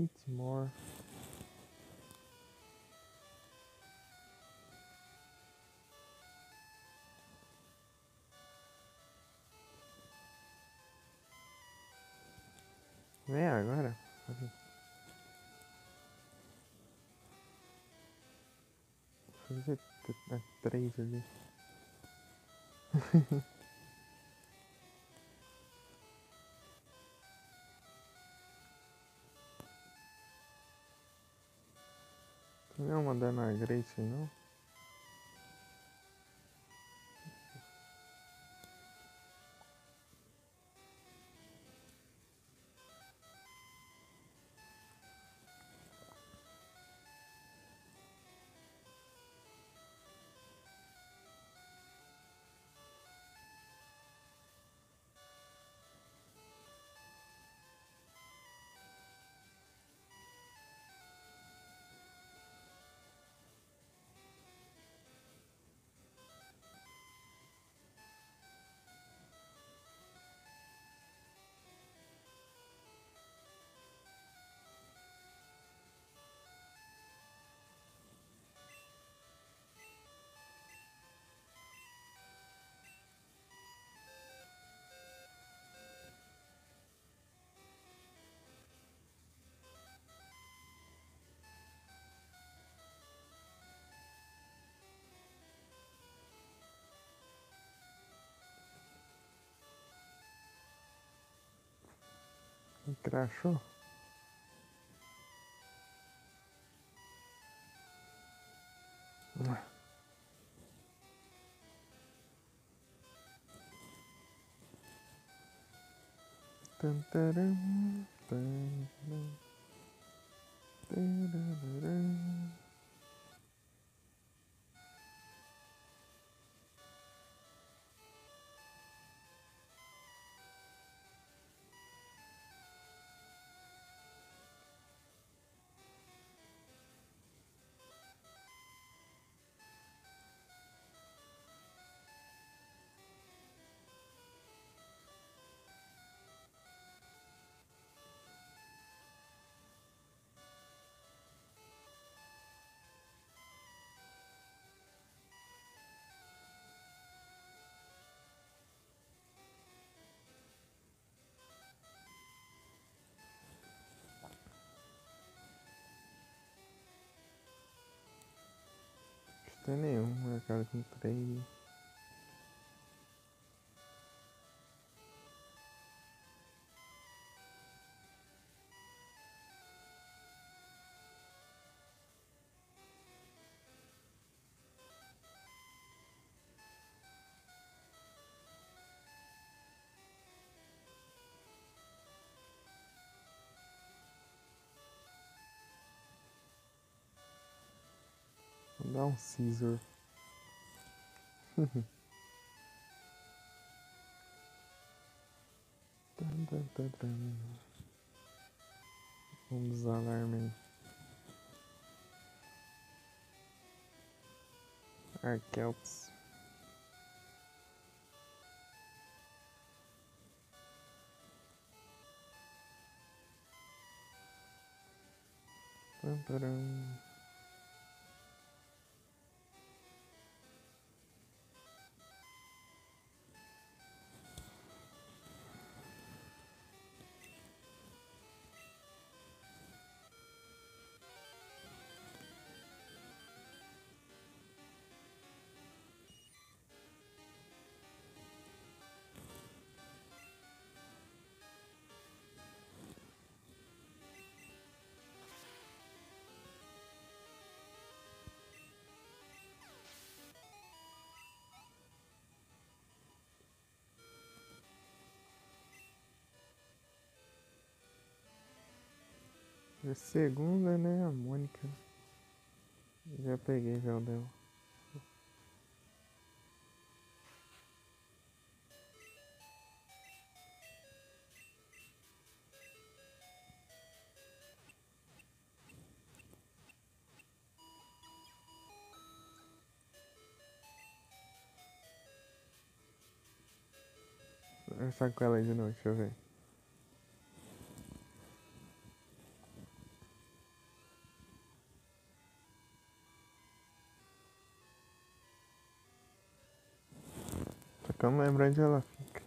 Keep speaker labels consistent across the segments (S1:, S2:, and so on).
S1: It's more. Vem agora. Fazer 3 ali. Não é mandando a Grace, não? Crachou? Tantaram, tantaram, tantaram. Não tem nenhum marcado com 3. Vou dar um scissor. Vamos alarme aí. Arqueops. Tantaram. A segunda, né? A Mônica. Já peguei já o dela. Vou conversar com ela de novo, deixa eu ver. Como lembrar onde ela fica.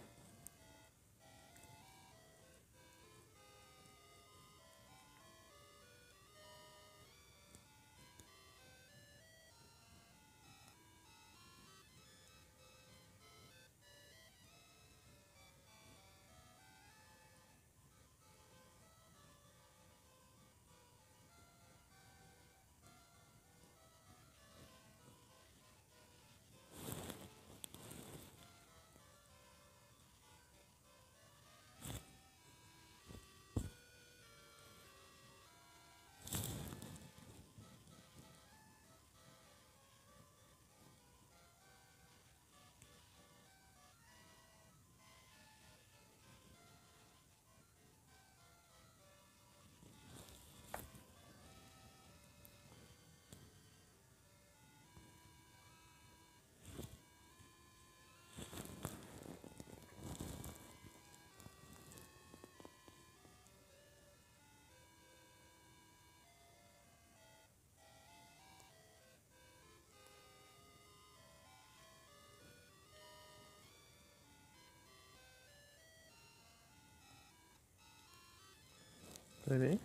S1: Pera aí.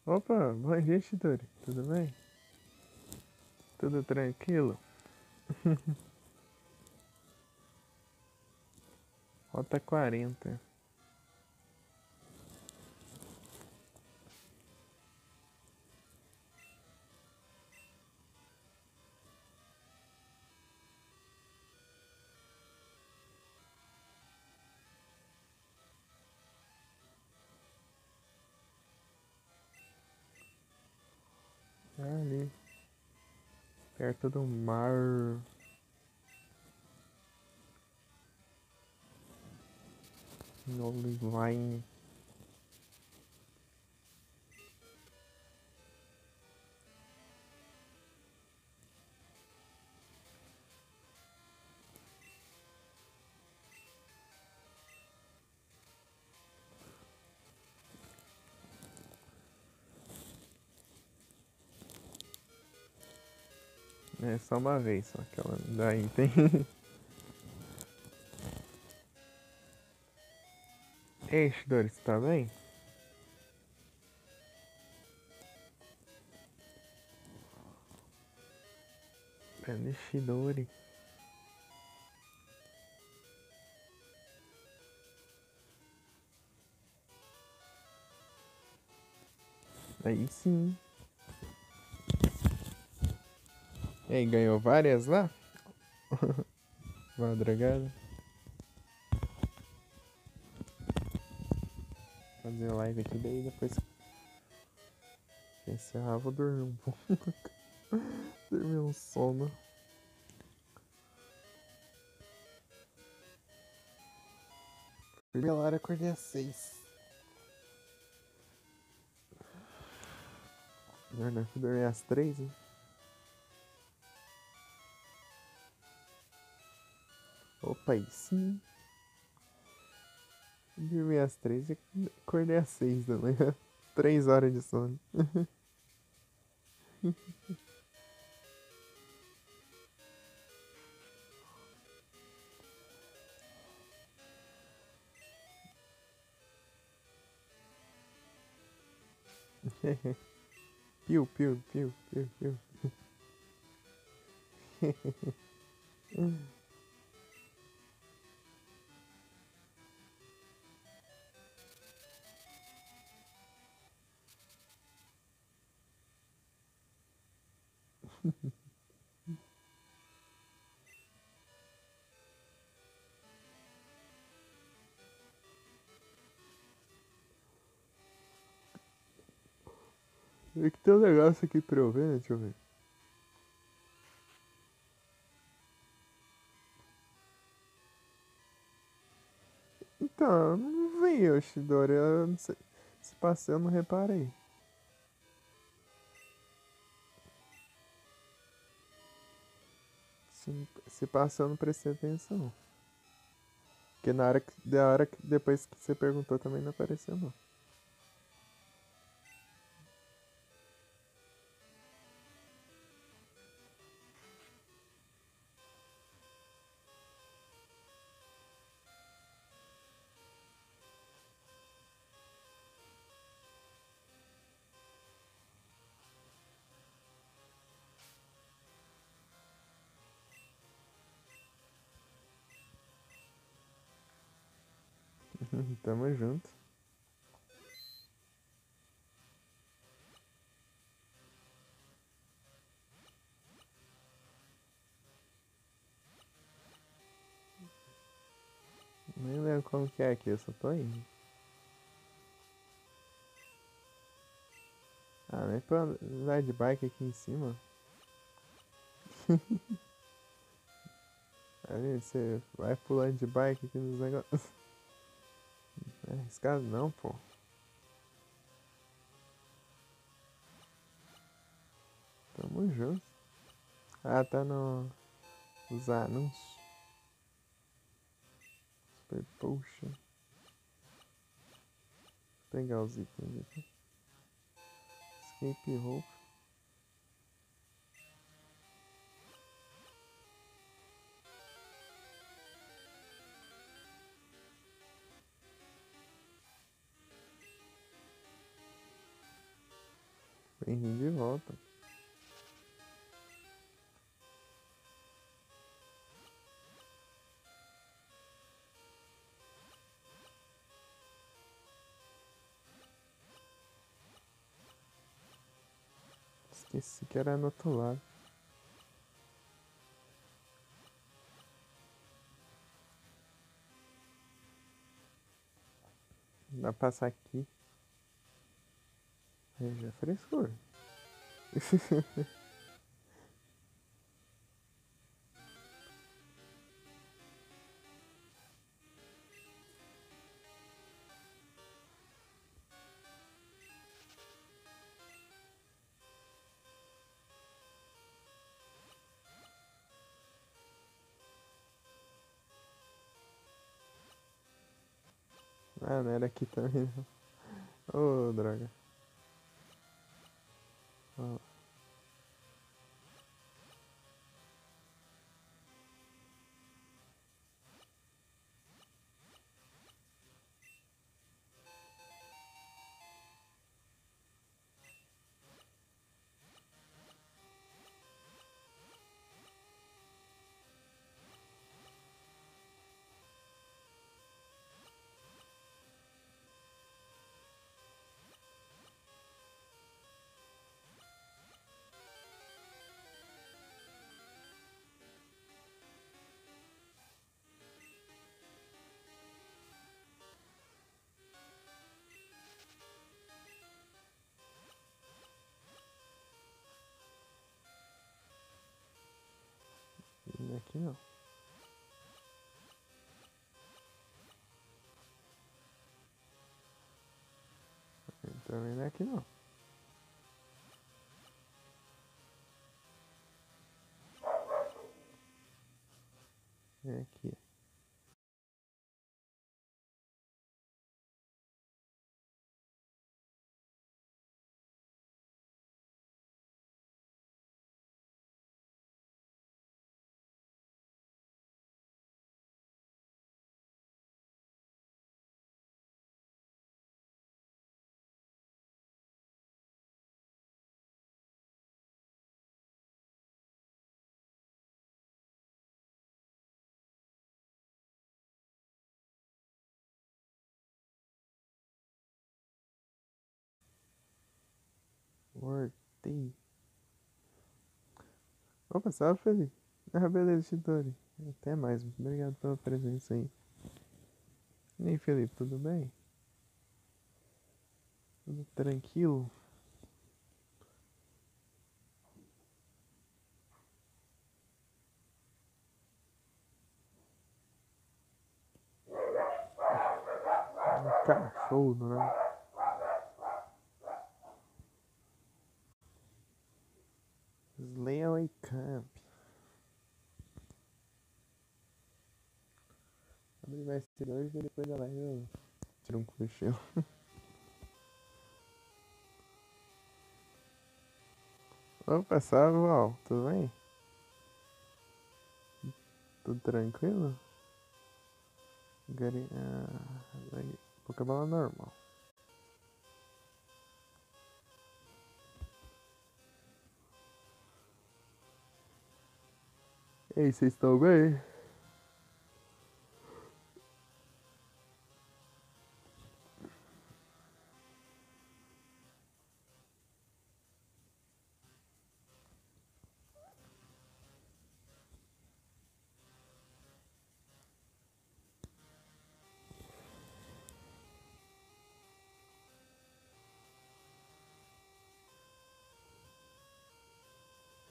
S1: Opa, bom dia, Chidori. Tudo bem? Tudo tranquilo? Rota 40. Ali, perto do mar. No Line. É só uma vez, só aquela daí tem. Ei, Chidori, você tá bem? Cadê Chidori? Aí sim. E aí, ganhou várias lá? Madrugada. Fazer live aqui, daí depois que encerrar, vou dormir um pouco. Dormir um sono. Primeira hora acordei às 6. Não, fui dormir às 3, né? Opa, aí sim. Dormi às 3 e acordei às 6 da manhã. 3 horas de sono. Piu, piu, piu, piu, piu. É que tem um negócio aqui pra eu ver, né? Deixa eu ver. Então, não veio, Shidori. Eu não sei. Se passei, eu não reparei. Se passou, eu não prestei atenção. Porque da hora que depois que você perguntou também não apareceu, não. Tamo junto. Nem lembro como que é aqui, eu só tô indo. Ah, nem pra andar de bike aqui em cima. Ali, você vai pulando de bike aqui nos negócios. Não é arriscado não, pô. Tamo junto. Ah, tá no... Os anúncios. Super Potion. Vou pegar os itens aqui. Escape Rope. Bem-vindo de volta. Esqueci que era no outro lado. Dá pra passar aqui. Aí já é frescura. Ah, não era aqui também não. Ô, droga. Ó, aqui não. Também não é aqui não. É aqui. Voltei. Opa, salve, Felipe. Ah, beleza, Chidori. Até mais. Obrigado pela presença aí. E aí, Felipe, tudo bem? Tudo tranquilo? Um cachorro, né? Slayaway Camp. Abrir mais cedo hoje e depois da live eu tiro um cochilo. Opa, salve, Val. Tudo bem? Tudo tranquilo? Gari... Ah, Pokébola normal. E aí, vocês estão bem?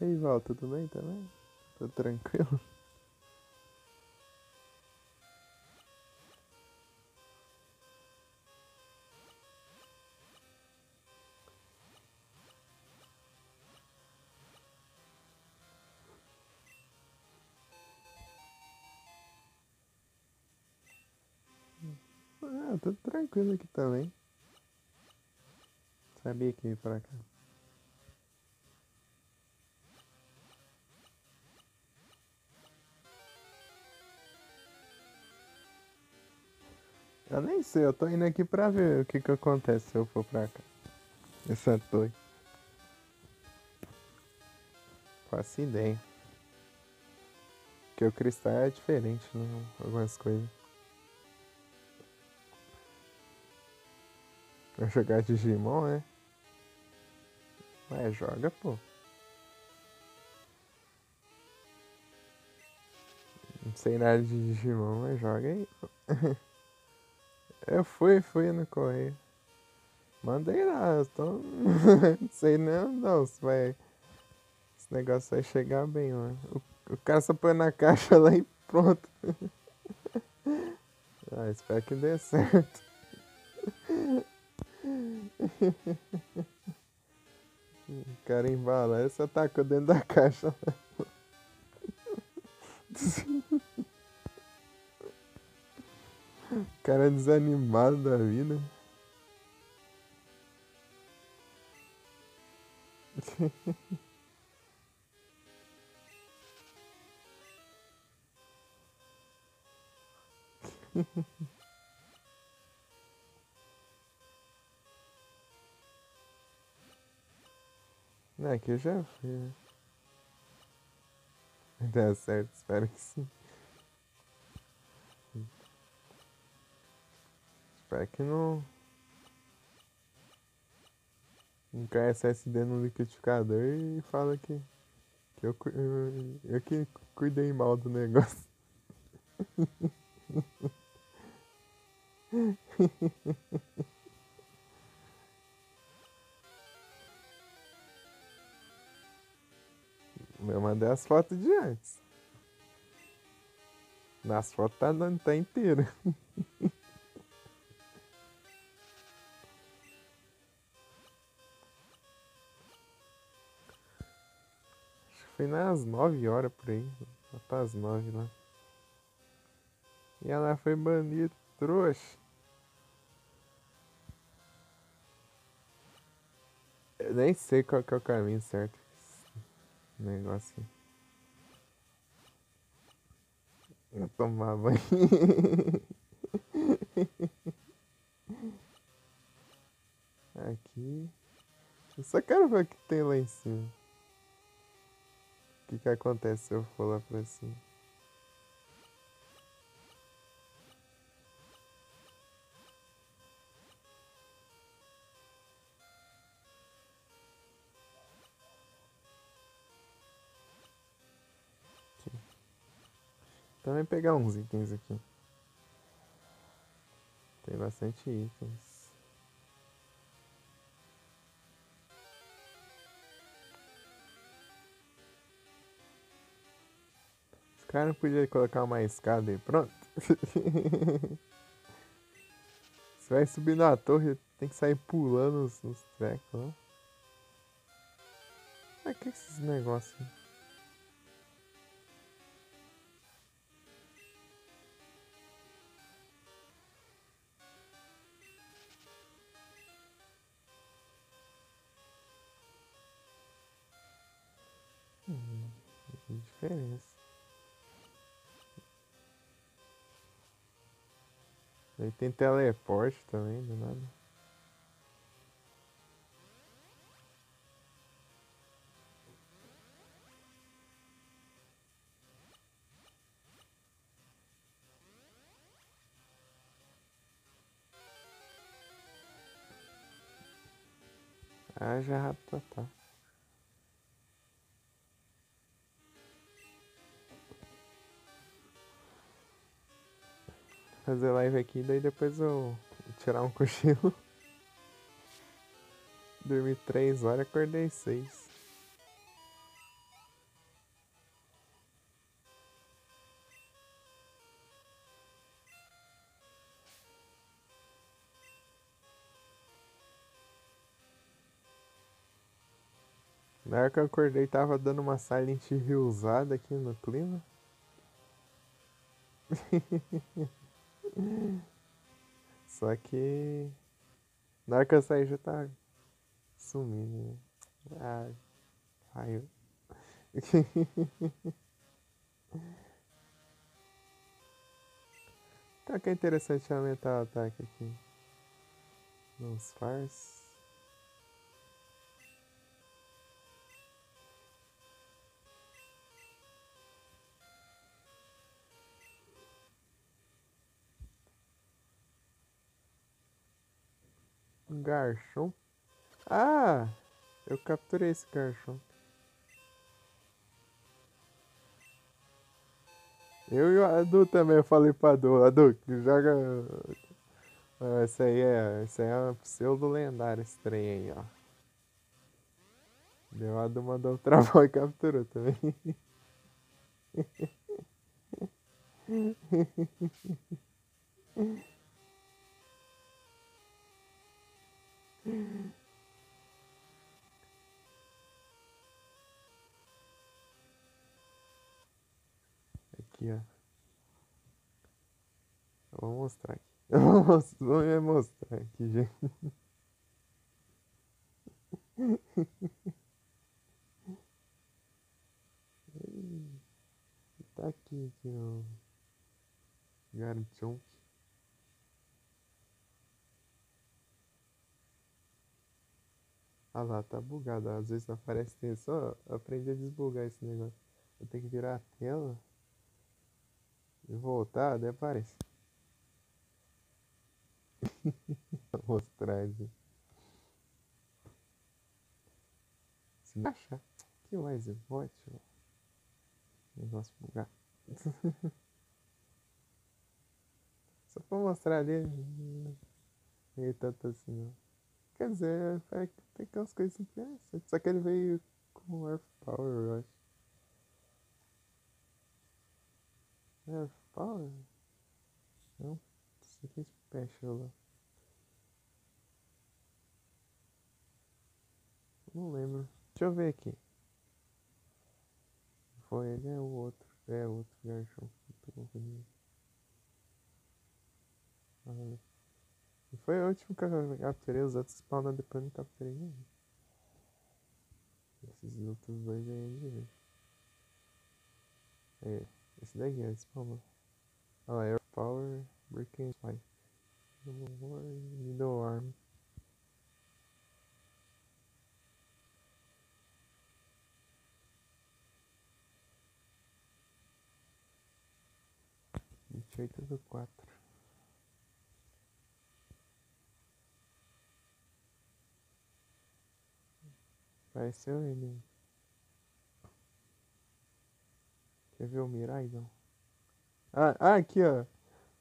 S1: E aí, Val, tudo bem também? Tudo tranquilo? Ah, tudo tranquilo aqui também. Sabia que ia pra cá. Eu nem sei, eu tô indo aqui pra ver o que que acontece se eu for pra cá. Essa torre. Faço ideia. Porque o cristal é diferente, né? Algumas coisas. Vai jogar Digimon, né? Mas joga, pô. Não sei nada de Digimon, mas joga aí. Eu fui no correio. Mandei lá, tô... não sei não, se vai... Esse negócio vai chegar bem lá. O cara só põe na caixa lá e pronto. Ah, espero que dê certo. O cara embala, ele só tacou dentro da caixa lá. O cara é desanimado da vida. Não, aqui eu já fui, né? Vai dar certo, espero que sim. Espero que não cai SSD no liquidificador e fala que eu que cuidei mal do negócio. Eu mandei as fotos de antes. Nas fotos tá inteiro. Acho que foi nas 9 horas por aí. Lá pras 9 lá. E ela foi banida, trouxa. Eu nem sei qual que é o caminho certo. Esse negócio. Vou tomar banho. Aqui. Eu só quero ver o que tem lá em cima. O que que acontece se eu for lá pra cima. Aqui. Também pegar uns itens aqui. Tem bastante itens. Os caras não podiam colocar uma escada aí, pronto. Você vai subir na torre, tem que sair pulando nos trecos lá. Mas que é esses negócios? Que diferença. Aí tem teleporte também, do nada. Ah, já tá. Fazer live aqui, daí depois eu tirar um cochilo. Dormi 3 horas, acordei 6. Na hora que eu acordei, tava dando uma Silent Hillzada aqui no clima. Só que na hora que eu saí já tá sumindo. Ah, raio. Tá que é interessante aumentar o ataque aqui. Nos fars. Um garchomp. Ah! Eu capturei esse garchomp. Eu e o Adu também, eu falei pra Adu, que joga. Ah, esse aí é uma pseudo lendária, esse trem aí, ó. Meu Adu mandou travar e capturou também. Aqui, ó. Eu vou mostrar aqui. Vou me mostrar aqui, gente. Tá aqui, ó. Garchomp. Ah lá, tá bugado. Às vezes não aparece texto. Só aprendi a desbugar esse negócio. Eu tenho que virar a tela e voltar, daí aparece. Vou mostrar aqui. Se não achar, que mais bot, ó. Negócio bugado. Só pra mostrar ali. Não é tanto assim, não. Quer dizer, tem aquelas coisas interessantes. Só que ele veio com Earth Power, eu acho. Earth Power? Não. Isso aqui é Special lá. Não lembro. Deixa eu ver aqui. Foi ele, é o outro. É o outro Garchomp. Ah, foi o último que eu capturei. Os outros spawnam depois eu não capturei nenhum. Esses outros dois aí. É, esse daqui é spawnou. Ah lá, Air Power, Breaking Spy. Middle Arm. Vinte e oito do 4. Pareceu ele. Quer ver o Miraidon? Aqui ó.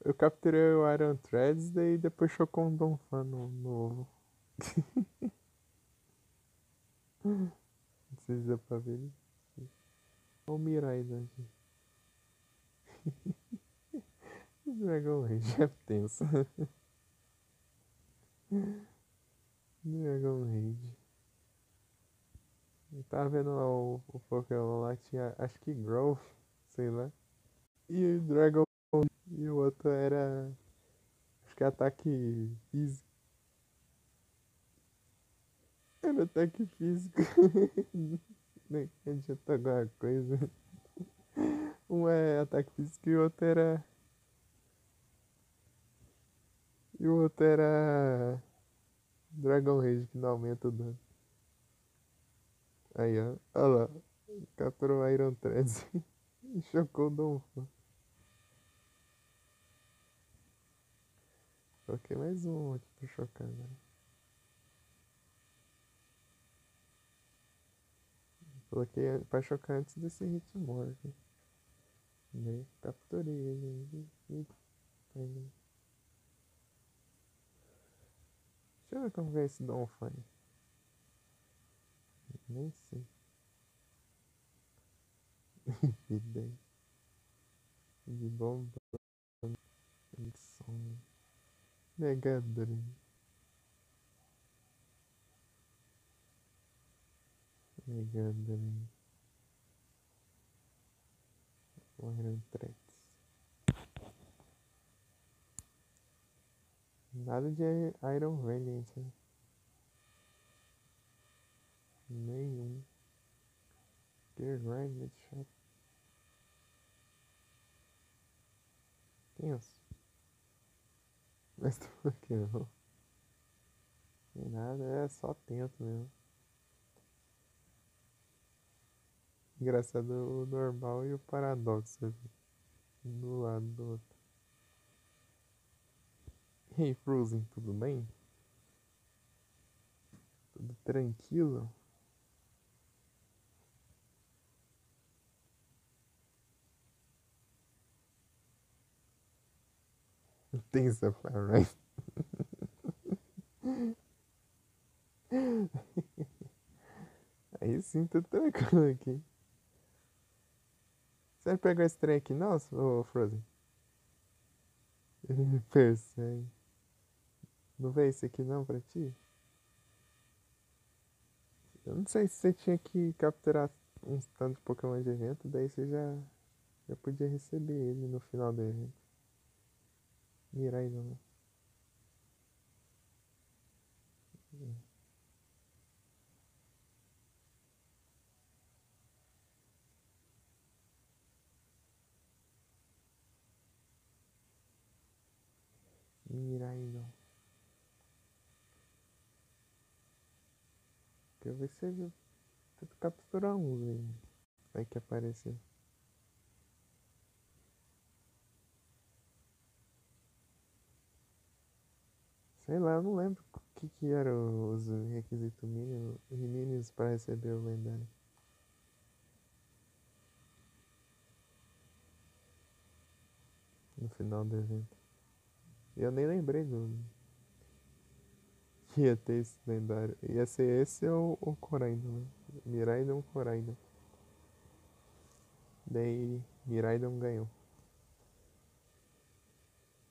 S1: Eu capturei o Iron Threads, daí depois chocou um Donphan novo. Não sei se dá pra ver. Olha o Miraidon aqui. Dragon Rage é tenso. Dragon Rage. Eu tava vendo lá o Pokémon lá que tinha, acho que Growth, sei lá. E o Dragon e o outro era, acho que ataque físico. Era ataque físico. Nem adianta alguma coisa. Um é ataque físico e o outro era. E o outro era. Dragon Rage que não aumenta o dano. Aí, ó. Olha lá. Capturou o Iron 13 e chocou o Donphan. Coloquei mais um aqui pra chocar agora. Coloquei pra chocar antes desse Hitmorph. Daí capturei ele. Deixa eu ver como é esse Donphan. Nem sei. Ideia. De bomba. De som. Negador. Ligando ali. O Iron Threads. Nada de Iron Valiant, né? Nenhum. Gear Grind, Shop. Tenso. Mas tô aqui não. Tem nada, é só tento mesmo. Engraçado o normal e o paradoxo ali. Um do lado do outro. E aí, Frozen, tudo bem? Tudo tranquilo? Tem Sapphire, right? Aí sim, tô tranquilo aqui. Você pegou esse trem aqui, nossa, ô Frozen? Ele persegue. Não veio esse aqui não pra ti? Eu não sei se você tinha que capturar uns tantos Pokémon de evento, daí você já podia receber ele no final do evento. Mirai não. Mirai não. Quero ver se você tenta capturar uns aí. Vai que aparecer. Sei lá, eu não lembro o que eram os requisitos mínimos pra receber o lendário. No final do evento. Eu nem lembrei que ia ter esse lendário. Ia ser esse ou o Koraidon, né? Miraidon, Koraidon. Daí Miraidon ganhou.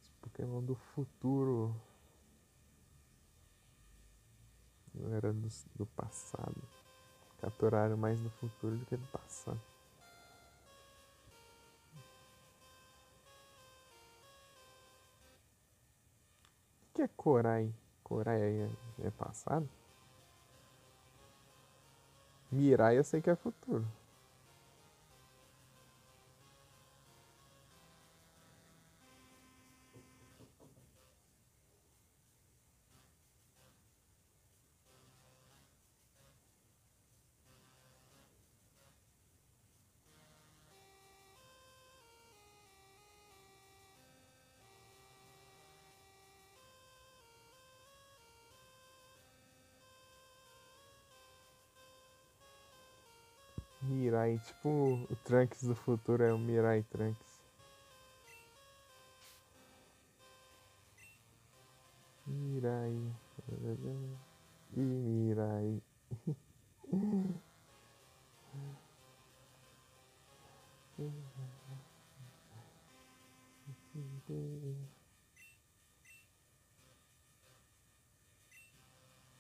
S1: Os Pokémon do futuro. Não era do passado. Capturaram mais no futuro do que no passado. O que é Korai? Korai é passado? Mirai eu sei que é futuro. Mirai, tipo o Trunks do futuro é o Mirai Trunks. Mirai. E Mirai.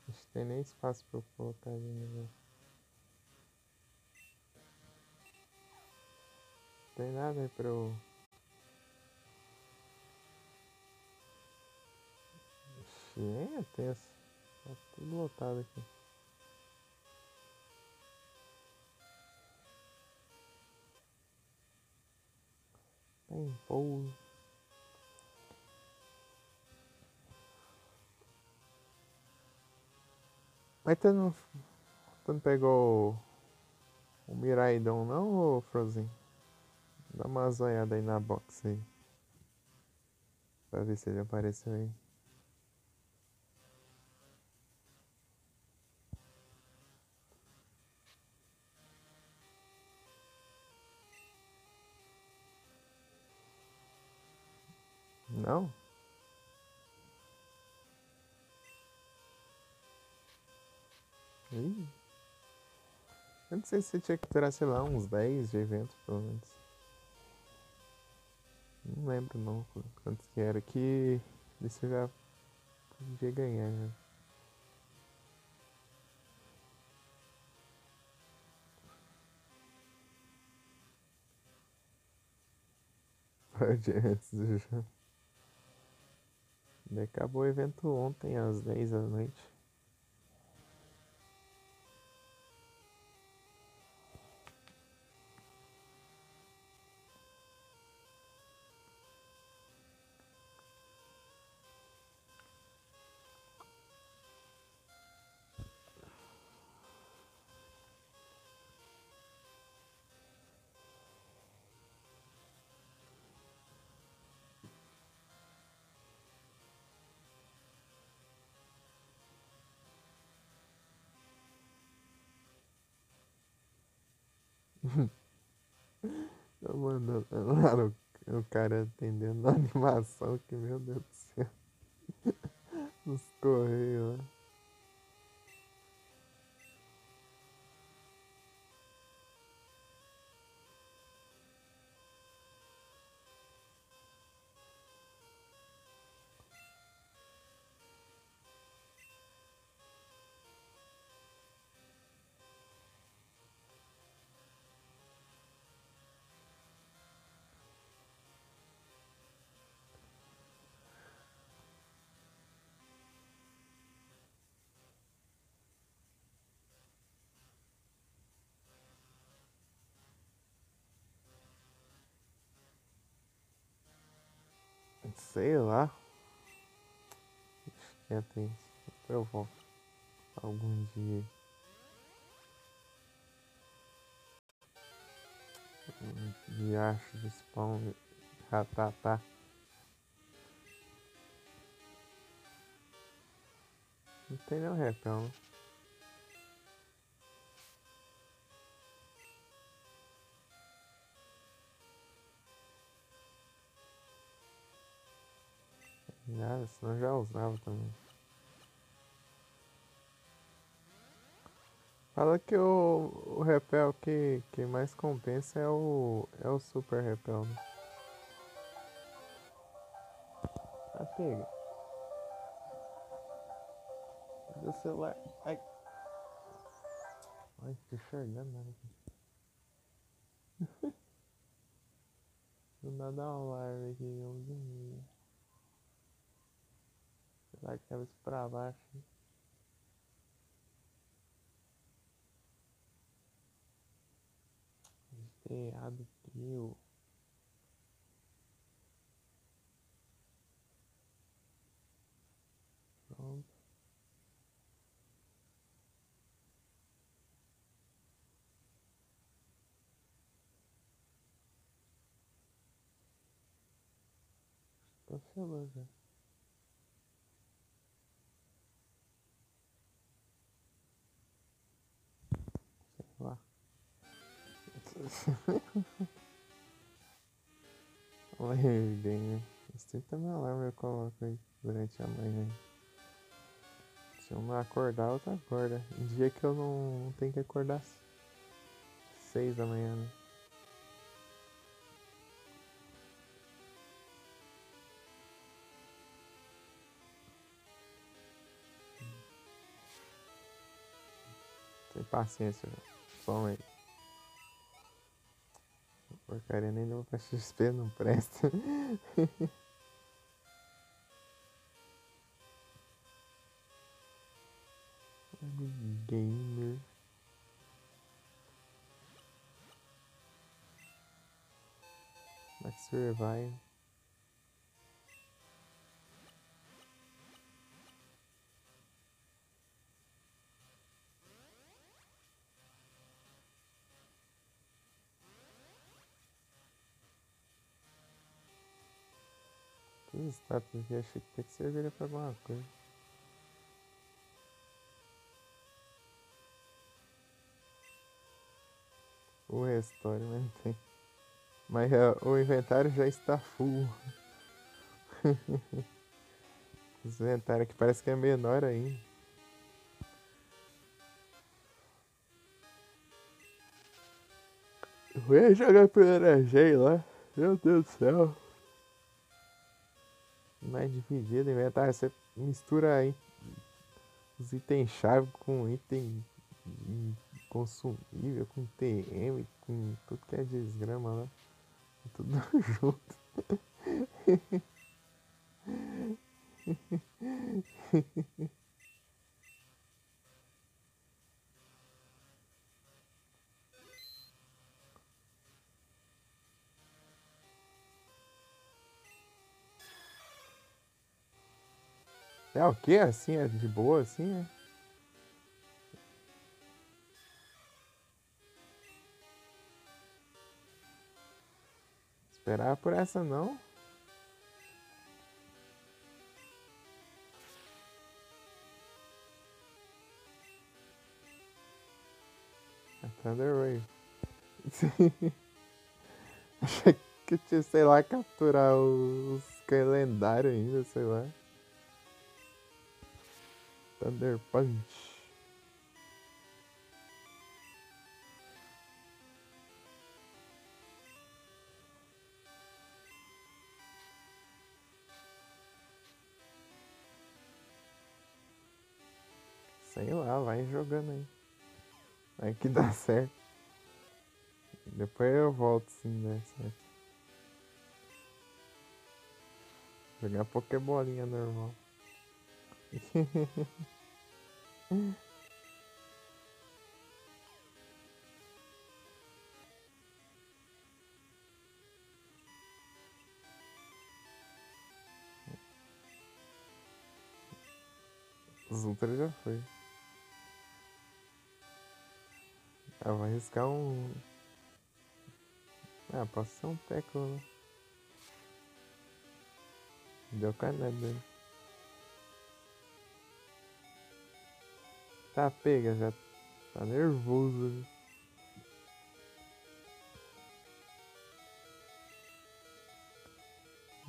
S1: Acho que tem nem espaço pra eu colocar ali no negócio. Não tem nada aí pra eu. Ixi, é tenso. Tá tudo lotado aqui. Tem pouso. Mas tu não pegou o Miraidon não, ô Frozen? Dá uma zoiada aí na box aí. Pra ver se ele apareceu aí. Não? Ih. Eu não sei se você tinha que tirar, sei lá, uns 10 de evento, pelo menos. Não lembro não quantos que era que você já podia ganhar, né? Pode antes do jogo. Acabou o evento ontem às 10 da noite. Eu mandando lá o cara atendendo a animação, que meu Deus do céu. Os correios lá. Sei lá. Já tem. Eu volto algum dia. Riacho de spawn. Ratatá. Não tem nenhum repel, né? Já, senão já usava também. Fala que o repel que mais compensa é o super repel, né? Ah, pega. Do celular. Ai. Ai, tô enxergando nada aqui. Não dá dar uma live aqui, eu Será que cabeça pra baixo? Errado, trio. Pronto. Cancelou já. Sei lá. Olha bem, né? Esse tempo também alarme eu coloco aí durante a manhã. Se eu não acordar, outra acorda. Em dia que eu não tenho que acordar 6 da manhã, né? Sem paciência, som aí. Porcaria nem deu pra XP, não presta. Gamer. Max Revive. Todos os status aqui achei que tem que servir pra alguma coisa. O restore, mas não tem. Mas o inventário já está full. O inventário aqui parece que é menor ainda. Eu ia jogar pelo Energia lá. Meu Deus do céu. Mais dividido, inventário. Você mistura aí os itens chave com item consumível, com TM, com tudo que é desgrama lá. tudo junto. É o quê? Assim, é de boa, assim, é? Esperar por essa não. É Thunder Wave. Achei que tinha, sei lá, capturar os lendários ainda, sei lá. Thunder Punch. Sei lá, vai jogando aí. Vai que dá certo. Depois eu volto se não der certo. Jogar Pokébolinha normal. Os Ultra já foi. Ah, vou arriscar um. Ah, pode ser um Teco, né? Deu caneta dele. Tá, pega, já tá nervoso.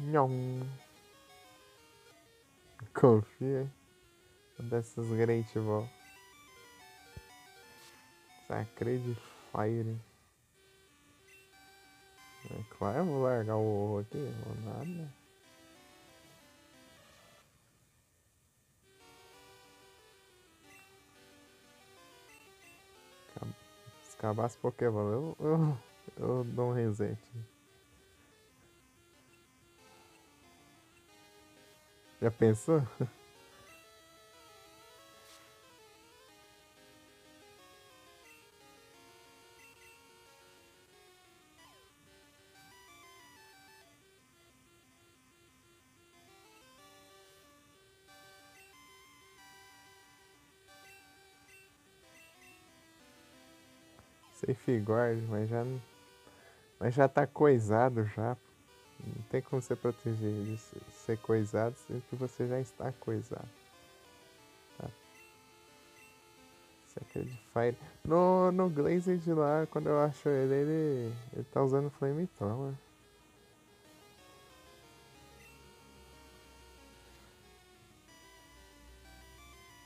S1: Nham. Confia. Dessas Great Ball. Sacre de Fire. É claro, eu vou largar o ovo aqui. Vou nada. Se acabar as Pokébola, eu dou um reset. Já pensou? Safeguard, mas já tá coisado já. Não tem como você proteger de ser coisado, sendo que você já está coisado. Tá? Sacred Fire. No Glazed lá, quando eu acho ele tá usando Flamethrower.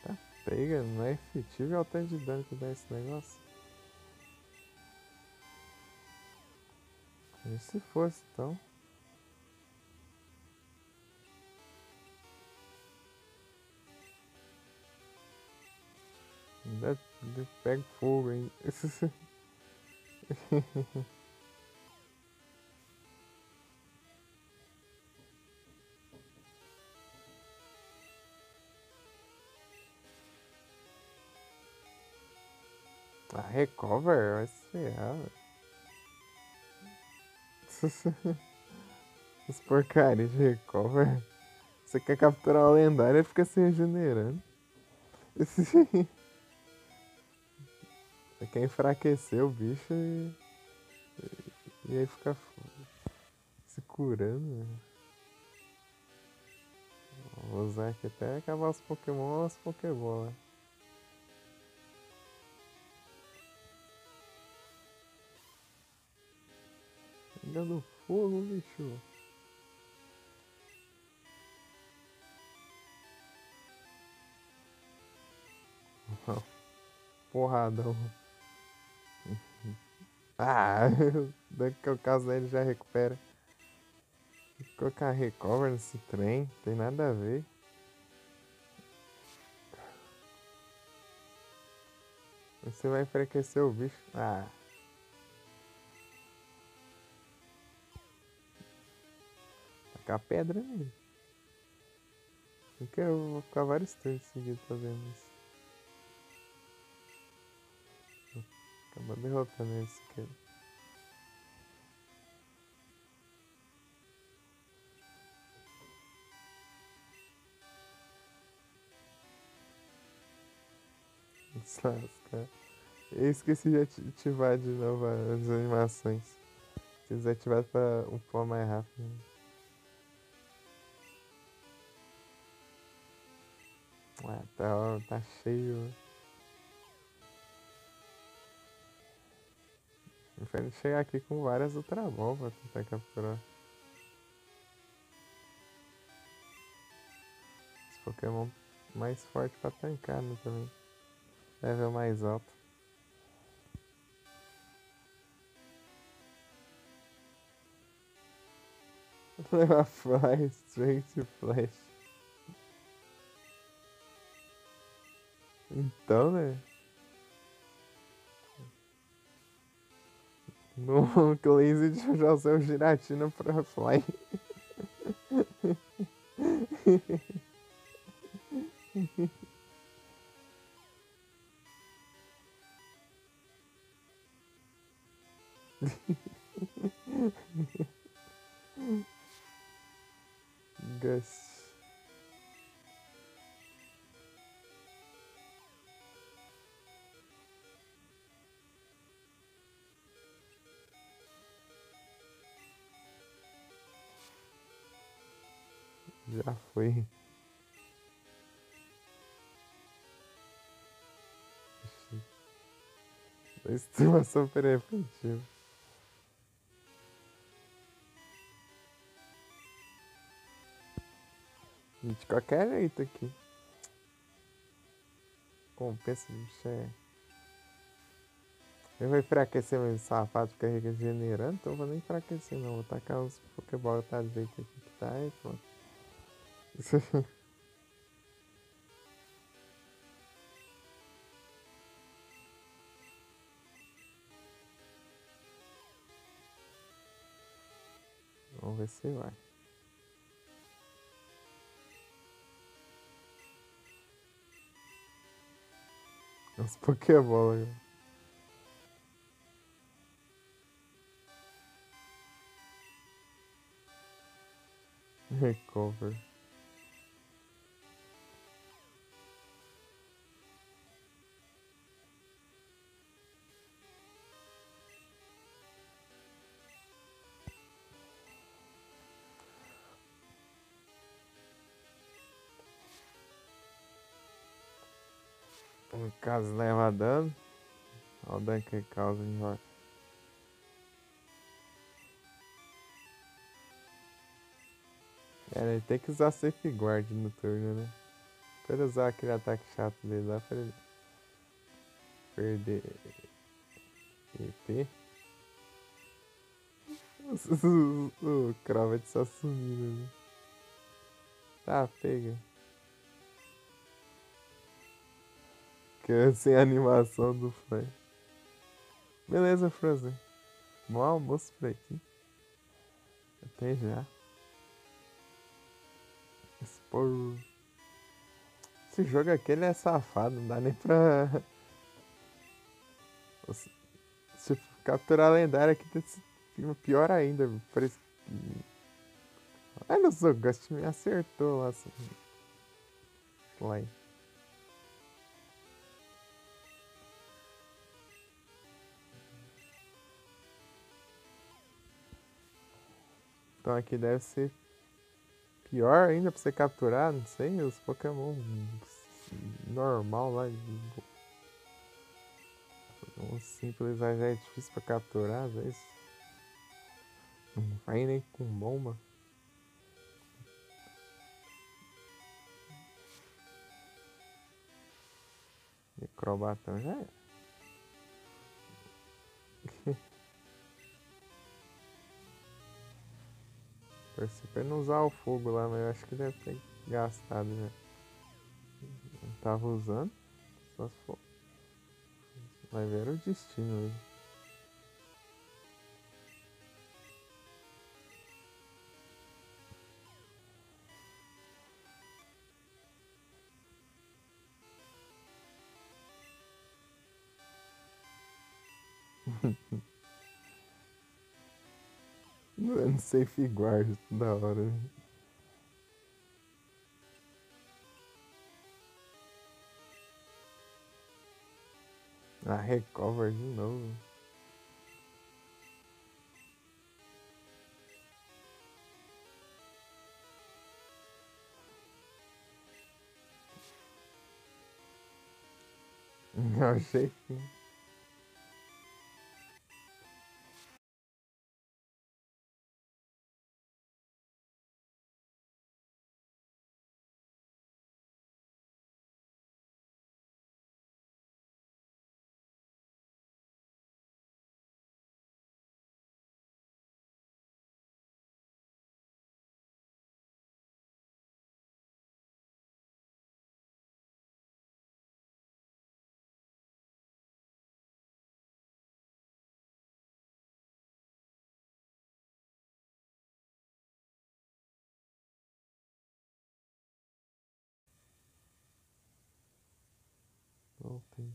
S1: Tá pega, não é efetivo, é o tanto de dano que dá esse negócio. E se fosse, então. Ainda pega fogo, hein? Ah, recover? Vai se ferrar, velho. As porcarias de recover. Você quer capturar o lendário e fica se regenerando. Você quer enfraquecer o bicho e aí fica se curando. Né? Vou usar aqui até acabar os Pokémon ou as Pokébola. Pegando fogo, bicho. Porradão. Ah, daqui que o caso dele já recupera. Vou colocar recover nesse trem, tem nada a ver. Você vai enfraquecer o bicho. Ah. ficar pedra nele. Porque eu vou ficar vários turnos seguidos fazendo isso. Acaba derrotando esse aqui. Lasca. Eu esqueci de ativar de novo as animações. Se desativar pra upar mais rápido. Ah, tá cheio. Prefere chegar aqui com várias Ultra Ball pra tentar capturar. Esse Pokémon mais forte pra tancar, né, também. Level mais alto. Leva Fly, Strength Flash. Então, né? No Cleanse de já usei o Giratina pra Fly. Gus. Já foi. Estimação preventiva. De qualquer jeito aqui. Compensa, bicho é. Eu vou enfraquecer meu safado, fica regenerando, então eu vou nem enfraquecer não. Vou tacar uns Pokéballs tá do jeito aqui que tá e pronto. Vamos ver se vai. Uns Pokéballs. Recover. No caso leva dano. Olha o dano que causa em rocha. Ele tem que usar Safeguard no turno, né? Pra ele usar aquele ataque chato dele lá pra ele perder EP. O Crovet só sumiu, né? Tá, pega. Que é sem animação do Fly. Beleza, Frozen. Bom almoço por aqui. Até já. Esse jogo aqui ele é safado, não dá nem pra. Se capturar a lendária aqui fica pior ainda. Parece que. Ai, não sou, Ghost me acertou lá. Assim. Fly. Então aqui deve ser pior ainda pra você capturar, não sei, os Pokémon normal lá. Um simples já é difícil pra capturar, às vezes. Não vai nem com bomba. Necrobatão já é. Torci pra não usar o fogo lá, mas eu acho que deve ter gastado já. Não tava usando. Só se for. Vai ver o destino aí. zoando safeguard da hora. Ah, recover de novo. Eu achei que... Voltei.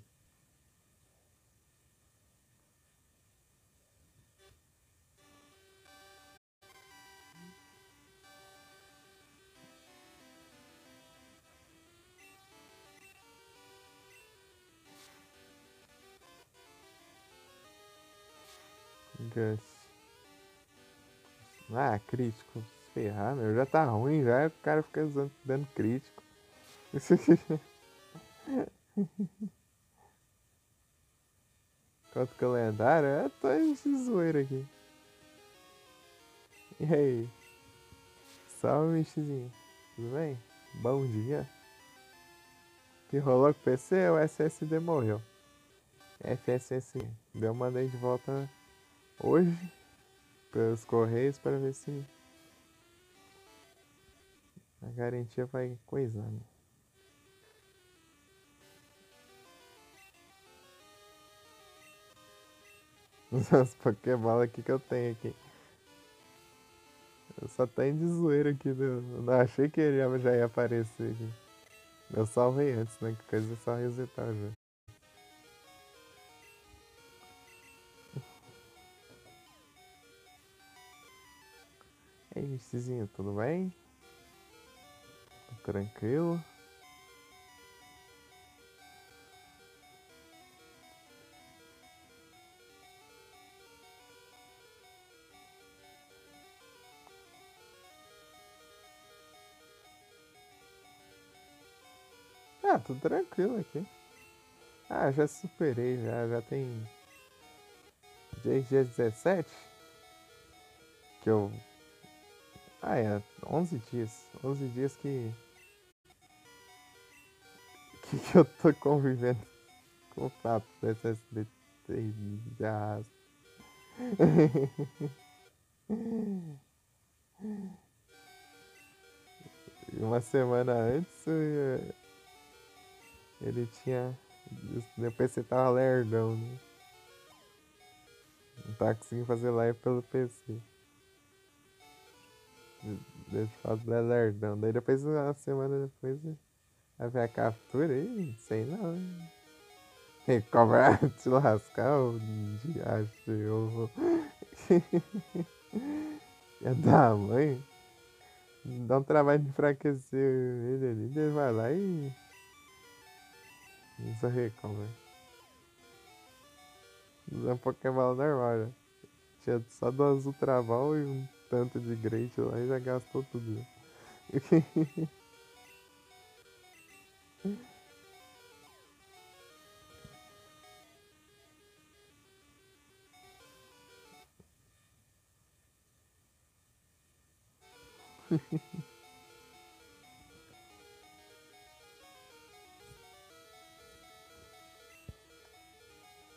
S1: Gus. Ah, crítico. Se ferrar, meu. Já tá ruim já. O cara fica dando crítico. Contra o lendário? Eu tô de zoeira aqui. E aí? Salve, Xzinho. Tudo bem? Bom dia. O que rolou com o PC? O SSD morreu. FSS. Eu mandei de volta hoje pelos correios para ver se a garantia vai coisando. As Pokébola aqui que eu tenho aqui. Eu só tenho de zoeira aqui. Não achei que ele já ia aparecer aqui. Eu salvei antes, né? Que coisa é só resetar já. E aí, Cizinho, tudo bem? Tranquilo? Ah, tudo tranquilo aqui. Ah, já superei, já tem. Desde dia 17 que eu. Ah, é, 11 dias. 11 dias que eu tô convivendo com o fato do SSD de arrasto. Uma semana antes ele tinha. Meu PC tava lerdão, né? Não tava conseguindo fazer live pelo PC. Deixa eu falar do lerdão. Daí depois, uma semana depois, vai ver a captura aí, sei não. Cobra te lascar, o diacho, eu vou. É da mãe. Dá um trabalho de enfraquecer ele ali. Ele vai lá e. Usa recover. Usa um Pokémon normal já. Tinha só do azul traval e um tanto de Great lá e já gastou tudo.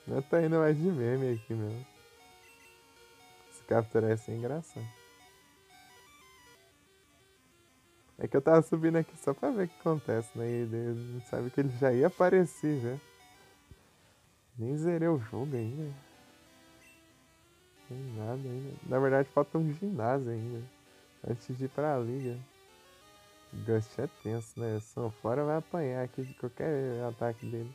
S1: Eu tô indo mais de meme aqui mesmo. Se capturar é sem engraçado. É que eu tava subindo aqui só pra ver o que acontece, né? E ele sabe que ele já ia aparecer já. Nem zerei o jogo ainda. Tem nada ainda. Na verdade falta um ginásio ainda. Antes de ir pra liga. Ghost é tenso, né? São fora vai apanhar aqui de qualquer ataque dele.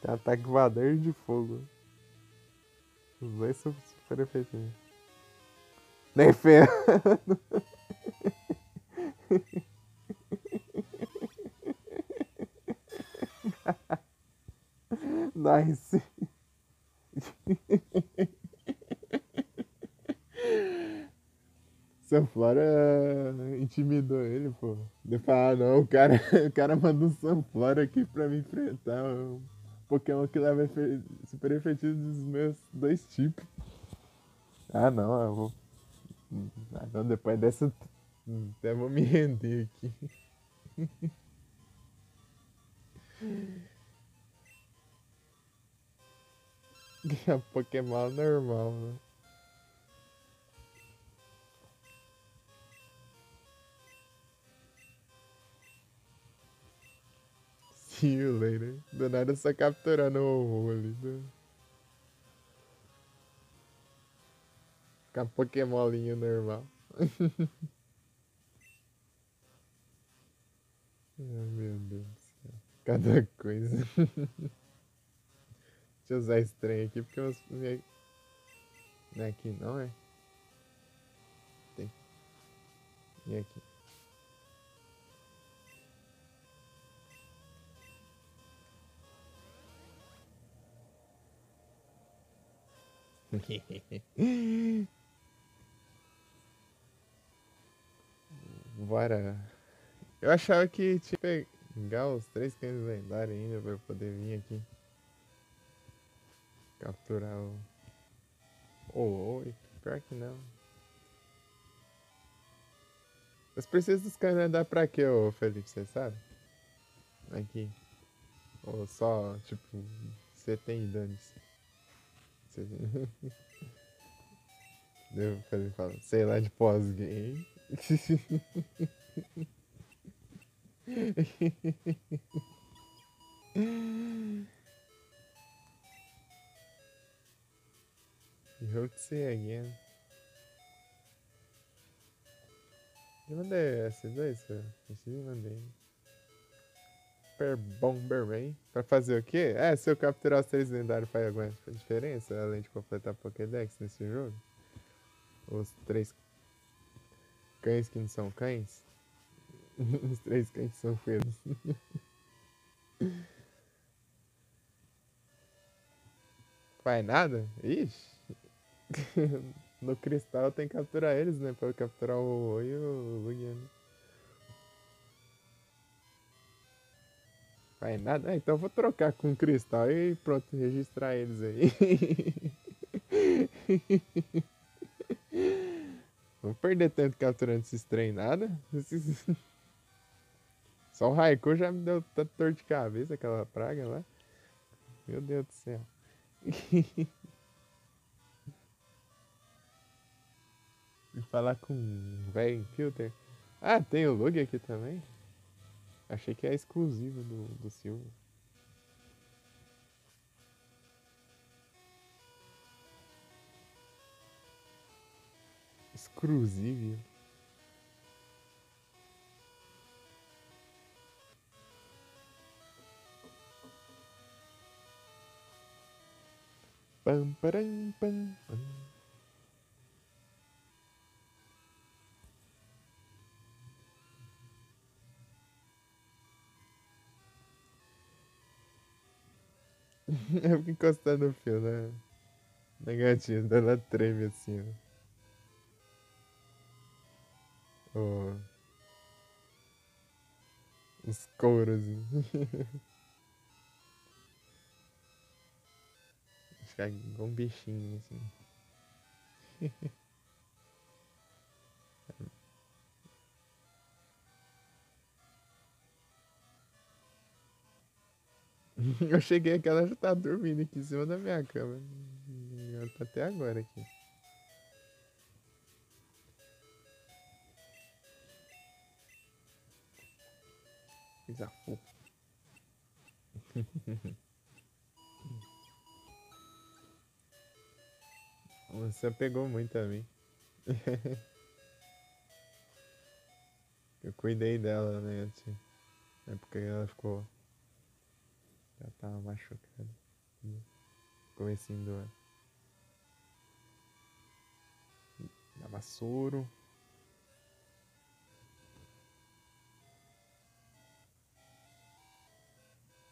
S1: Tem ataque voador de fogo. Os dois super efetivos. Nem ferro. Nice. Sunflora intimidou ele, pô. Ele falou, ah não, o cara mandou um Sunflora aqui pra me enfrentar. Um Pokémon que leva super efetivo dos meus dois tipos. Ah não, eu vou. Ah não, depois dessa. Até vou me render aqui. É Pokémon normal, né? See you later. Do nada só capturando o robô ali. Né? Com a Pokémolinha normal. Ai meu Deus do céu. Cada coisa. Deixa eu usar esse trem aqui porque eu. Não é aqui não, é? Tem. E aqui? Bora. Eu achava que tinha que pegar os 3 cães lendários ainda pra eu poder vir aqui capturar o 8. Pior que não. Mas precisa dos cães lendários pra quê, ô Felipe? Você sabe? Aqui. Ou só, tipo, você tem dane-se. Você... Eu falei, fala, sei lá, de pós-game. You hope to see you again. Eu mandei S2, cara. Esse eu mandei. Super Bomberman. Pra fazer o quê? É, se eu capturar os 3 lendários faz alguma diferença, além de completar Pokédex nesse jogo? Os 3 cães que não são cães? Os 3 cães que são feios. Faz nada? Ixi. No cristal tem que capturar eles, né? Pra eu capturar o Oi e o Lugia, né? Faz nada? Ah, então eu vou trocar com o cristal e pronto, registrar eles aí. Vou perder tempo capturando esses trem nada. Só o Raikou já me deu tanta dor de cabeça, aquela praga lá. Meu Deus do céu. E falar com o velho Filter. Ah, tem o Lug aqui também? Achei que é exclusivo do Silva. Exclusivo. Pam, param, pam, pam. Eu fico encostando no fio, né? Na gatinha, ela treme assim, ó. Oh, os couros. Ficar igual um bichinho, assim. Eu cheguei aqui, ela já tá dormindo aqui em cima da minha cama. Ela tá até agora aqui. Coisa fofa. Você pegou muito a mim. Eu cuidei dela, né? Assim. É porque ela ficou. Já tava machucada. No comecinho do ano. Camassoro.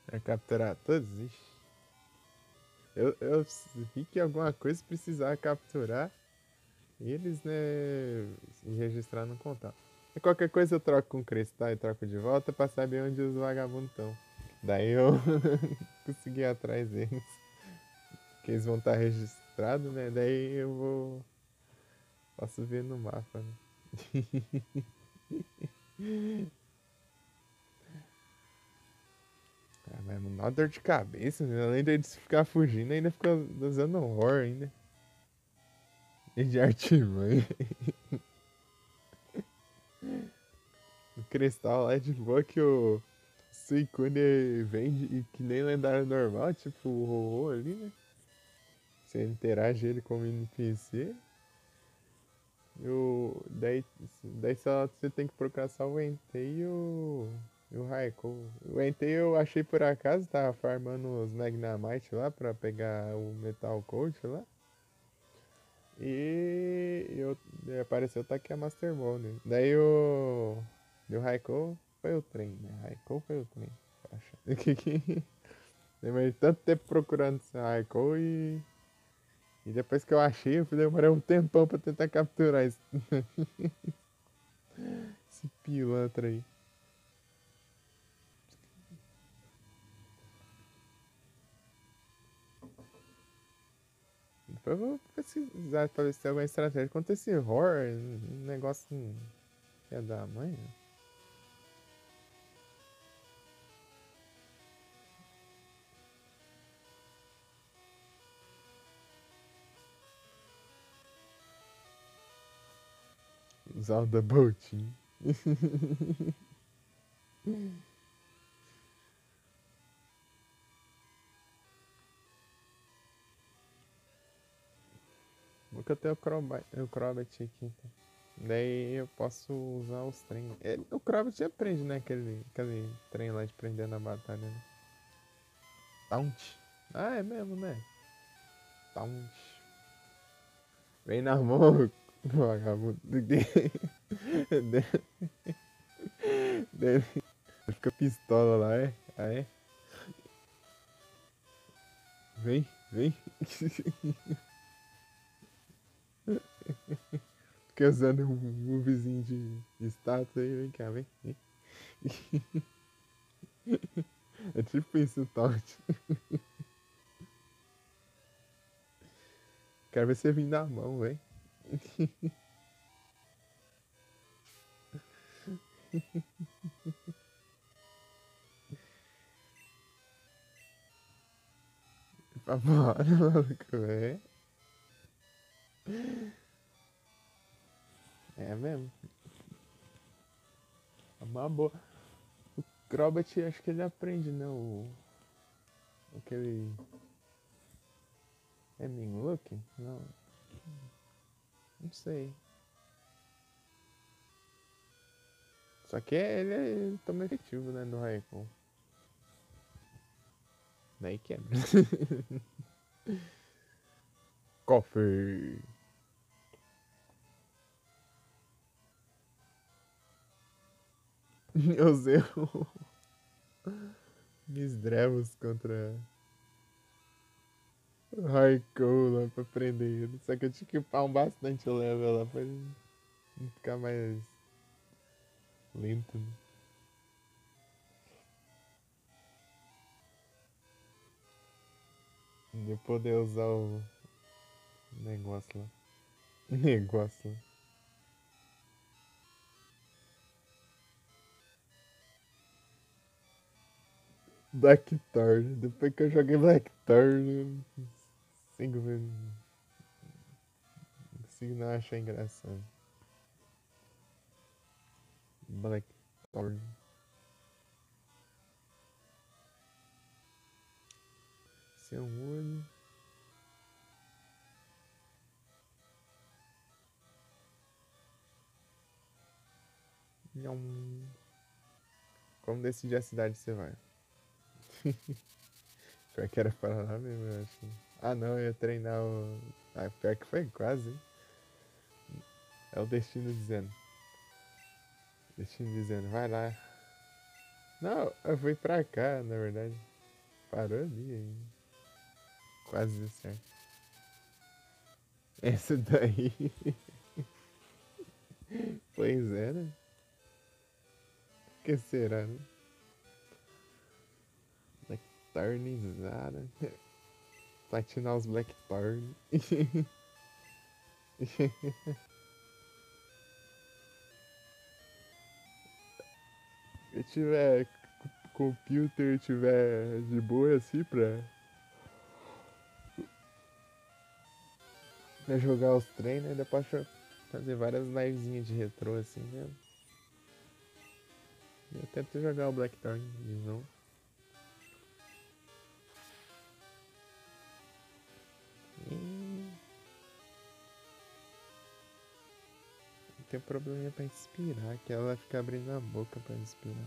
S1: Pra capturar todos. Ixi. Eu vi que alguma coisa precisava capturar eles, né? E registrar no contato. E qualquer coisa eu troco com o Cristal e troco de volta pra saber onde os vagabundos estão. Daí eu consegui ir atrás deles. Que eles vão estar registrados, né? Daí eu vou. Posso ver no mapa, né? Ah, mas não dá dor de cabeça, né? Além de eles ficar fugindo, ainda fica usando horror ainda. E de artimanha. O cristal lá é de boa que o Suicune vende e que nem lendário normal, tipo o Ho-Oh ali, né? Você interage ele como NPC. Daí só você tem que procurar só o Entei e o Raikou. O Entei eu achei por acaso, tava farmando os Magnemite lá pra pegar o Metal Coat lá. E apareceu tá aqui a Master Ball, né? E o Raikou foi o trem, né? Raikou foi o trem. Acho. Demorei tanto tempo procurando esse Raikou e depois que eu achei, eu demorei um tempão pra tentar capturar esse pilantra aí. Depois eu vou pesquisar pra ver se tem alguma estratégia contra esse horror, um negócio que é da mãe. Né? Usar o Double Team. Vou que eu tenho o Crobat aqui. Então. Daí eu posso usar os trem. O Crobat aprende, né? Aquele trem lá de prender na batalha, né? Taunt. Ah, é mesmo, né? Taunt. Vem na mão, vagabundo. Ele fica pistola lá, é? Ah, é? Vem, vem. Fica usando um movezinho de status aí, vem cá, vem. É tipo isso, Taunt. Quero ver você vir na mão, vem. Vambora, maluco, é. É mesmo. É uma boa. O Crobat, acho que ele aprende, né? Aquele. É Minlook? Não. Não sei. Só que ele tão efetivo, né? No Raikou. Daí quebra. Cofre. Eu usei o Misdreavus contra o Raikou lá pra prender ele. Só que eu tinha que upar um bastante o level lá pra ele não ficar mais lento. Né? E eu poder usar o negócio lá. Negócio lá. Blackthorn. Depois que eu joguei Blackthorn, eu consigo ver. Não consigo não achar engraçado. Blackthorn. Seu olho. Nham. Como decidir a cidade você vai? Pior que era para lá mesmo, eu acho. Ah não, eu ia treinar o. Ah, pior que foi quase, hein? É o destino dizendo. Destino dizendo, vai lá. Não, eu fui pra cá, na verdade. Parou ali ainda. Quase deu certo. Esse daí. Pois é, né? O que será, né? Blackthornizada. Platinar os Blackthorn. Se tiver computer, tiver de boa assim pra jogar os treinos, ainda pode fazer várias livezinhas de retrô assim, né? Eu tento jogar o Blackthorn de novo. Tem um probleminha pra inspirar, que ela fica abrindo a boca pra inspirar.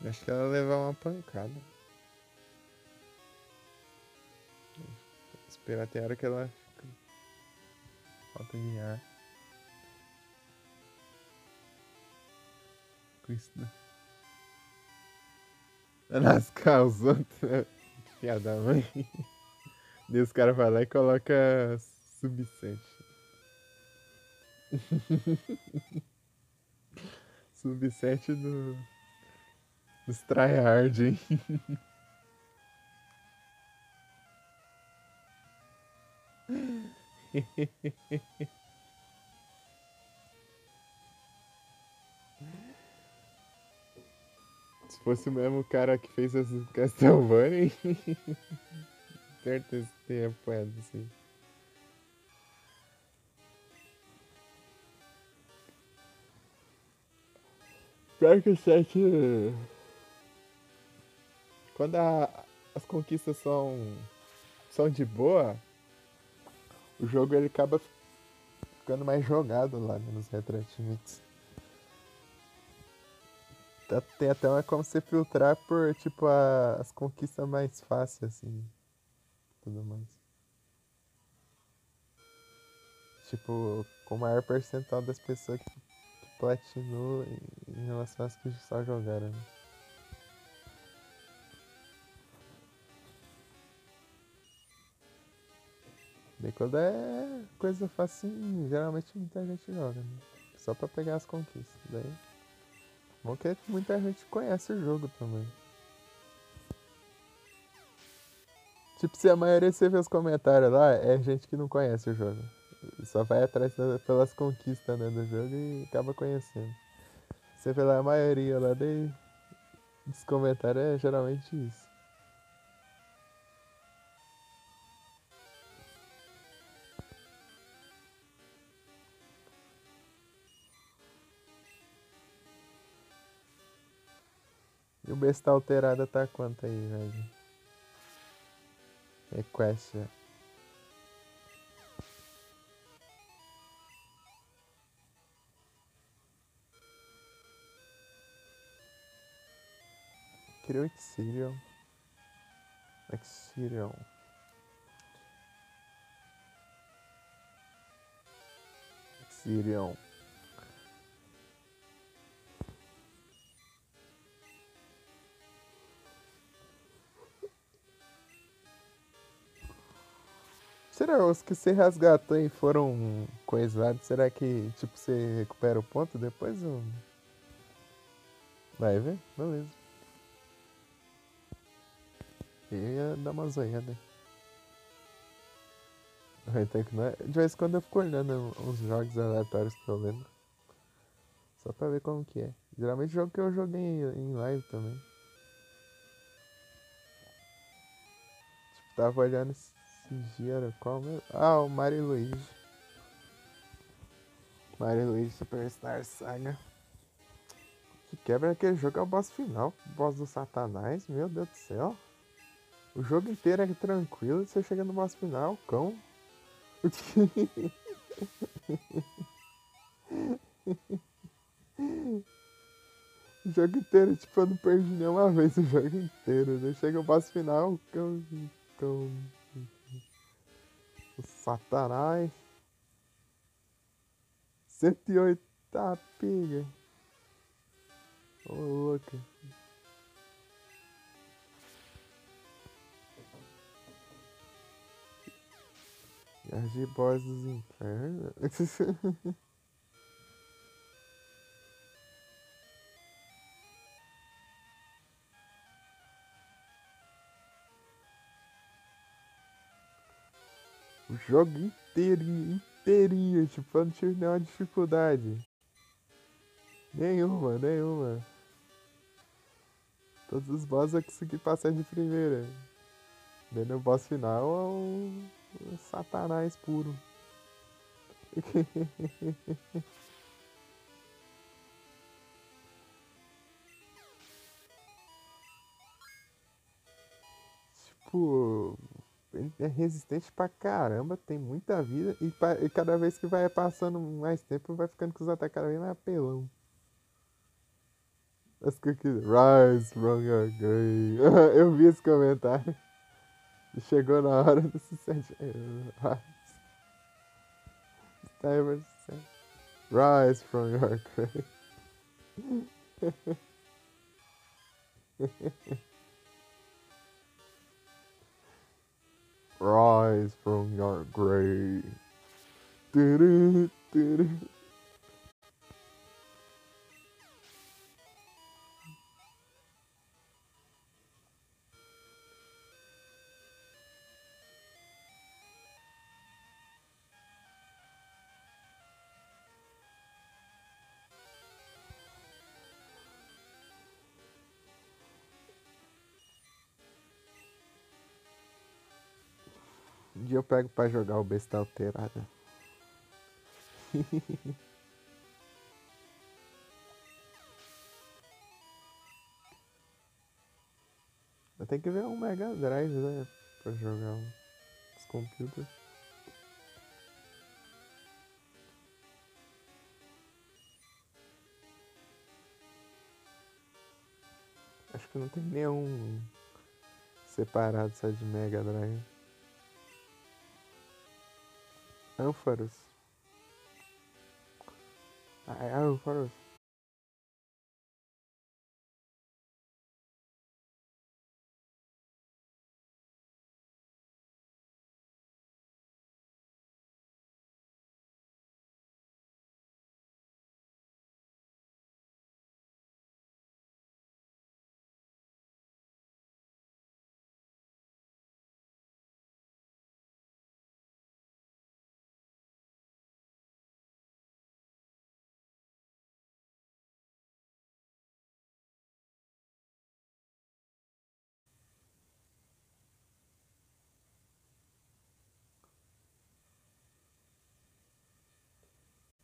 S1: Acho que ela levar uma pancada. Esperar até a hora que ela fica. Falta de ar. Com isso, né? Lascar os outros. Filha da mãe. Daí os caras vão lá e coloca sub-7. Sub-7 dos tryhard, hein? Se fosse o mesmo cara que fez as Castlevania, hein? Certeza que teria apoiado assim. Pior que o 7. Quando as conquistas são de boa, o jogo ele acaba ficando mais jogado lá, né, nos retroatimates. Tem até uma como você filtrar por, tipo, as conquistas mais fáceis, assim. Tudo mais. Tipo, com o maior percentual das pessoas que platinou em relação às que só jogaram, né? Daí quando é coisa fácil, geralmente muita gente joga, né? Só pra pegar as conquistas. Daí, bom que muita gente conhece o jogo também. Tipo, se a maioria você vê os comentários lá, é gente que não conhece o jogo. Só vai atrás pelas conquistas, né, do jogo e acaba conhecendo. Você vê lá a maioria lá dos comentários é geralmente isso. E o besta alterada tá quanto aí, velho? Request. Criou Exirion. Exirion. Exirion. Será os que você resgatou e foram coisados? Será que, tipo, você recupera o ponto depois ou... Vai ver? Beleza. Eu ia dar uma zoiada. Então, de vez em quando eu fico olhando uns jogos aleatórios que eu lembro. Só pra ver como que é. Geralmente jogo que eu joguei em live também. Tipo, tava olhando esse dia, era qual mesmo? Ah, o Mario e Luigi. Mario e Luigi Superstar Saga. Que quebra aquele jogo é o boss final. O boss do Satanás, meu Deus do céu. O jogo inteiro é tranquilo e você chega no boss final, cão. O jogo inteiro, tipo, eu não perdi nenhuma vez o jogo inteiro, né? Chega o boss final, cão. Satanás. 108 piga. Ô, louco. Argibós dos infernos. O jogo inteirinho, tipo, eu não tive nenhuma dificuldade. Nenhuma. Todos os bosses eu consegui passar de primeira. Daí no boss final é o Satanás puro. Tipo, ele é resistente pra caramba, tem muita vida e cada vez que vai passando mais tempo vai ficando com os ataques cada vez mais apelão. As cookies rise from your grave. Eu vi esse comentário. Chegou na hora do sucesso. Rise from your grave. Rise from your grave. Turu, turu. Um dia eu pego pra jogar o besta alterada. Eu tenho que ver um Mega Drive, né? Pra jogar os computers. Acho que não tem nenhum separado só de Mega Drive. Ânforos. Ah, é Ânforos.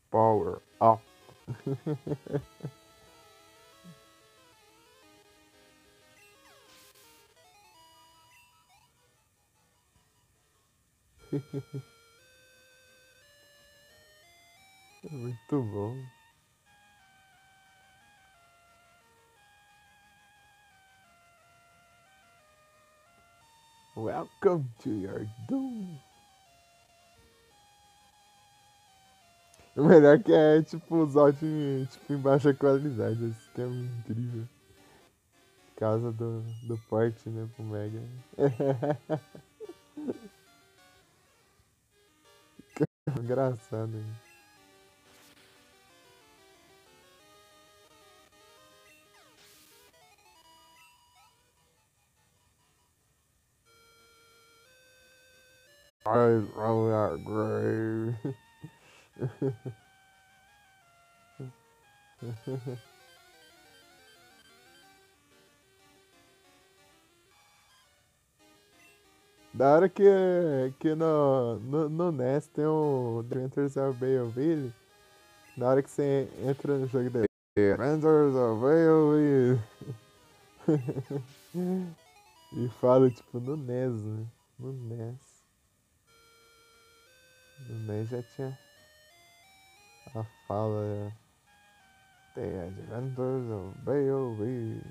S1: Power up. Muito bom. Welcome to your doom. O melhor que é, tipo, os áudios tipo, em baixa qualidade. Isso que é incrível. Por causa do porte, né, pro Mega. Engraçado, hein? Rise from your grave. Da hora que no NES tem o Adventures of Bayoville. Na hora que você entra no jogo dele. Adventures of Bayoville. E fala tipo no NES, né? No NES. No NES já tinha a fala. The Adventures of Bayoville.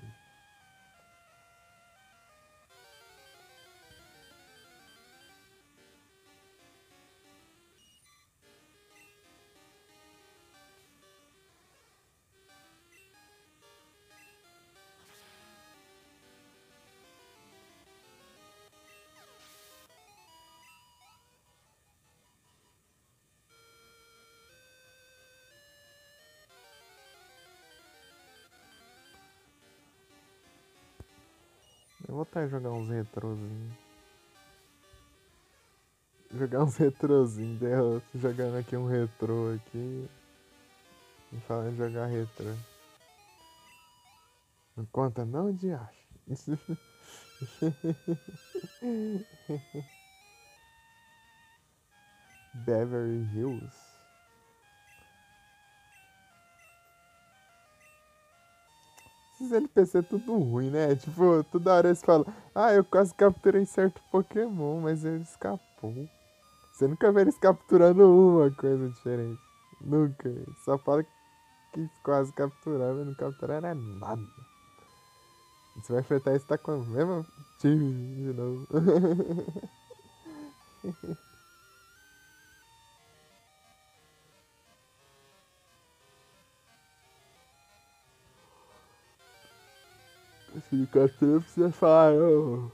S1: vou voltar a jogar uns retrozinhos. Jogar uns retrozinhos. Eu tô jogando aqui um retrô aqui. E falando de jogar retrô. Não conta não, diacho. Beverly Hills. Esses NPC é tudo ruim, né? Tipo, toda hora eles falam, ah, eu quase capturei certo Pokémon, mas ele escapou. Você nunca vê eles capturando uma coisa diferente. Nunca. Só fala que quase capturaram, mas não capturaram nada. Você vai enfrentar isso, tá com a mesma time de novo. Se captura, precisa falar, ô.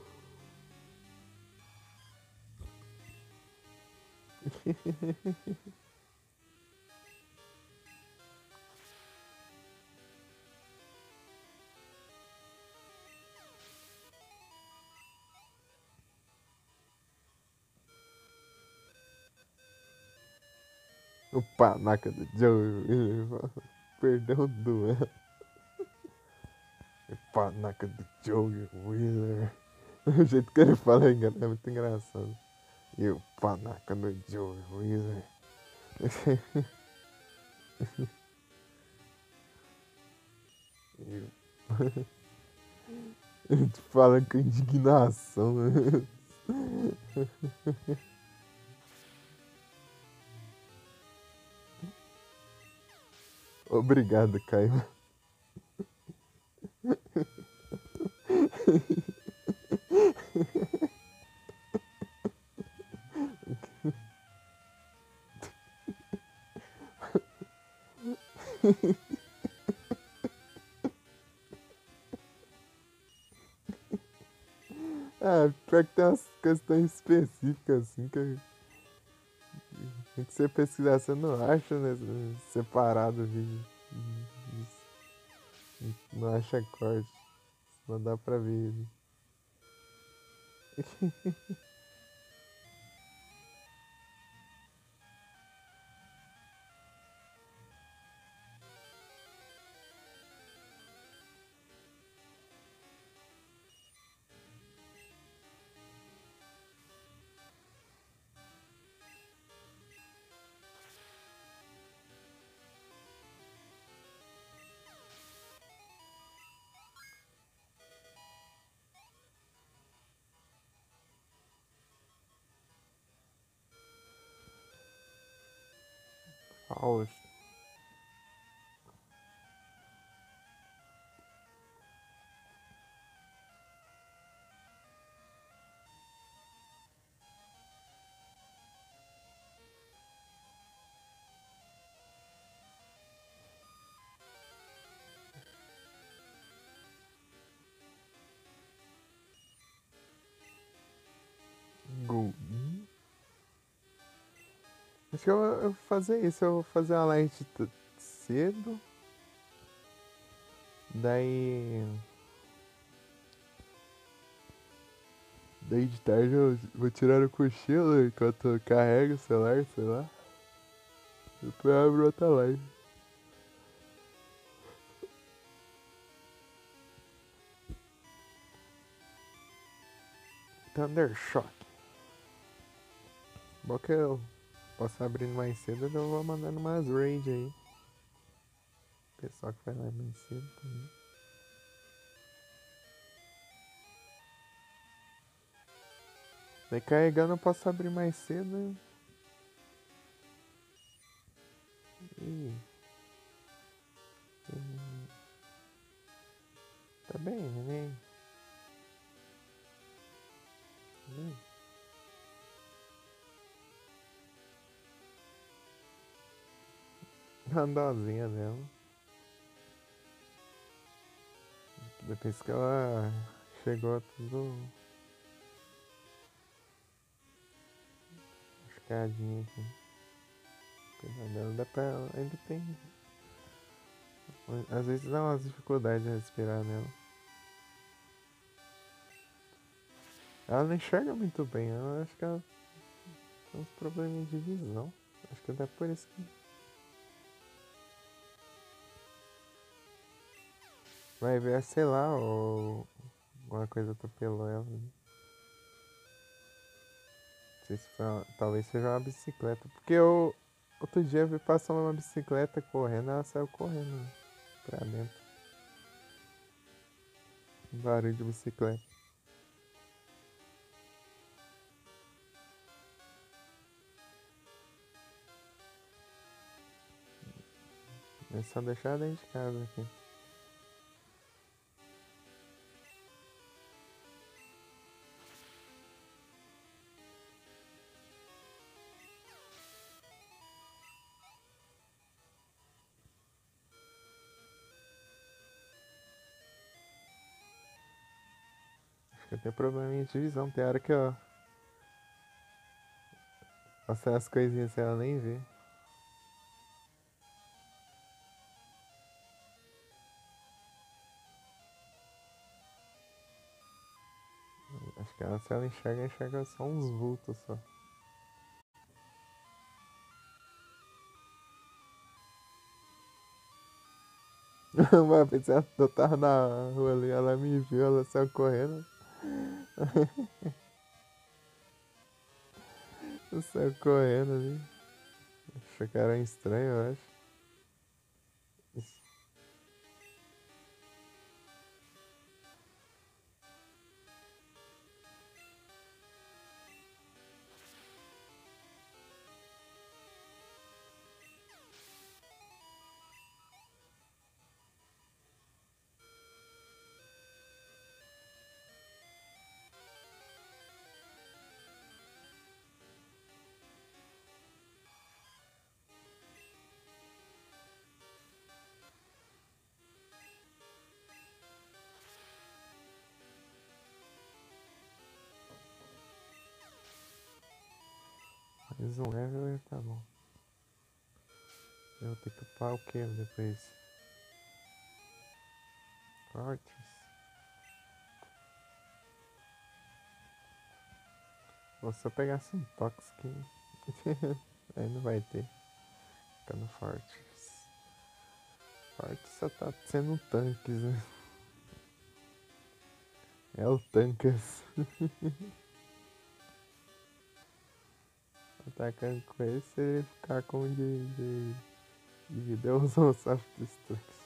S1: O panaca do Joe. Perdão do duelo. O panaca do Joe Wheeler. O jeito que ele fala é muito engraçado. E o panaca do Joe Wheeler. Ele fala com indignação. Obrigado, Caio. Ah, pior que tem umas questões específicas assim que tem que você pesquisar, você não acha, né? Separado o vídeo. Não acha corte. Não dá pra ver ele. Faust. Gol. Acho que eu vou fazer isso. Eu vou fazer uma light cedo. Daí. Daí de tarde eu vou tirar o cochilo enquanto eu carrego o celular, sei lá. Depois eu abro outra live. Thundershock. Bom que eu posso abrir mais cedo, eu já vou mandando umas raid aí. Pessoal que vai lá mais cedo também. Daí carregando eu posso abrir mais cedo. E. Tá bem, neném. Uma dozinha dela. Depois que ela chegou tudo machucadinha aqui. Apesar dela dá pra ela. Ainda tem. Às vezes dá umas dificuldades de respirar nela. Ela não enxerga muito bem, eu acho que ela tem uns probleminhas de visão. Acho que até por isso que. Vai ver, sei lá, ou alguma coisa atropelou ela. Né? Não sei se foi talvez seja uma bicicleta. Porque eu outro dia eu vi passando uma bicicleta correndo, ela saiu correndo né, pra dentro. Um barulho de bicicleta. É só deixar dentro de casa aqui. Acho que eu tenho probleminha de visão. Tem hora que eu faço as coisinhas sem ela nem ver. Acho que ela, se ela enxerga só uns vultos só. Uma vez eu tava na rua ali, ela me viu, ela saiu correndo. Eu saiu correndo ali. Achou que era estranho, eu acho. Mais um level e tá bom. Eu vou ter que upar o que depois? Fortes. Vou só pegar um Toxic. Aí não vai ter. Fica no Fortes. Fortes só tá sendo tanques, né? É o Tankas. Atacando com ele, se ele ficar com de vida, eu uso o Soft Destruct.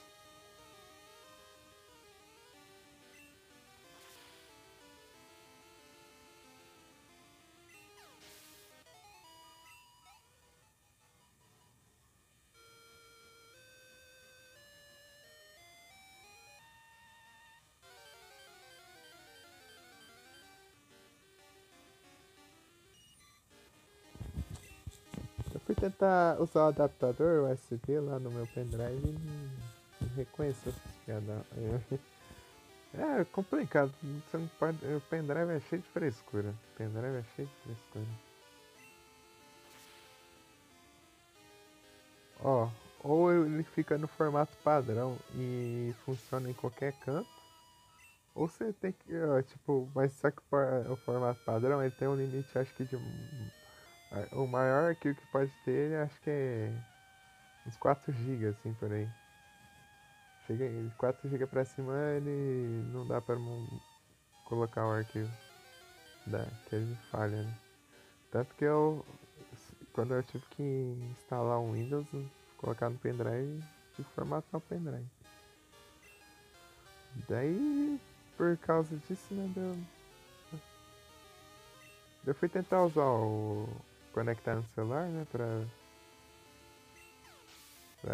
S1: Eu fui tentar usar o adaptador USB lá no meu pendrive e não reconheceu essas piadas. É complicado, você não pode. O pendrive é cheio de frescura. O pendrive é cheio de frescura. Ó, ou ele fica no formato padrão e funciona em qualquer canto, ou você tem que, ó, tipo, mas só que o formato padrão ele tem um limite, acho que de. O maior arquivo que pode ter, ele acho que é uns 4 GB assim por aí. Chega em 4 GB pra cima, ele não dá pra colocar o arquivo que ele falha, né? Tanto que quando eu tive que instalar um Windows, colocar no pendrive, tive que formatar o pendrive. Daí, por causa disso, né, eu fui tentar usar conectar no celular, né, pra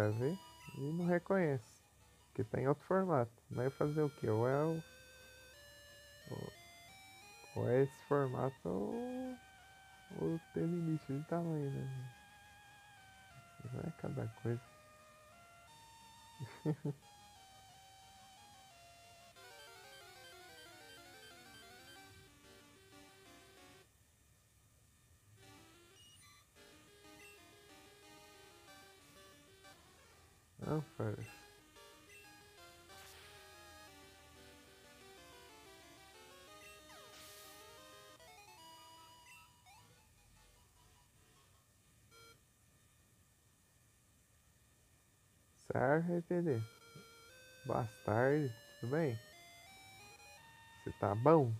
S1: ver, e não reconhece, que tá em outro formato. Mas eu fazer o que? Ou é esse formato ou tem limite de tamanho, né? Não é cada coisa. Não, parça. Sarve, boa tarde, tudo bem? Você tá bom?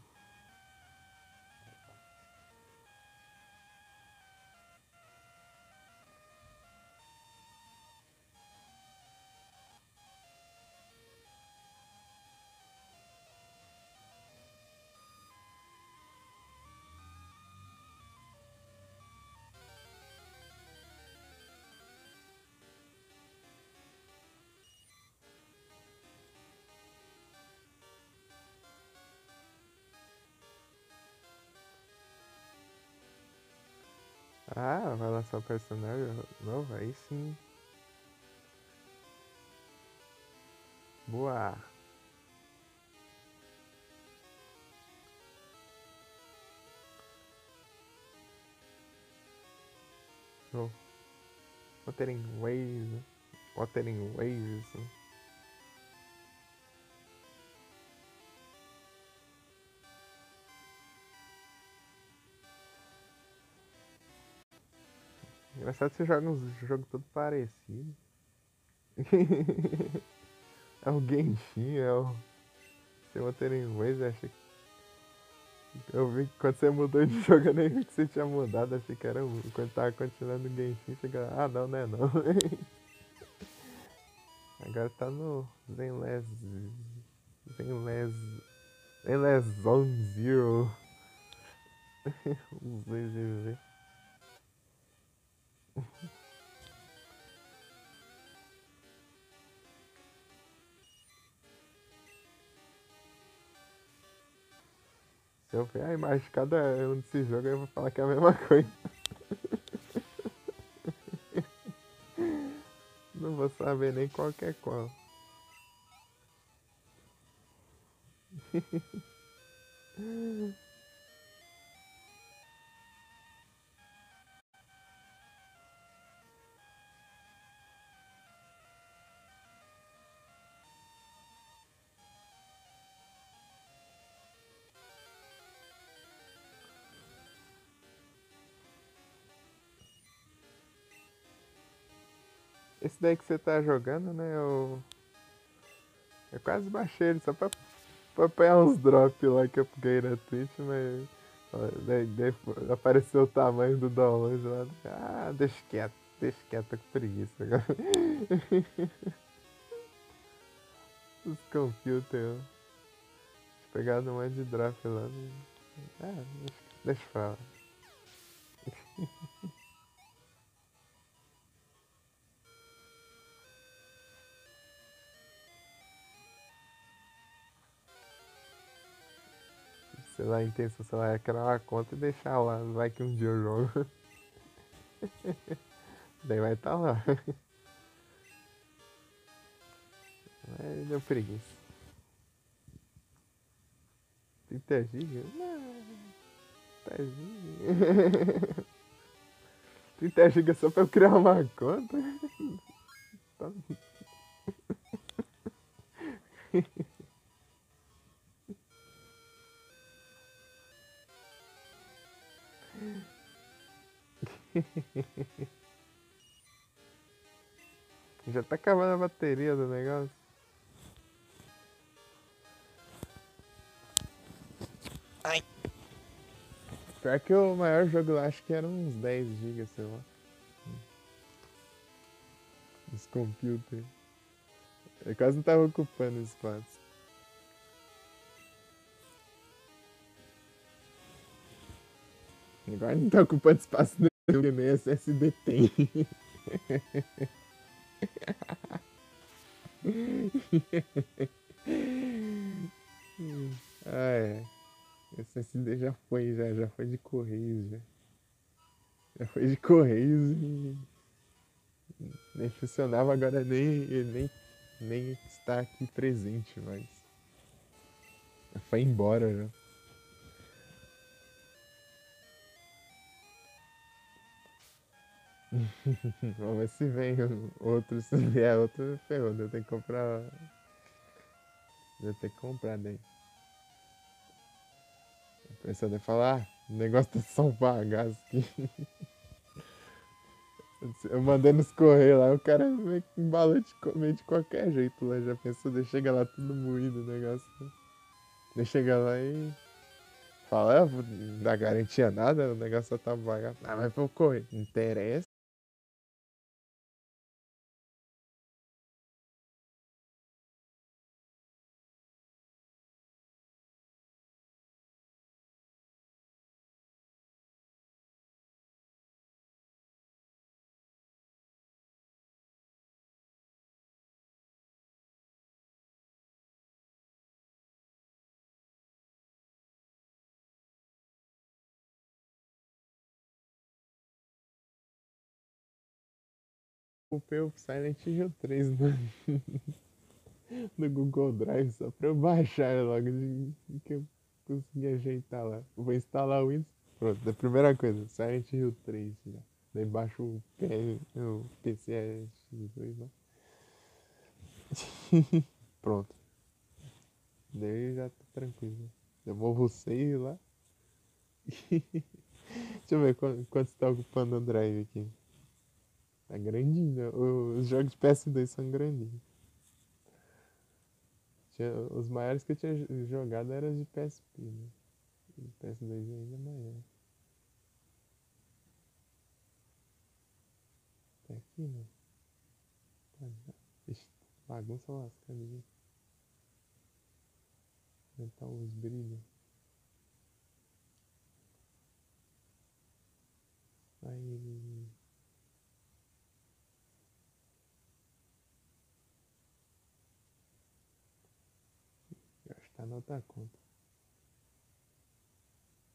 S1: Ah, vai lançar o personagem novo? Aí sim. Boa. No. Wuthering Waves. Wuthering Waves. Engraçado que você joga uns jogos todo parecido. É o Genshin, é o. Tem Wuthering Waves, achei que. Eu vi que quando você mudou de jogo, eu nem vi que você tinha mudado, achei que era um. Quando tava continuando o Genshin, chega. Ah, não, não é não. Agora tá no Zenless. Zenless. Zenless Zone Zero. Os dois ZZ. Se eu ver a imagem de cada um desse jogo, eu vou falar que é a mesma coisa. Não vou saber nem qual que é qual. Esse daí que você tá jogando, né? Eu quase baixei ele só pra apanhar uns drops lá que eu peguei na Twitch, mas. Ó, daí apareceu o tamanho do download lá. Ah, deixa quieto, tô com preguiça agora. Os computers, ó. Pegado um monte de drop lá. Ah, deixa eu falar. Sei lá, a intenção, sei lá, é criar uma conta e deixar lá. Vai que um dia eu jogo. Daí vai estar lá. Aí deu preguiça. 30 GB? Não, 30 GB. 30 GB só pra eu criar uma conta? Já tá acabando a bateria do negócio. Ai. Pior que o maior jogo lá, acho que era uns 10 GB, sei lá. Os computers. Eu quase não tava ocupando espaço. Agora não tá ocupando espaço nenhum, que nem SSD tem. Ah, é. SSD já foi de Correios, já. Já foi de Correios e nem funcionava, agora nem está aqui presente, mas já foi embora já. Vamos ver se vem outro, se vier outro, ferrou, eu tenho que comprar. Eu tenho que comprar daí. Pensando em falar, o negócio tá só um bagaço aqui. Eu mandei nos correios lá, o cara meio que embalou meio de qualquer jeito lá. Já pensou, de chega lá tudo moído o negócio. De chega lá e fala, não dá garantia nada, o negócio só tá bagaço. Ah, mas pro correio, não interessa. Ocupei o Silent Hill 3 no Google Drive só pra eu baixar logo que eu consegui ajeitar lá. Vou instalar o Windows. Pronto, a primeira coisa, Silent Hill 3 já. Daí baixo o PCX2 lá. Pronto. Daí já tá tranquilo. Eu movo o save lá. Deixa eu ver quanto está ocupando o drive aqui. Tá grandinho, né? Os jogos de PS2 são grandinhos. Os maiores que eu tinha jogado eram os de PSP, né? O PS2 ainda é maior. Tá aqui, né? Ixi, bagunça lascada aqui. Aumentar os brilhos. Aí. Eu acho que tá na outra conta.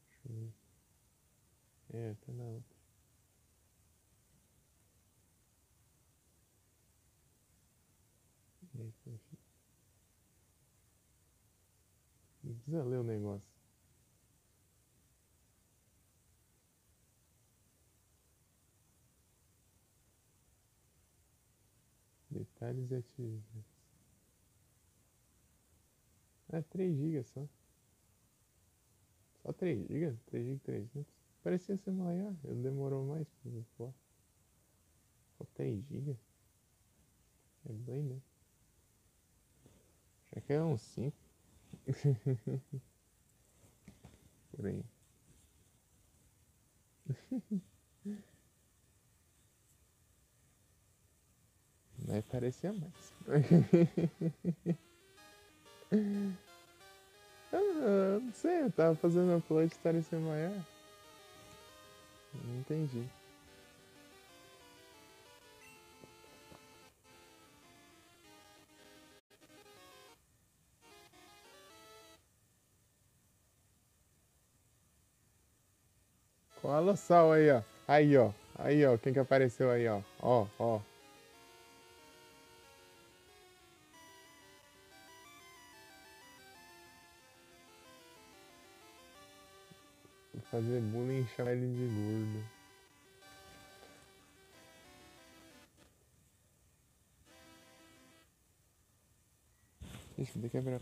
S1: Deixa eu ver. É, tá na outra. Aí, poxa. Não precisa ler o negócio. Detalhes e atividades. Ah, 3 GB só. Só 3 GB? 3 GB 300. Parecia ser maior. Ele demorou mais pra pôr. Só 3 GB? É bem, né? Já que é uns 5. Por aí. Mas parecia mais. Eu não sei, eu tava fazendo upload e parecia maior. Não entendi. Colossal aí, ó. Aí, ó. Aí, ó. Quem que apareceu aí, ó. Ó, ó. Vou fazer bullying e chamar ele de gordo. Ixi, tem que abrir a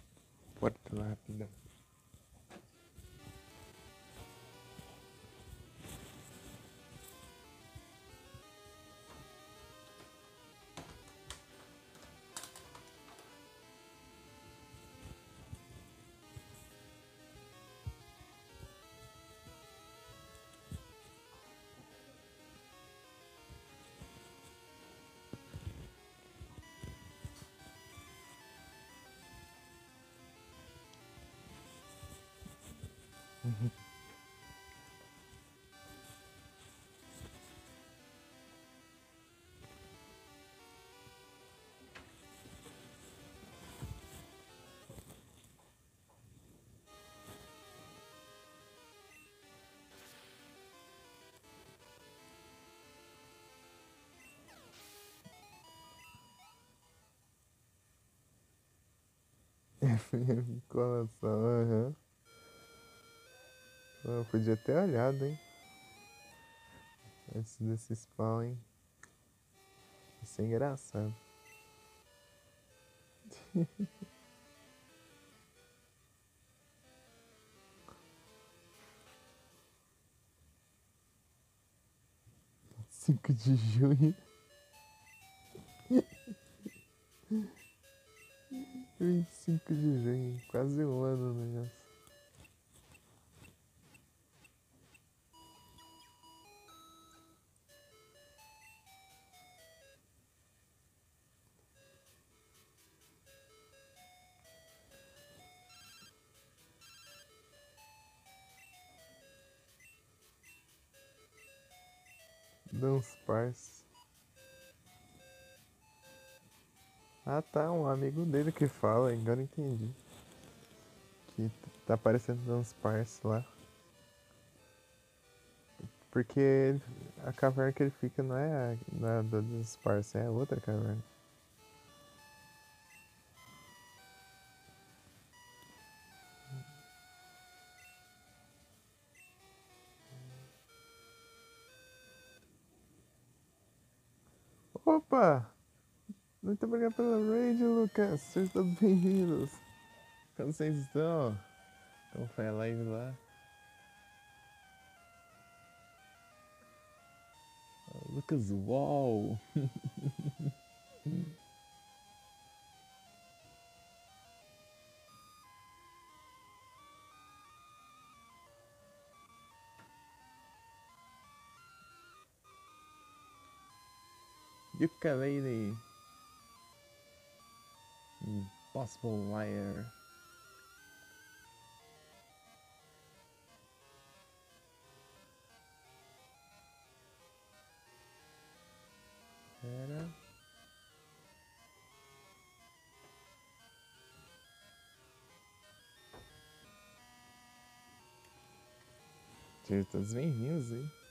S1: porta lá rapidão. Colação, aham. Eu podia ter olhado, hein? Antes desse spawn, hein? Isso é engraçado. 5 de junho. 25 de junho, quase um ano o negócio. Dance Pars. Ah tá, um amigo dele que fala, agora entendi. Que tá aparecendo Dance Pars lá. Porque a caverna que ele fica não é a do Dance Pars, é a outra caverna. Opa! Muito obrigado pela raid, Lucas. Sejam todos bem-vindos. Como vocês estão? Como foi a live lá? Lucas, uau! Ukulele. Impossible liar. Era. Sejam todos bem-vindos aí.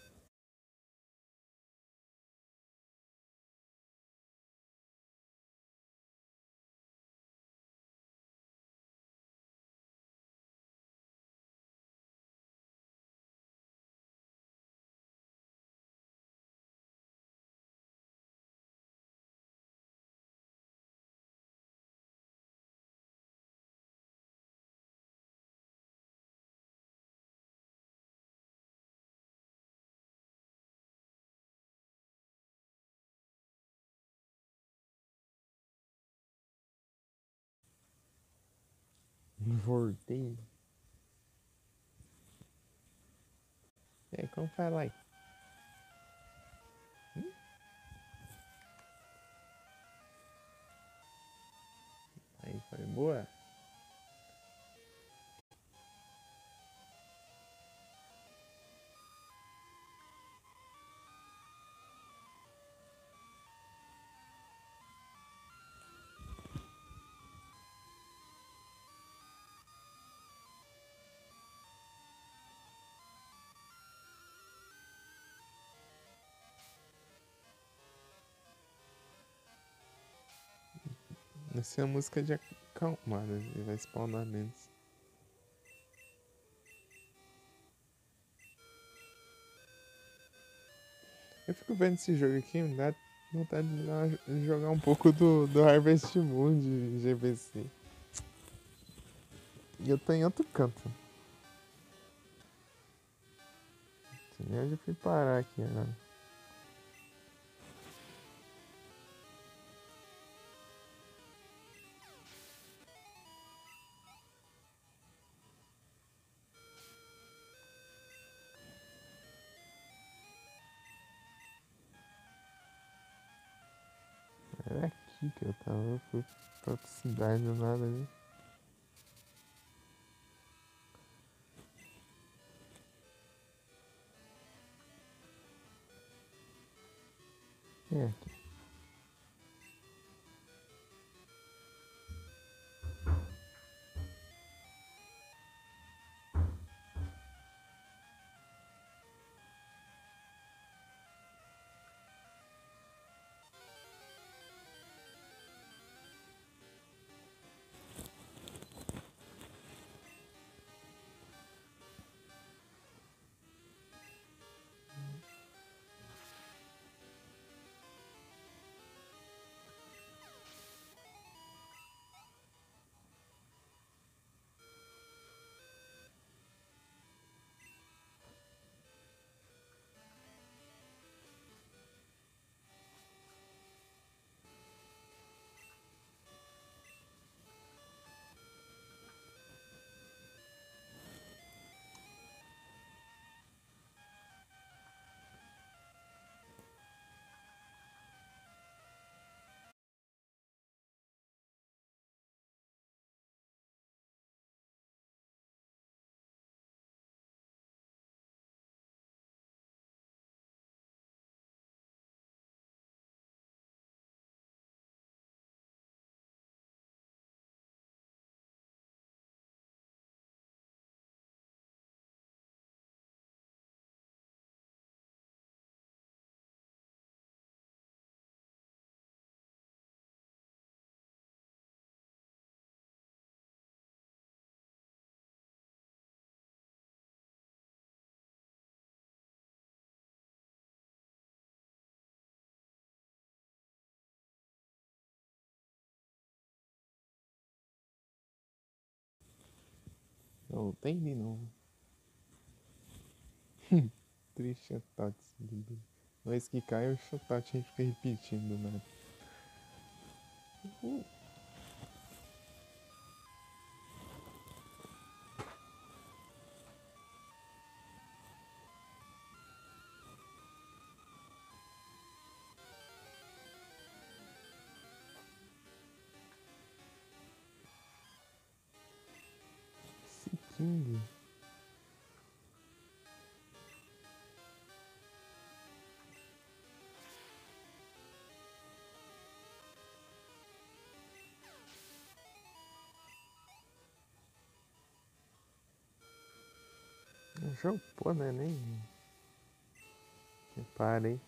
S1: Voltei. E aí, como vai lá? Aí, foi boa? Essa é a música de acalmar, né? Ele vai spawnar menos. Eu fico vendo esse jogo aqui, me dá vontade de jogar um pouco do Harvest Moon de GBC. E eu tô em outro canto. Não sei nem onde eu fui parar aqui agora. Era aqui que eu tava, eu fui pra outra cidade do nada ali. É aqui. Voltei de novo. Triste shoutout. Vez que cai, o shoutout a gente fica repetindo, né? King. Pô, né? Nem reparei.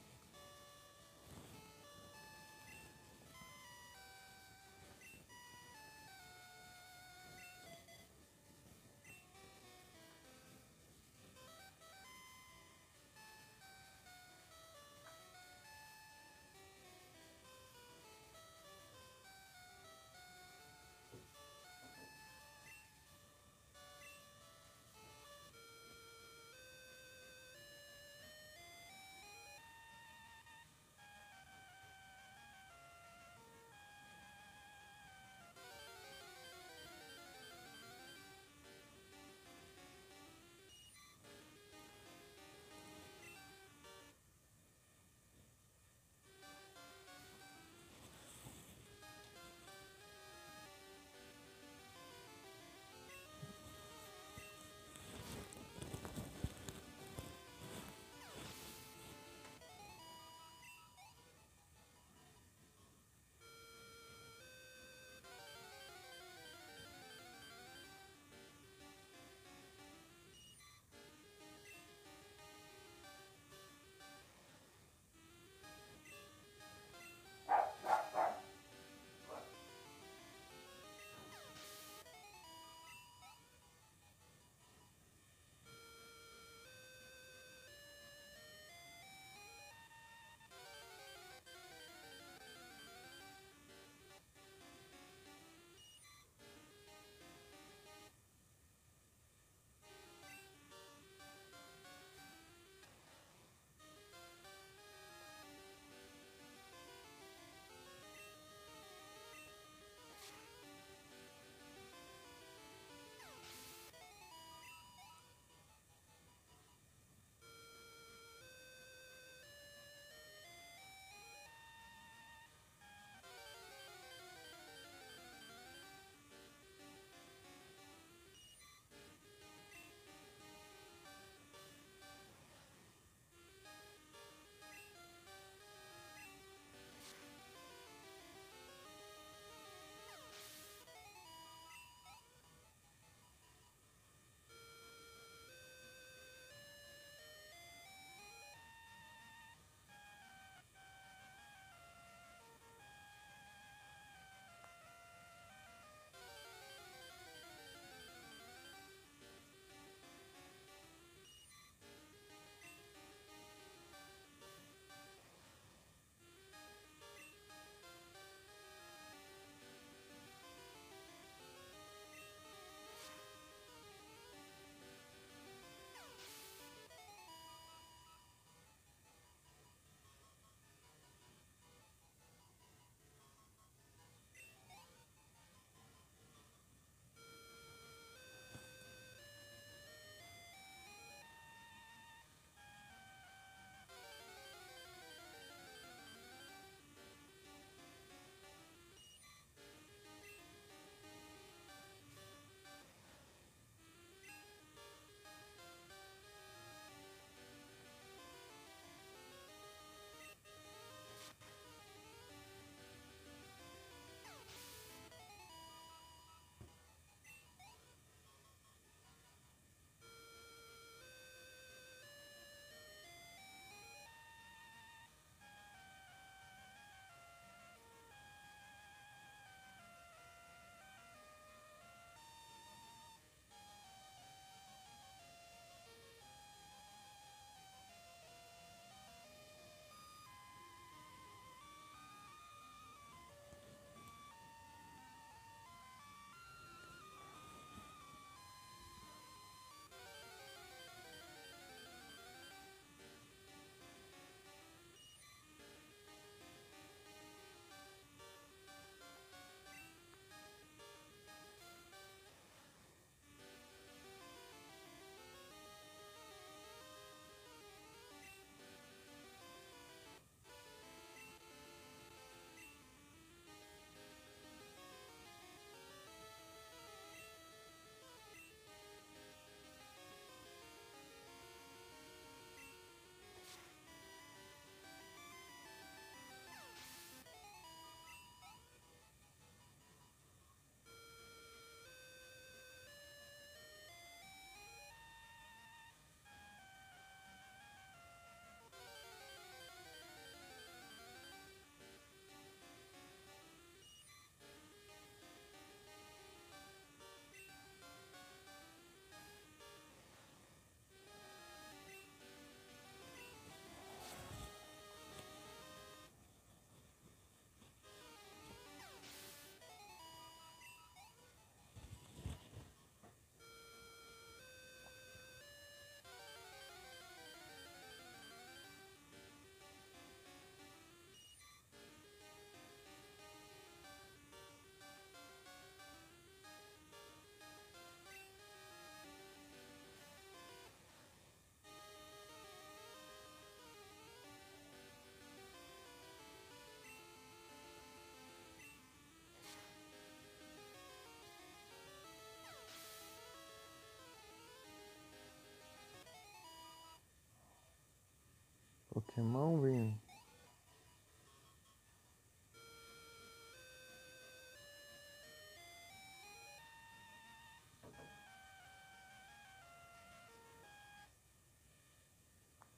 S1: Pokémon, vinho.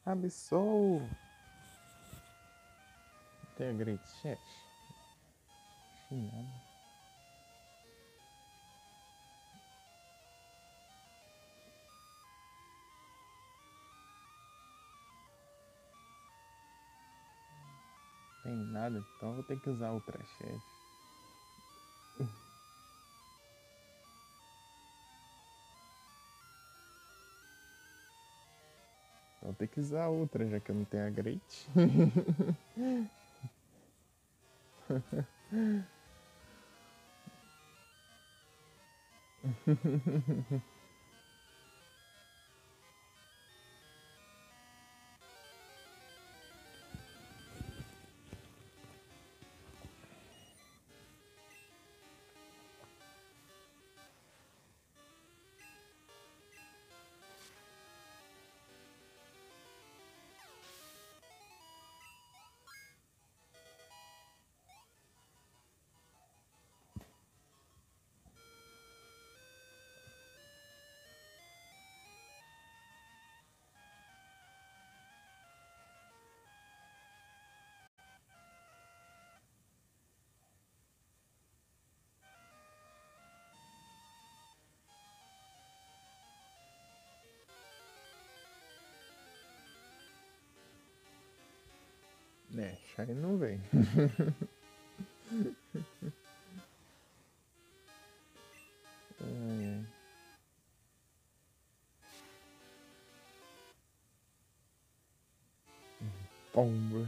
S1: Absol! Tem a Great Chat? Nada. Tem nada, então eu vou ter que usar Ultra Chat. Vou ter que usar outra, já que eu não tenho a Great. É, Shine não vem. Ai, ai. Pomba.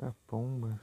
S1: Tá pomba.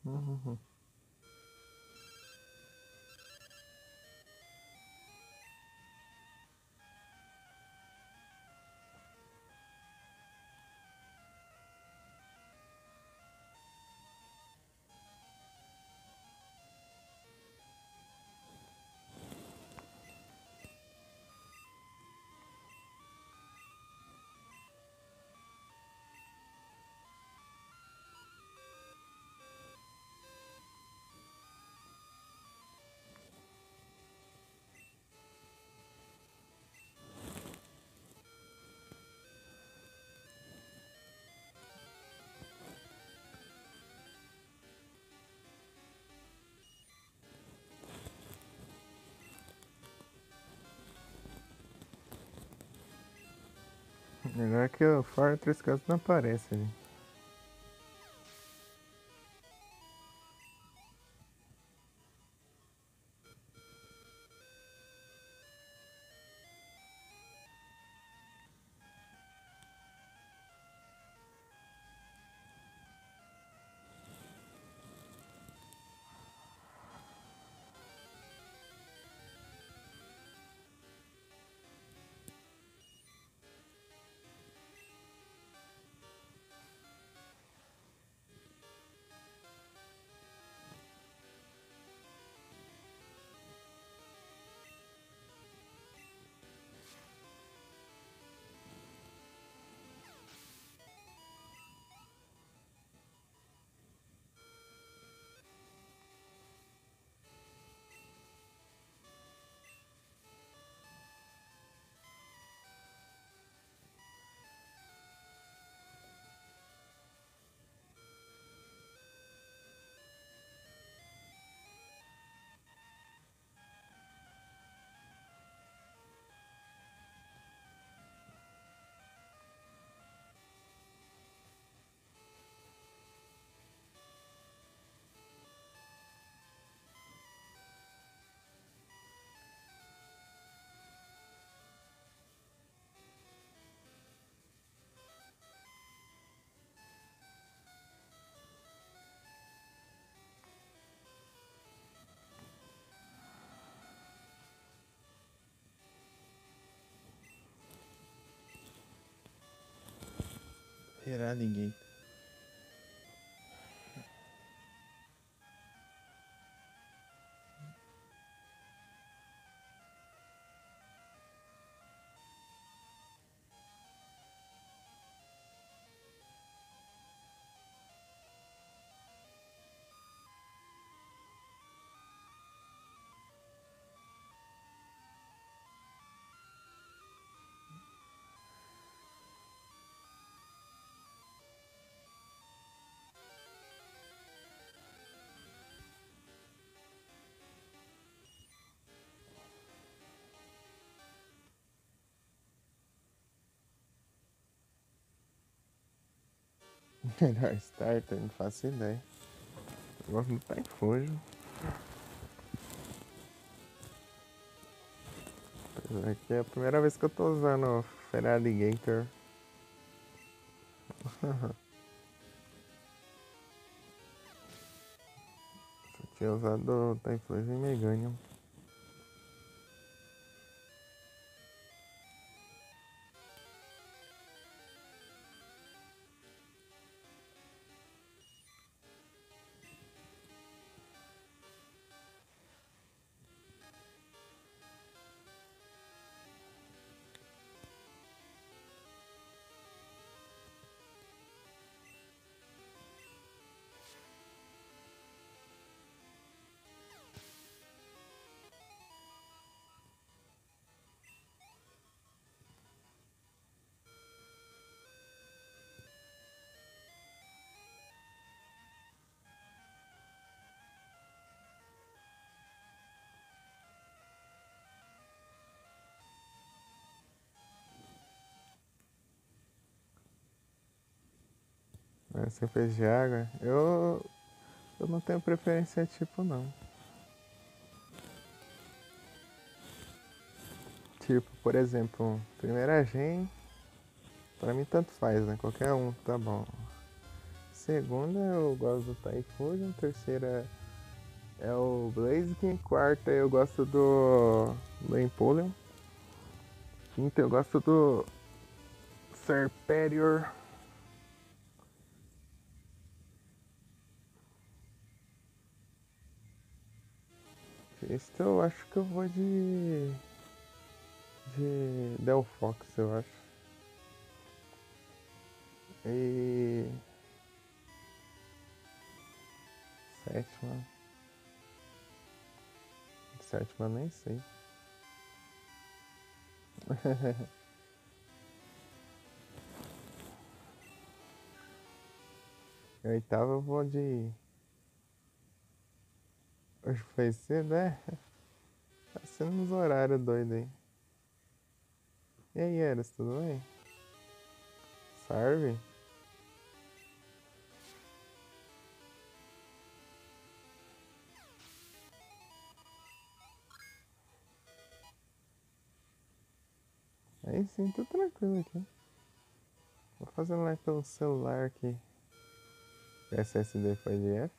S1: Uhum. Melhor que o Fortress quase não aparece ali.
S2: Ninguém.
S1: Melhor starter, não faço ideia. Eu gosto do Taifujo. Aqui é a primeira vez que eu tô usando o Feraligator. Só tinha usado o Taifujo e Meganium. Você fez de água? Eu não tenho preferência tipo não. Tipo, por exemplo, primeira gen, pra mim tanto faz, né? Qualquer um tá bom. segunda eu gosto do Typhoon, terceira é o Blaziken, quarta eu gosto do Empoleon, quinta eu gosto do Serperior. Sexta eu acho que eu vou de Delphox, eu acho. E sétima. Sétima nem sei. Oitava eu vou de. Hoje foi cedo, né? Tá sendo uns horários doidos aí. E aí, Eras, tudo bem? Sarve? Aí sim, tô tranquilo aqui. Vou fazendo lá pelo celular aqui. O SSD foi de F.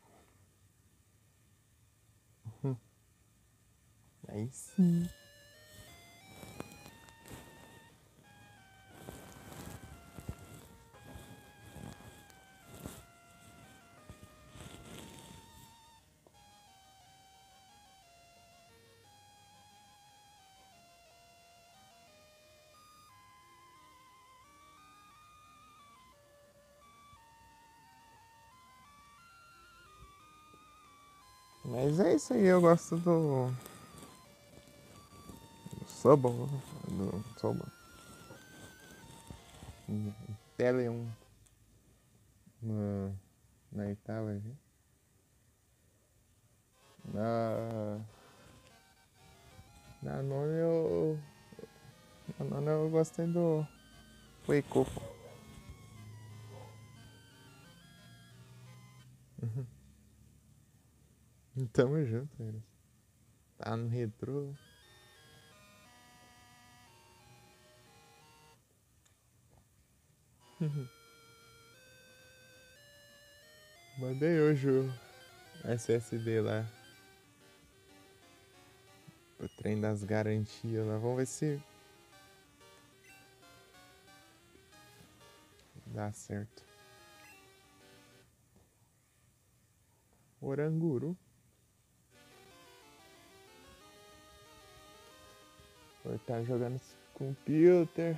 S1: Aí sim. Mas é isso aí, eu gosto do Sobol. Do Sobol. Teleon na, na oitava aqui. Na, na nona eu. Na nona eu gostei do Wake Up. Tamo junto, Eras. Tá no retrô. Mandei hoje o SSD lá. O trem das garantias lá. Vamos ver se dá certo. Oranguru. Vou estar jogando esse computer.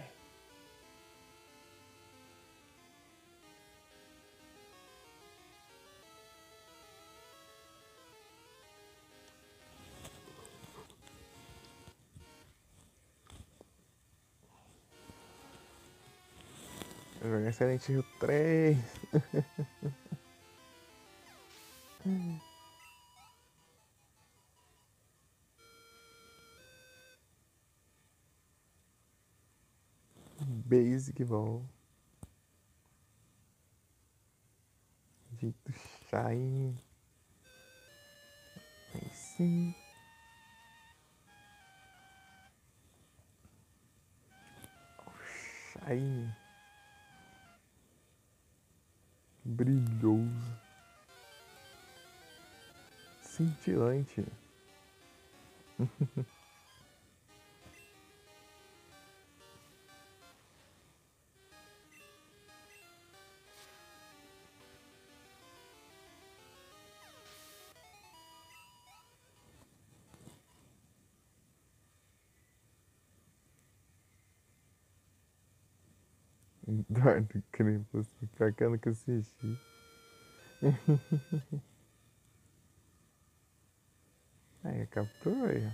S1: Vou jogar Silent Hill 3. Basic Ball. Jeito Shine. Aí sim. Shine. Brilhoso. Cintilante. Eduardo Crepúsculo. Pra que eu nunca assisti. Aí, capturou aí.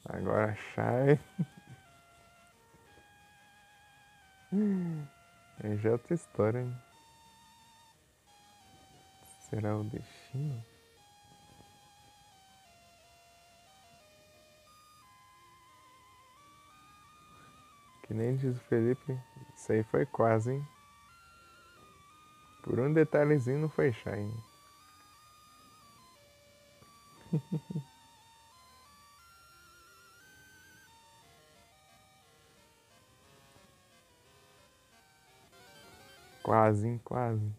S1: Agora Shine. Aí já é outra história, hein? Será o destino? Que nem diz o Felipe, isso aí foi quase, hein? Por um detalhezinho não foi Shine. Quase, quase.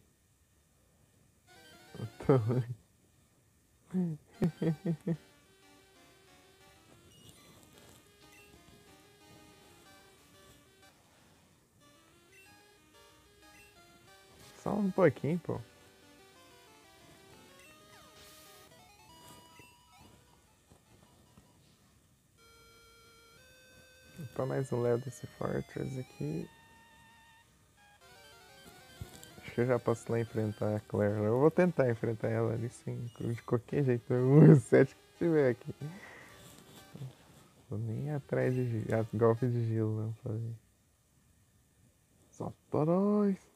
S1: Eu tô... Só um pouquinho, pô. Vou mais um level desse Fortress aqui. Acho que eu já posso lá enfrentar a Claire. Eu vou tentar enfrentar ela ali sim, de qualquer jeito. O 7 que tiver aqui. Vou nem atrás de golpe de gelo não fazer. Só toróis.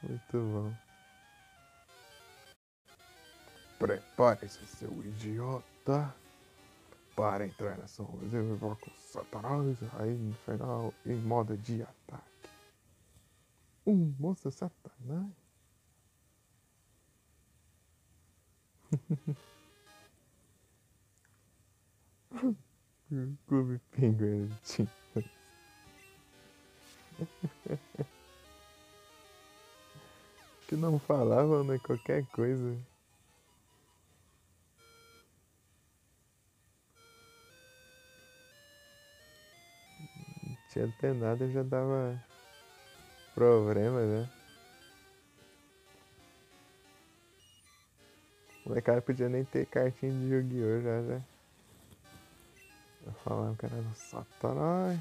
S1: Muito bom. Prepare-se, seu idiota, para entrar nessa rua. Eu invoco Satanás, aí no final, em modo de ataque. Moço Satanás. Clube Pinguim. Que não falavam, né? Qualquer coisa. Não tinha até nada, já dava problema, né? O molecada podia nem ter cartinha de Yu-Gi-Oh! Já. Eu falava que era no Satanás.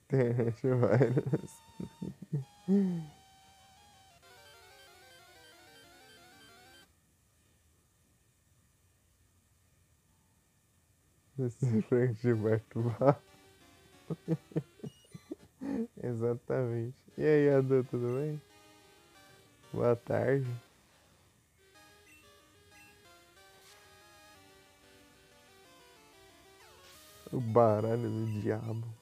S1: Deixa vários. Esse Frank Gilberto Barros. Exatamente. E aí, Adu, tudo bem? Boa tarde. O baralho do diabo.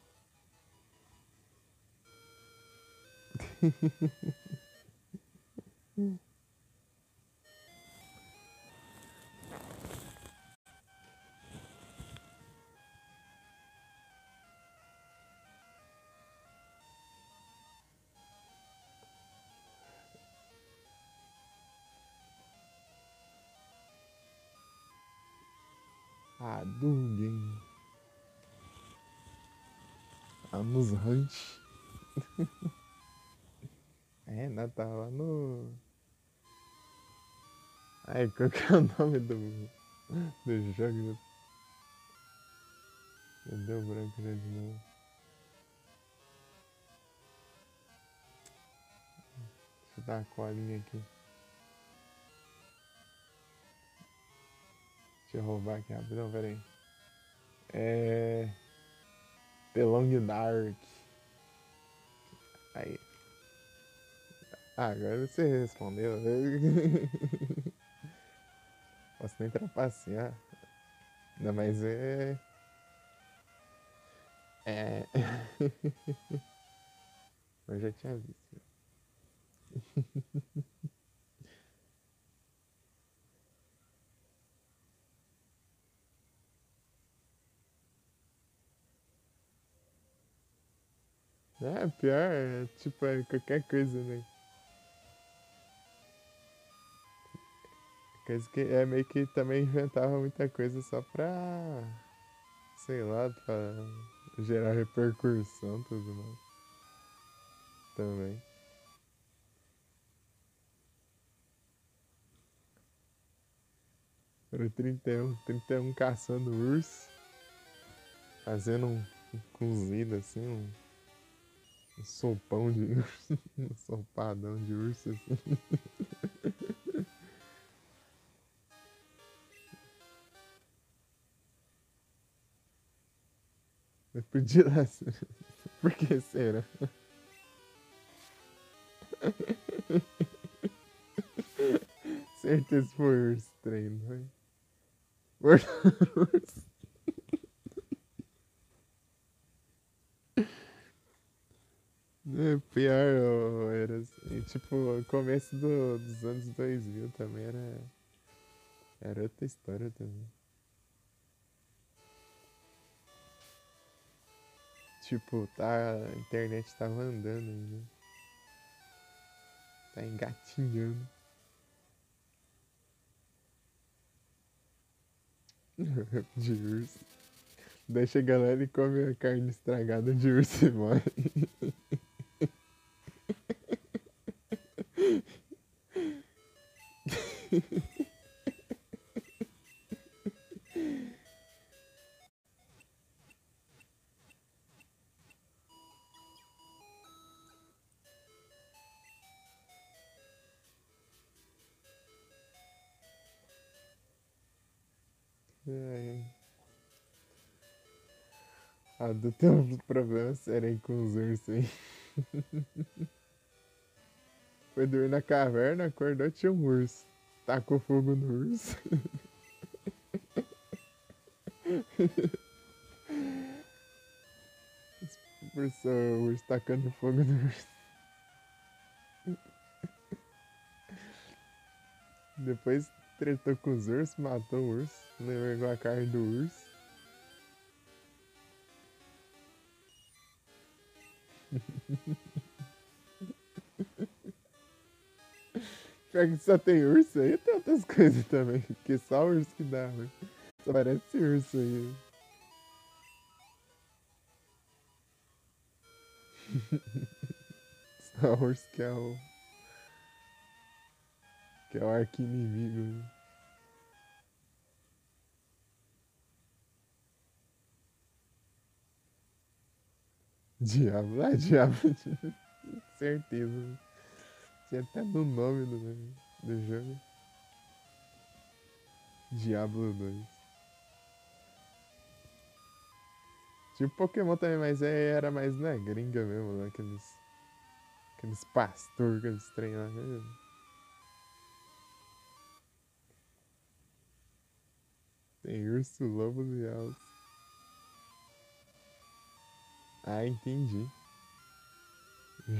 S1: Hadouken. Vamos Hunt. Renan tá lá no. Ai, qual que é o nome do jogo? Já deu branco já de novo. Deixa eu dar uma colinha aqui. Deixa eu roubar aqui rapidão, pera aí. The Long Dark. Aí. Agora você respondeu. Posso nem trapacear. Não, mas é. Eu já tinha visto. Pior, tipo, qualquer coisa, né? Coisa que é meio que também inventava muita coisa só pra, sei lá, pra gerar repercussão e tudo mais. Também. Era o 31 caçando urso, fazendo um cozido assim, um sopão de urso, um sopadão de urso assim. Podia dar. Por que será? Certeza que foi urso treino, foi? Urso. É pior, era assim, tipo, o começo dos anos 2000 também era outra história também. Tipo, a internet tava andando ainda. Tá engatinhando. De urso. Daí chega lá e come a carne estragada de urso e morre. Ai, a do tem um problema sério aí com os ursos aí. Foi dormir na caverna, acordou, tinha um urso. Tacou fogo no urso. O urso tacando fogo no urso. Depois tretou com os ursos, matou o urso, levou a carne do urso. Pior que só tem urso aí, tem outras coisas também, que só o urso que dá, né? Só parece urso aí. Só o urso que é o arqui-inimigo, né? Diabo, diabo, certeza. Né? Tinha até no nome do jogo. Diablo 2. Tipo Pokémon também, mas era mais na gringa mesmo, né? Aqueles pastor, aqueles trem lá. Tem urso, lobos e alces. Ah, entendi.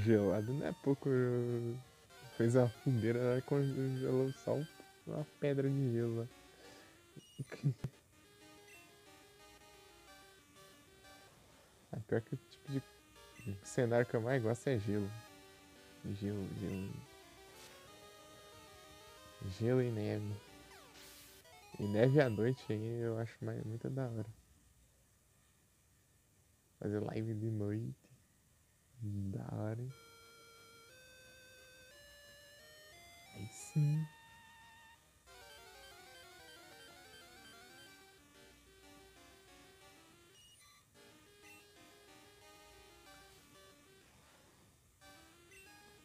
S1: Gelado não é pouco. Fez a fogueira, ela congelou só uma pedra de gelo lá. A pior que o tipo de cenário que eu mais gosto é gelo. Gelo, gelo. Gelo e neve. E neve à noite aí eu acho muito da hora. Fazer live de noite. Da hora, hein? Aí sim.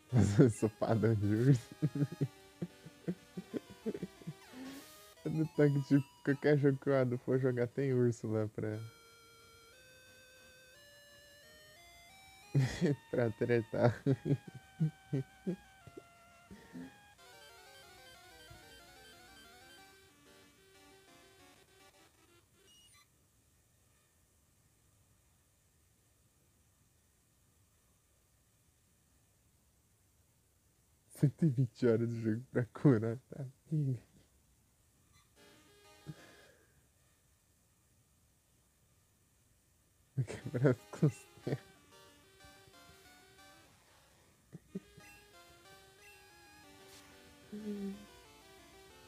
S1: Fazer sopada de urso. No tanque, tipo, qualquer jogo que eu for jogar tem urso lá pra tretar. Cento e vinte horas de jogo pra curar, tá? Quebrar as costelas.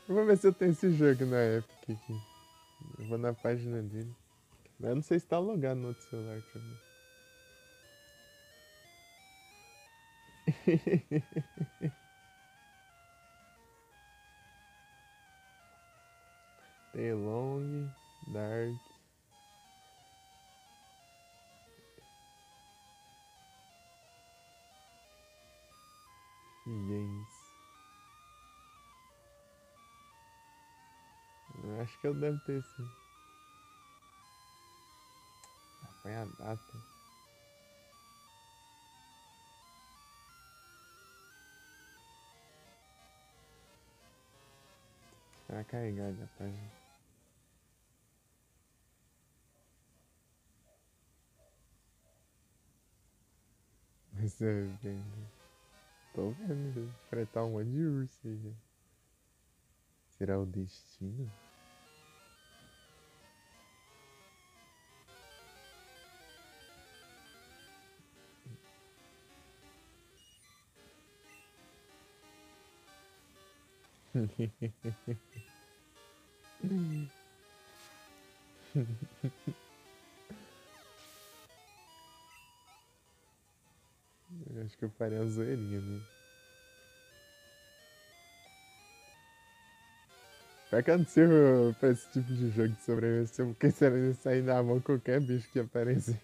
S1: Eu vou ver se eu tenho esse jogo na Epic aqui. Eu vou na página dele. Eu não sei se tá logado no outro celular também. Tem Long, Dark. E Games. Eu acho que eu devo ter sim. põe a data. Pra carregar já, página. Mas é vendo. Tô vendo, fretar um monte de urso aí já. Será o destino? Eu acho que eu faria uma zoeirinha, né? Pra que eu não sirvo pra esse tipo de jogo de sobrevivência, porque se ele sair na mão qualquer bicho que aparecer.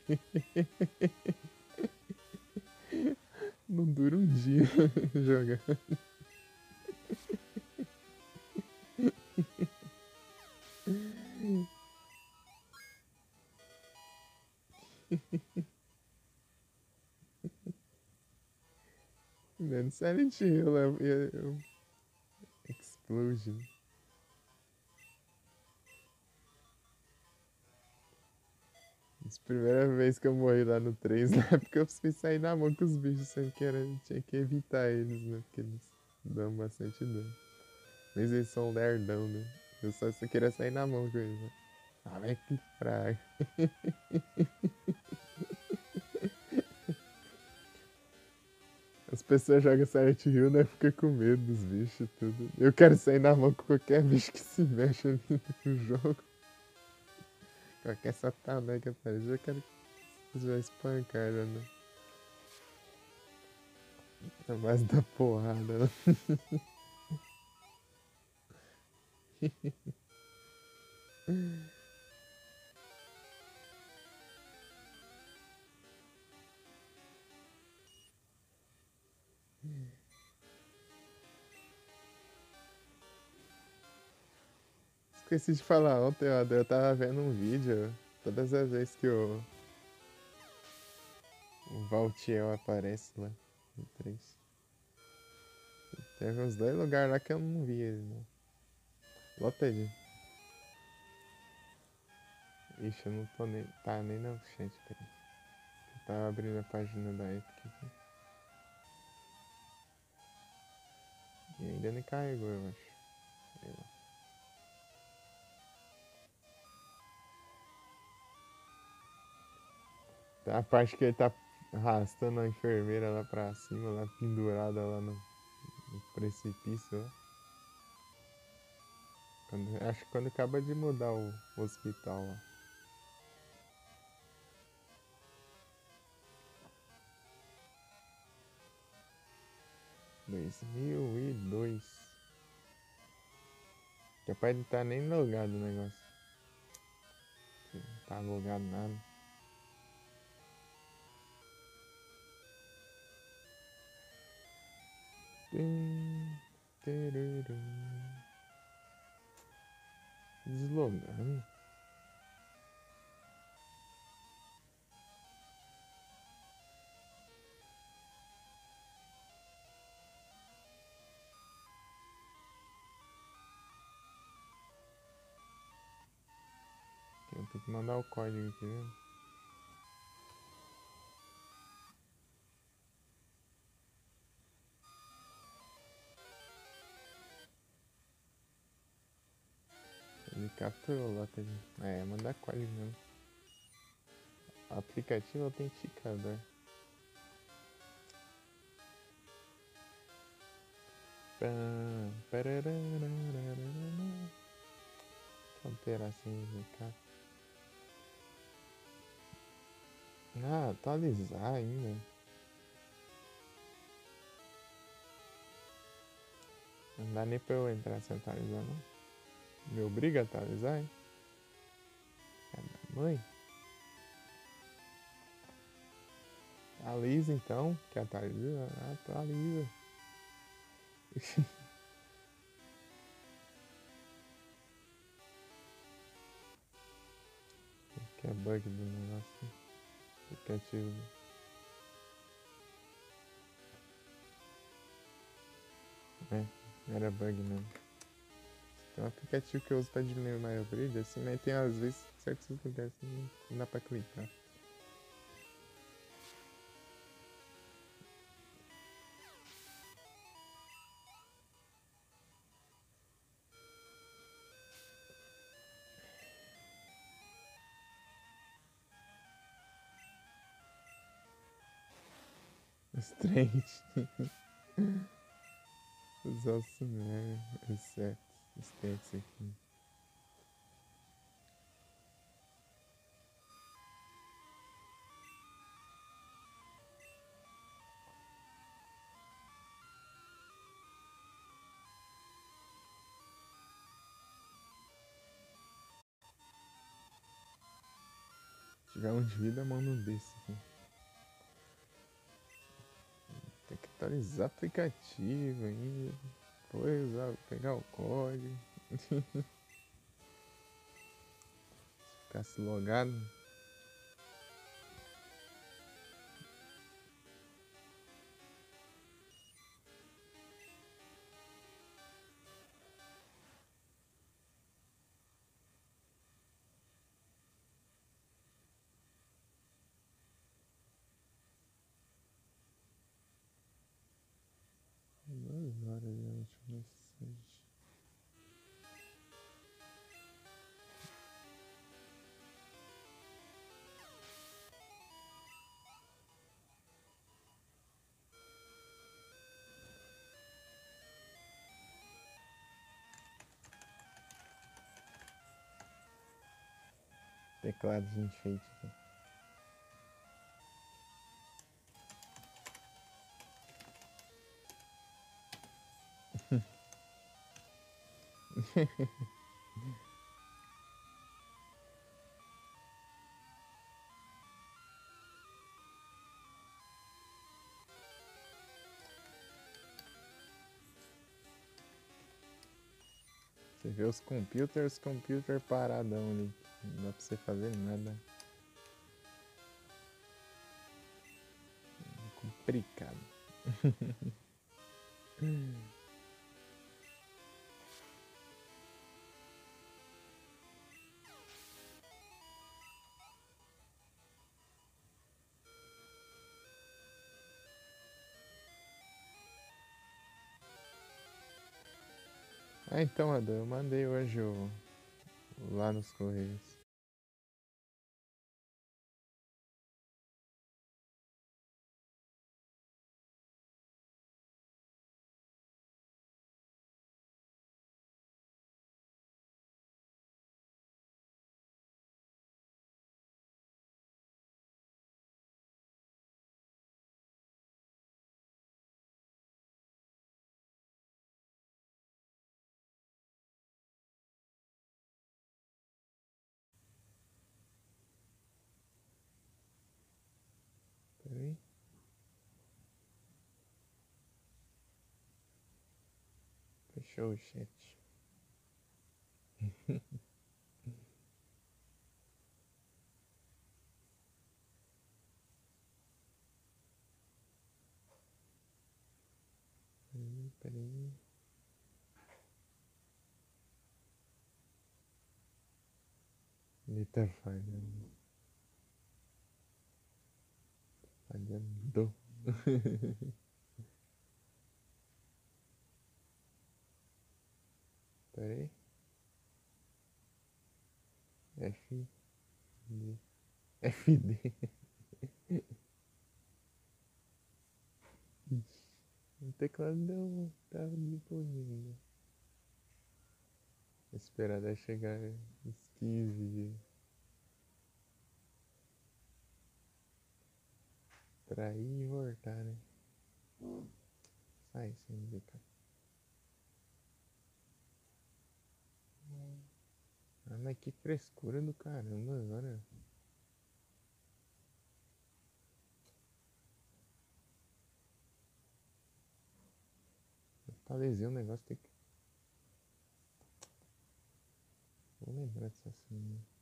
S1: Não dura um dia jogando. Nem Silent Hill, Explosion. Essa primeira vez que eu morri lá no 3, na época eu fui sair na mão com os bichos, sendo que tinha que evitar eles, né? Porque eles dão bastante dano. Mas eles são lerdão, né? Eu só queria sair na mão com eles, né? Ah, mas que praga. As pessoas jogam Silent Hill, né? Fica com medo dos bichos e tudo. Eu quero sair na mão com qualquer bicho que se mexe ali no jogo. Qualquer satanás que apareça, eu quero que vocês vão espancar, né? A base da porrada, né? Esqueci de falar ontem, eu tava vendo um vídeo. Todas as vezes que o Valtiel aparece lá no 3. Teve uns 2 lugares lá que eu não vi ele, não. Lotei. Ixi, eu não tô nem. Tá nem no chat, peraí. Eu tava abrindo a página da Epic aqui. E ainda nem carregou, eu acho. Sei lá. Tem a parte que ele tá arrastando a enfermeira lá pra cima, lá pendurada lá no precipício lá. Acho que quando acaba de mudar o hospital lá. 2002. Capaz de não tá nem logado o negócio. Não tá logado nada. Deslogando. Eu tenho que mandar o código aqui, né? Ele capturou lá, tá vendo? É, mandar código mesmo. Aplicativo autenticador. Alterações de cá. Ah, atualizar ainda. Não dá nem pra eu entrar sem atualizar, não. Me obriga a atualizar, hein? Mãe? Atualiza então. Quer atualizar? Atualiza. Que é bug do negócio. aplicativo. É, era bug mesmo. Tem um aplicativo que eu uso pra diminuir o maior brilho, assim, mas tem às vezes certos lugares assim, não dá pra clicar. Os três. Os ossos mesmo. Exceto os três aqui. Se tiver um de vida, manda um desse aqui. Tem que atualizar o aplicativo ainda. Depois pegar o código. Se ficasse logado. Agora já a última mensagem. Teclado de enfeite aqui. Você vê os computer paradão ali. Não dá pra você fazer nada. É complicado. Ah, então, Adão, eu mandei hoje lá nos Correios. Peraí. Fechou o chat. Peraí. Ele tá falhando. Falhando. Peraí. F, D. FD. O teclado não tá disponível. Esperar até chegar uns 15 dias. Pra ir e voltar, né? Sai sem dica. Ah, mas que frescura do caramba agora. Atualizei o negócio, tem que. Vou lembrar dessa cena.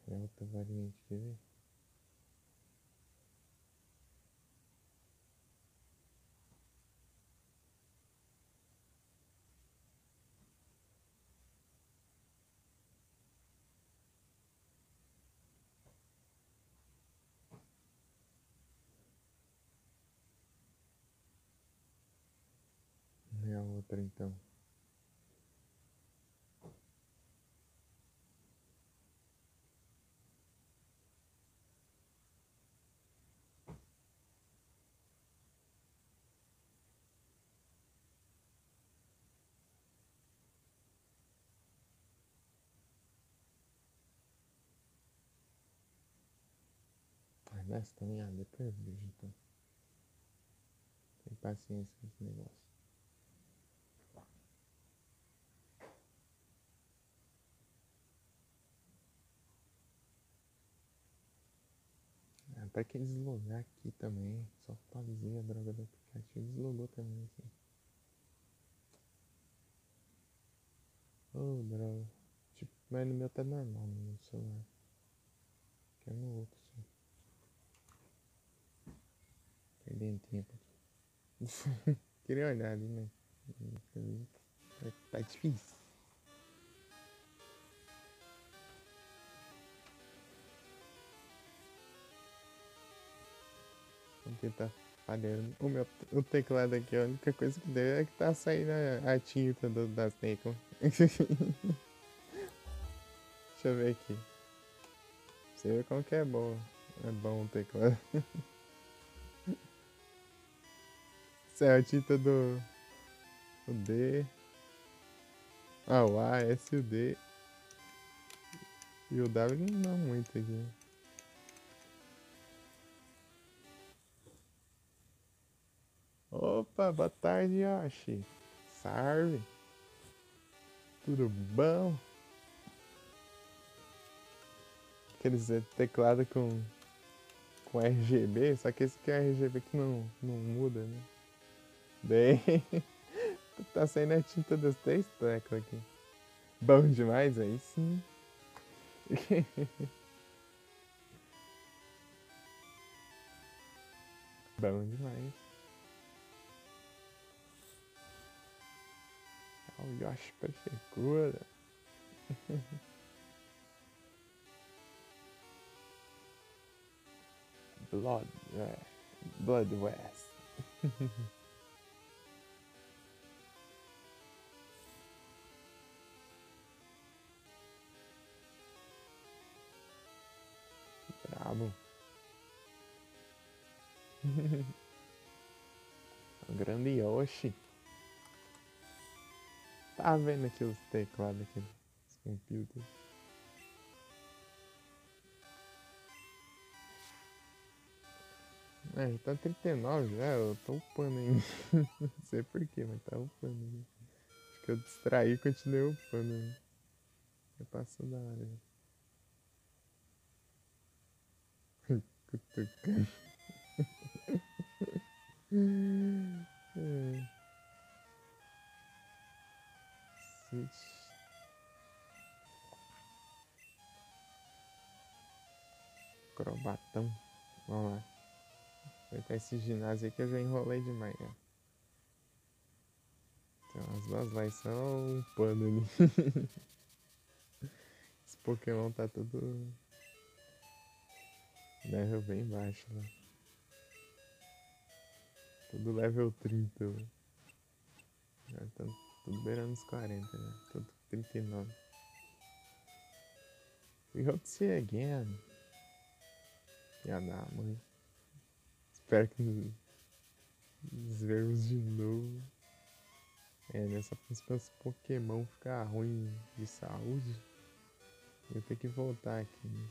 S1: É outra variante, quer ver? É a outra então. Mas nessa também, depois eu vejo então. Tem paciência com esse negócio. Até que deslogar aqui também. Só atualizei a droga do aplicativo. Deslogou também, assim. Oh, droga. Tipo, mas no meu tá normal no celular. Que é no outro, só. Perdendo tempo aqui. Queria olhar ali, mas. Tá difícil. Vamos tentar falhando. O teclado aqui, a única coisa que deu é que tá saindo a tinta das teclas. Deixa eu ver aqui. Você vê como que é bom. É bom o teclado. Isso é a tinta do. O D. Ah, o A, S e o D. E o W não muito aqui. Opa, boa tarde, Yoshi. Salve. Tudo bom? Aqueles teclado com RGB, só que esse aqui é RGB que não muda, né? Bem, tá saindo a tinta das 3 teclas aqui. Bom demais, aí sim. Bom demais. O Yoshi Prefeitura. Blood, Blood West. Brabo. O grande Yoshi. Tá vendo aqui os teclados aqui, os computers. É, já tá 39 já, eu tô upando ainda. Não sei porquê, mas tá upando ainda. Acho que eu distraí e continuei upando ainda. Já passou da hora já. Cutucando. É. Ixi. Crobatão. Vamos lá. Aproveitar esse ginásio aqui, eu já enrolei demais. Ó. Tem umas duas lá e só um pano ali. Esse Pokémon tá tudo level bem baixo lá. Tudo level 30 lá. Já tá tudo beirando os 40 já. Tudo 39. We hope to see you again. Filha da mãe. Espero que nos vermos de novo. É, nessa próxima Pokémon ficar ruim de saúde, eu tenho que voltar aqui. Né?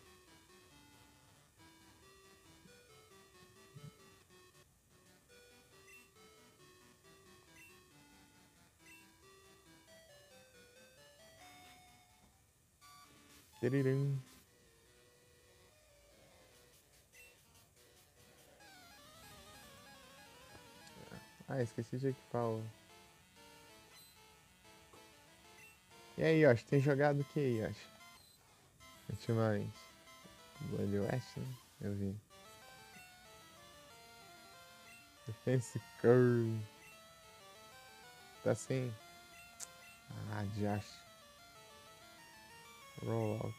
S1: Tiririm. Ah, esqueci de equipar o... E aí, Yoshi, tem jogado o que aí, Yoshi? Ultimamente. Blood West, né? Eu vi. Defense Curry. Tá assim. Ah, Josh. Rollout.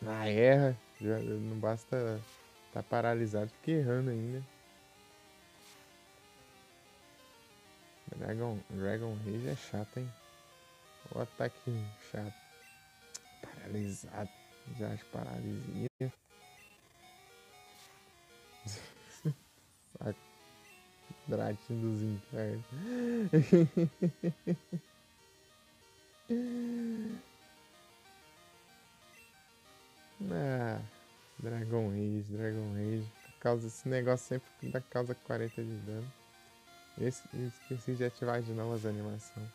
S1: Ah, erra. Já não basta tá paralisado, fica errando ainda. Dragon Rage é chato, hein? O ataque chato. Paralisado. Já acho paralisia. Saco. Dratinho dos infernos. Ah, Dragon Rage. Causa esse negócio sempre dá causa 40 de dano. Esqueci de ativar de novo as animações.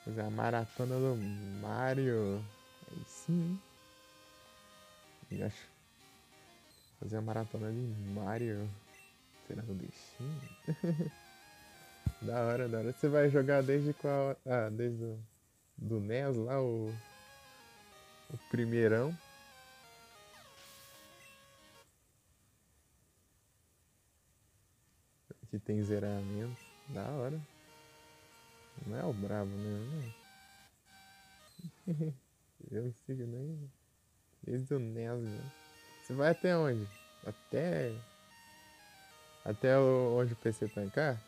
S1: Fazer a maratona do Mario. Aí sim. Eu acho. Fazer a maratona de Mario. Será no destino? Da hora, da hora. Você vai jogar desde qual. Ah, desde o do NES lá, o primeirão. Que tem zeramento. Da hora. Não é o brabo, né? Não. Eu não sigo nem. Desde o NES, né? Você vai até onde? Até. Até onde o PC tancar?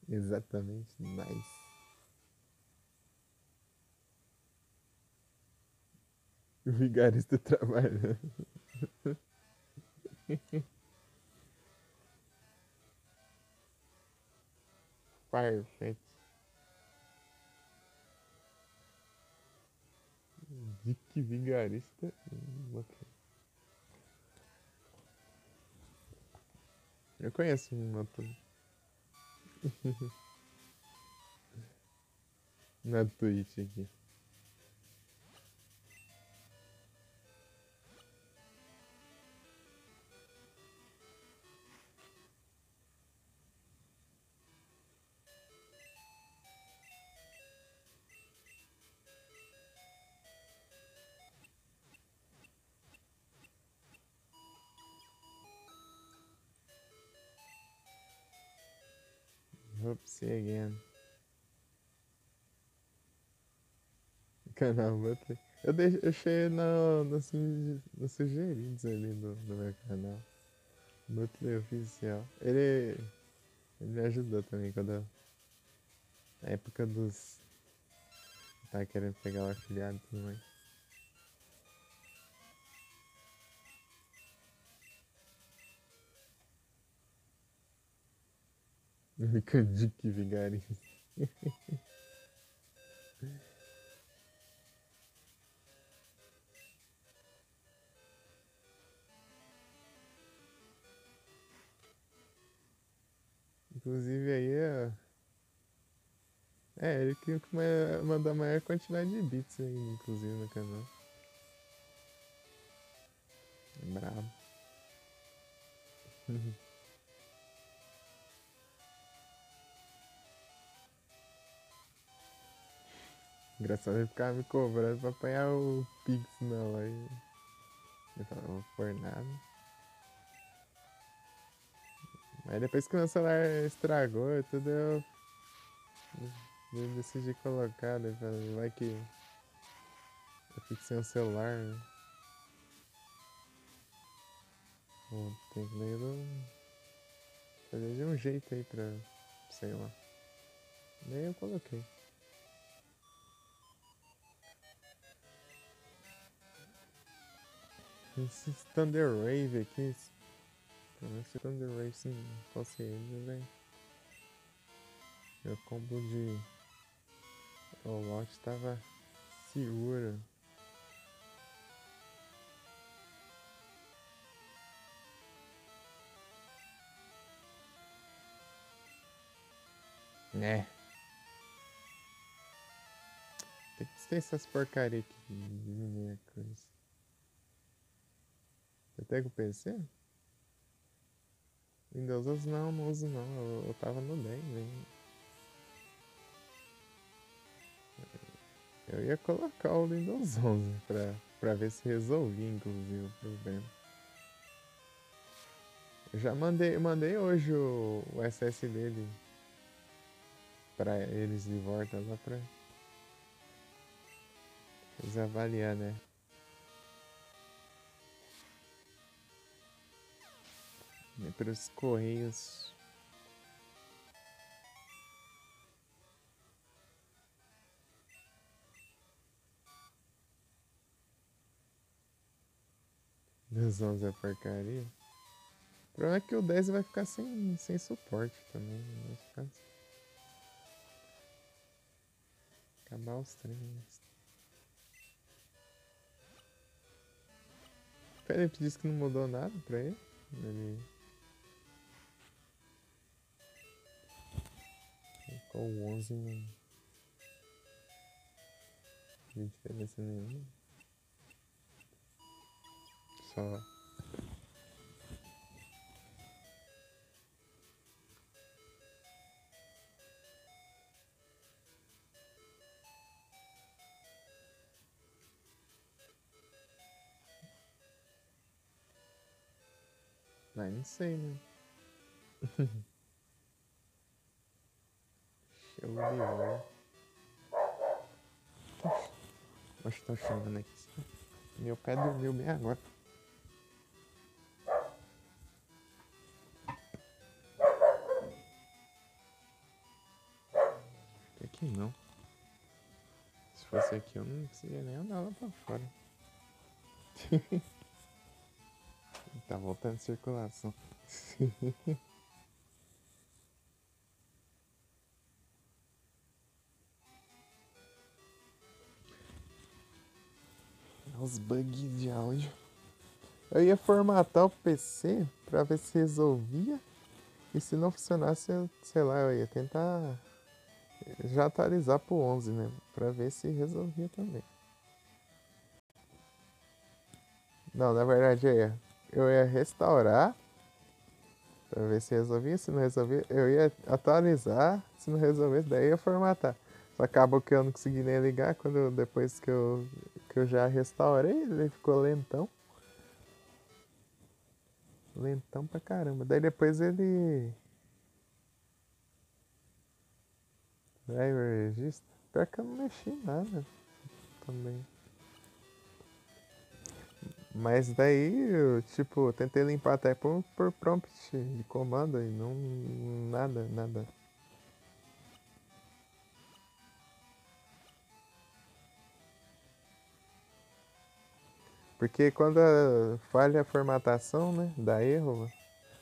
S1: Exatamente. Nice. O vigarista trabalhando. Perfeito. Dick vigarista. Ok. Eu conheço um ator na Twitch aqui. Hope see again. Canal Butler. Eu deixei nos sugeridos ali do meu canal. Butler Oficial. Ele me ajudou também quando. Na época dos. Tava querendo pegar o afiliado e tudo mais. Fica Dick Vigarista. Inclusive aí, ó. Ele que mandou a maior quantidade de bits aí, inclusive, no canal. É brabo. Engraçado ele ficava me cobrando pra apanhar o Pix na loja. Eu falava, não vou por nada. Aí depois que meu celular estragou e tudo, eu decidi colocar, né? Vai que eu fico sem o celular, né? Bom, tem que fazer de um jeito aí pra, sei lá. Daí eu coloquei. Esse Thunder Wave aqui, esse Thunder Wave se não fosse ele, velho. Meu combo de All tava seguro. É. que é essas porcaria aqui de minha coisa? Você tem com o PC? Windows 11 não uso não. Eu tava no 10, hein? Eu ia colocar o Windows 11 pra ver se resolvia, inclusive, o problema. Eu já mandei hoje o SS dele pra eles de volta lá pra eles avaliar, né? E pelos correios. Windows 11 é porcaria. O problema é que o 10 vai ficar sem suporte também. Vai ficar... Acabar os treinos. O Felipe disse que não mudou nada pra ele. Ele colocou o 11 não tem diferença nenhuma. Só. Mas não sei, né? Show de bola. Acho que tá chamando aqui. Meu pé dormiu bem agora. Aqui não. Se fosse aqui eu não conseguia nem andar lá pra fora. Tá voltando a circulação. Os bugs de áudio. Eu ia formatar o PC pra ver se resolvia. E se não funcionasse, sei lá, eu ia tentar já atualizar pro 11, né? Pra ver se resolvia também. Não, na verdade eu ia restaurar pra ver se resolvia. Se não resolvia, eu ia atualizar. Se não resolvesse, daí eu ia formatar. Só acabou que eu não consegui nem ligar depois que eu já restaurei, ele ficou lentão. Lentão pra caramba. Daí depois ele. Driver registro. Pior que eu não mexi em nada também. Mas daí eu, tipo, tentei limpar até por prompt de comando e não. Nada. Porque quando falha a formatação, né? Dá erro,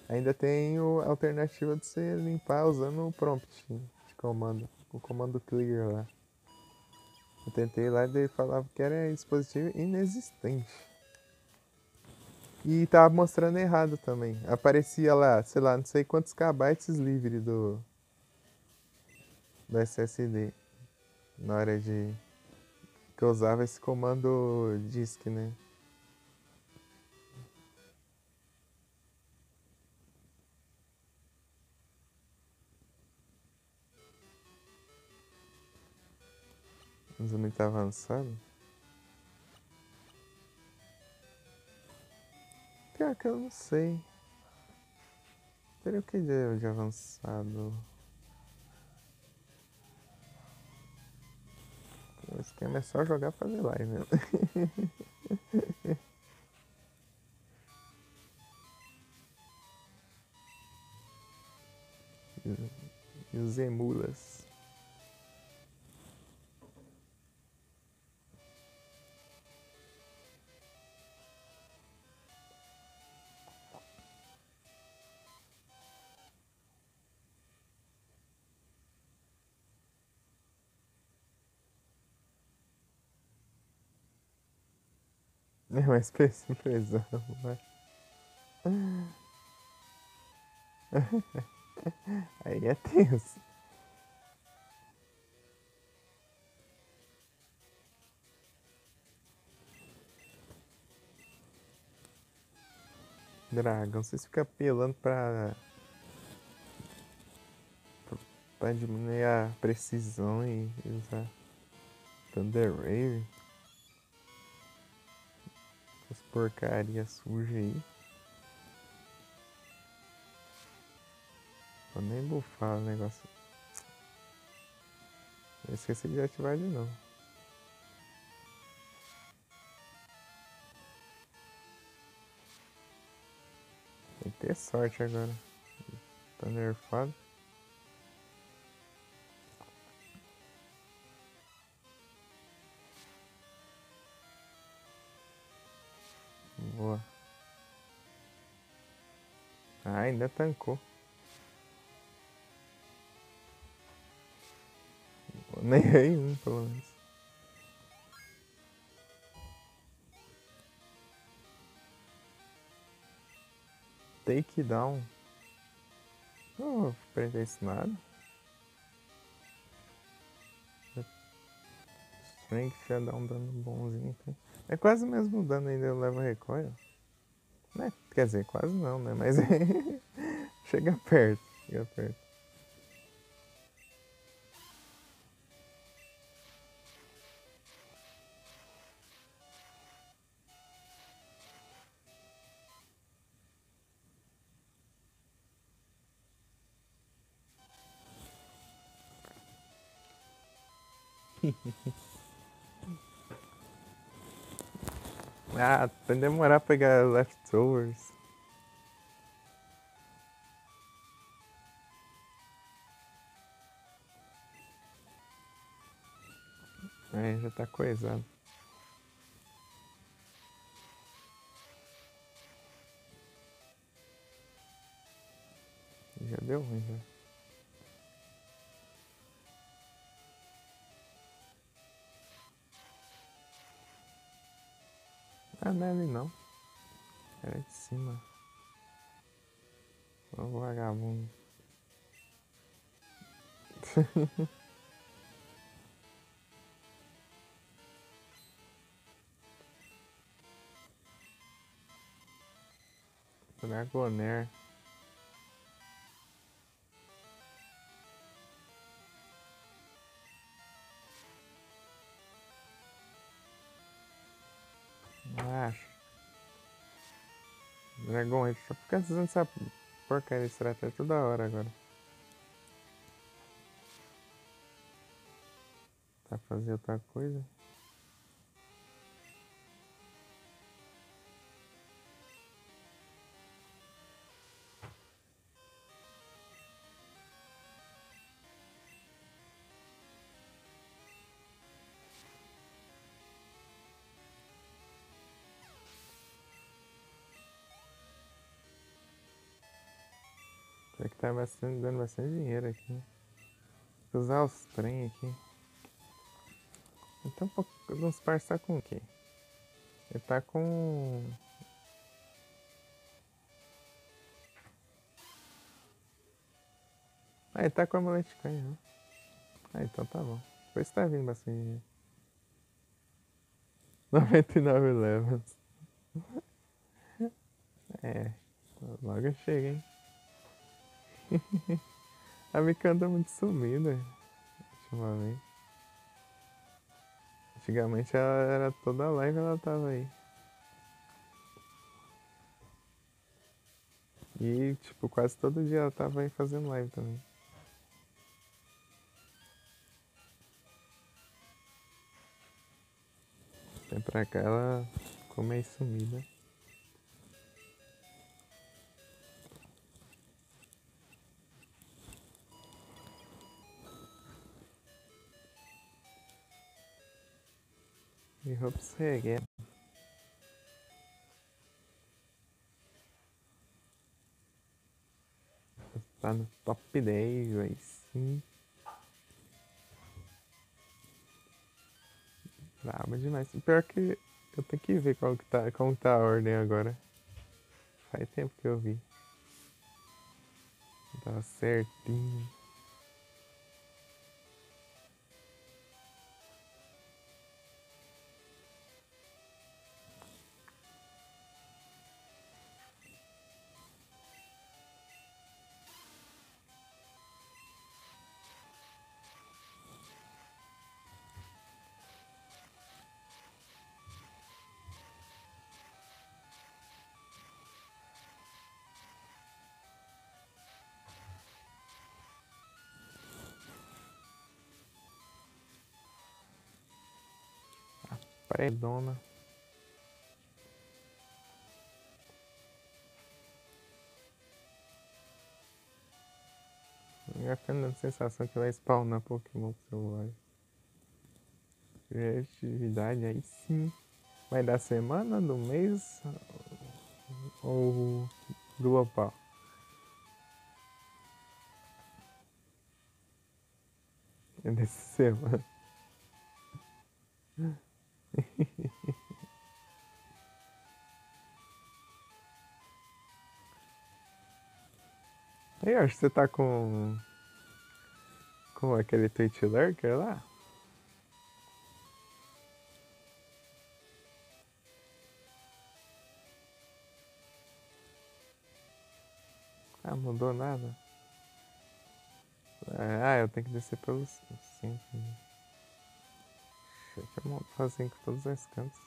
S1: ainda tem a alternativa de você limpar usando o prompt de comando. O comando clear lá. Eu tentei lá e ele falava que era dispositivo inexistente. E tava mostrando errado também. Aparecia lá, sei lá, não sei quantos kbytes livre do SSD. Na hora de. Que eu usava esse comando disk, né? Usa muito avançado. Pior que eu não sei. Teria o que de avançado? O esquema é só jogar pra fazer live, né? E os emulas. É mais impressão, vai. Aí é tenso. Dragão, vocês ficam apelando pra diminuir a precisão e usar Thunder Wave. As porcaria suja aí. Vou nem bufar o negócio. Eu esqueci de ativar de novo. Tem que ter sorte agora. Tá nerfado. Boa. Ah, ainda tancou. Nem errei um, pelo menos. Take down. Não vou prender isso nada. Strength já dá um dano bonzinho aqui. É quase o mesmo dano ainda, eu levo recoil. Né? Quer dizer, quase não, né? Mas chega perto, chega perto. Ah, vai demorar pra pegar leftovers. É, já tá coisado. Já deu ruim, já. Ah, não é ali não. Era de cima. Ô vagabundo. Dragonair. Acho. Dragão, só fica usando essa porcaria de estratégia toda hora agora. Pra fazer outra coisa. Tem que tá dando bastante dinheiro aqui. Vou usar os trem aqui. Então, o Spars tá com o quê? Ele tá com... Ah, ele tá com a amulete canha, né? Ah, então tá bom. Depois tá vindo bastante dinheiro. 99 levels. É, logo chega, hein? A Mika anda muito sumida ultimamente. Antigamente ela era toda live, ela tava aí. E, tipo, quase todo dia ela tava aí fazendo live também. Tem pra cá ela ficou meio sumida. E hopes again. Tá no top 10, aí sim. Braba demais. Pior que eu tenho que ver como tá a ordem agora. Faz tempo que eu vi. Tava certinho. paredona. Eu tenho a sensação que vai spawnar Pokémon pro celular. Criatividade aí sim. Vai da semana, do mês ou global? É dessa semana. Eu acho que você tá com aquele Twitch Lurker lá. Ah, mudou nada. Ah, eu tenho que descer pelos 5. Deixa eu fazer com todos os cantos.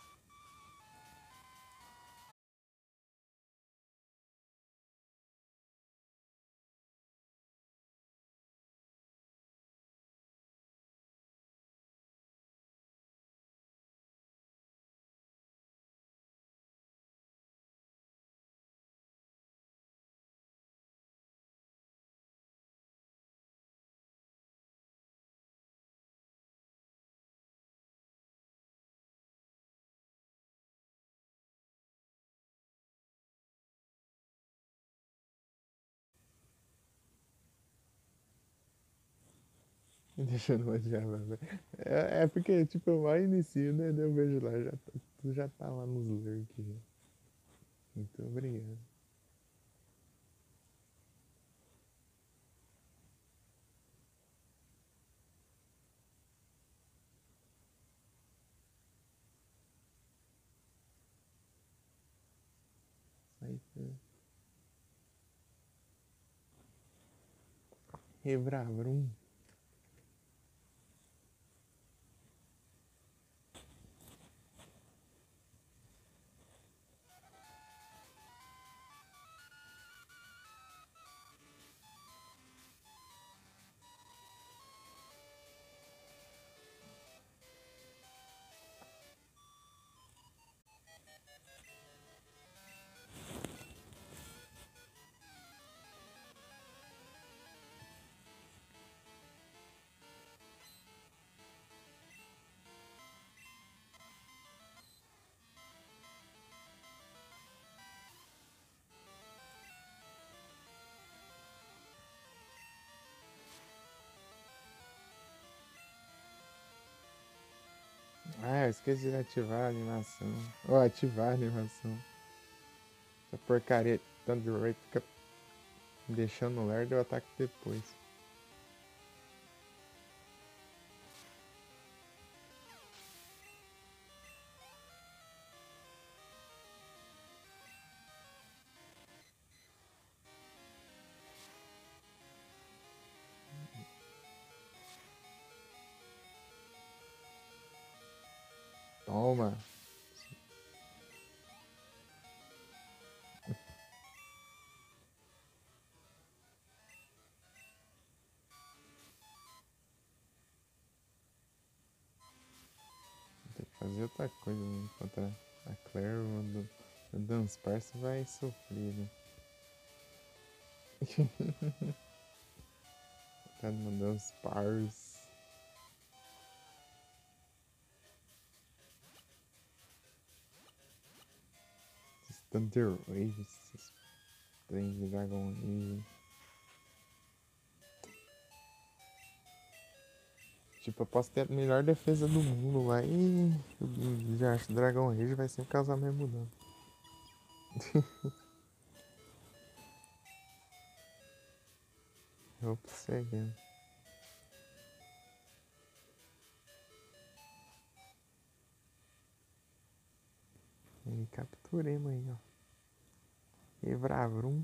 S1: Deixa eu não odiar, velho. É porque, tipo, eu mais inicio, né? Eu vejo lá, tu já tá lá nos lurks. Muito obrigado. Aí, Revravrum. Ah, eu esqueci de ativar a animação. Ou ativar a animação. Essa porcaria tanto de raid fica me deixando lerdo e eu ataco depois. Toma! Tem que fazer outra coisa, né? Enquanto a Claire o Dunsparce vai sofrer, né? Tá no Dunsparce. Esses Thunder Waves, esses trens de Dragon Age. Tipo, eu posso ter a melhor defesa do mundo lá e eu já acho que Dragon Age vai sempre causar mesmo dano. Eu perseguindo. E capturemos aí, ó. Evravrum.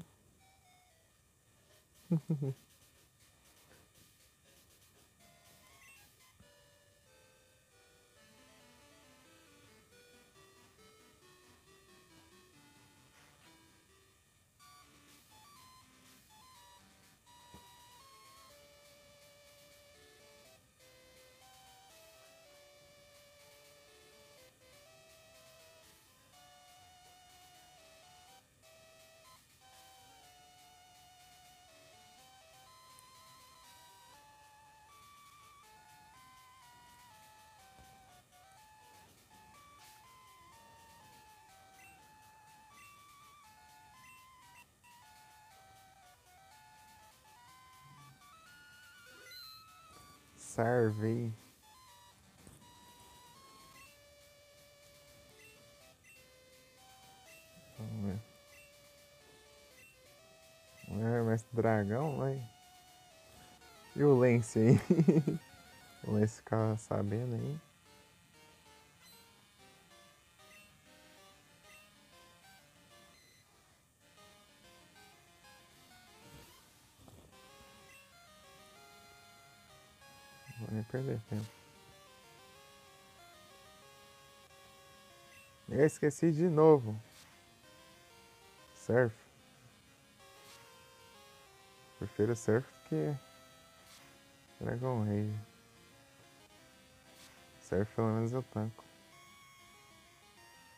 S1: Sarvei. Vamos ver. Mestre dragão, vai. E o Lance aí? O Lance ficava sabendo aí. Não vou nem perder tempo. Eu esqueci de novo. Surf. Prefiro surf que Dragon Rage. Surf pelo menos eu tanco.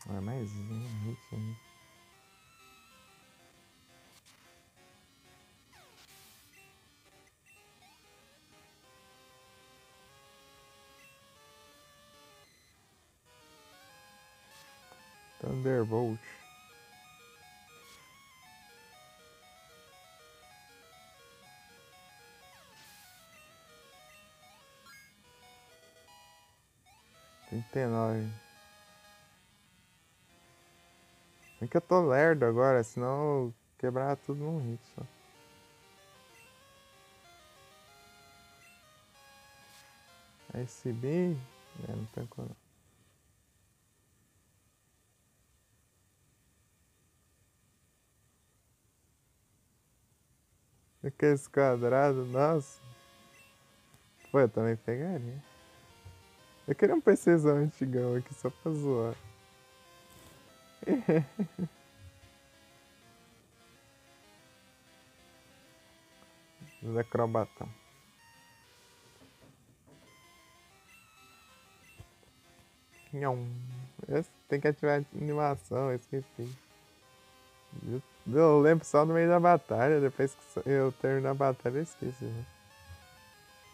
S1: Ah, mais um hit ainda. Thunderbolt. R$39. Bem que eu tô lerdo agora, senão eu quebrava tudo num hit só. SB? Não tancou não. Aqueles quadrados, nossa. Pô, eu também pegaria. Eu queria um PCzão antigão aqui só pra zoar. Os acrobatão. Tem que ativar a animação, eu esqueci. Eu lembro só no meio da batalha, depois que eu termino a batalha eu esqueci. Né?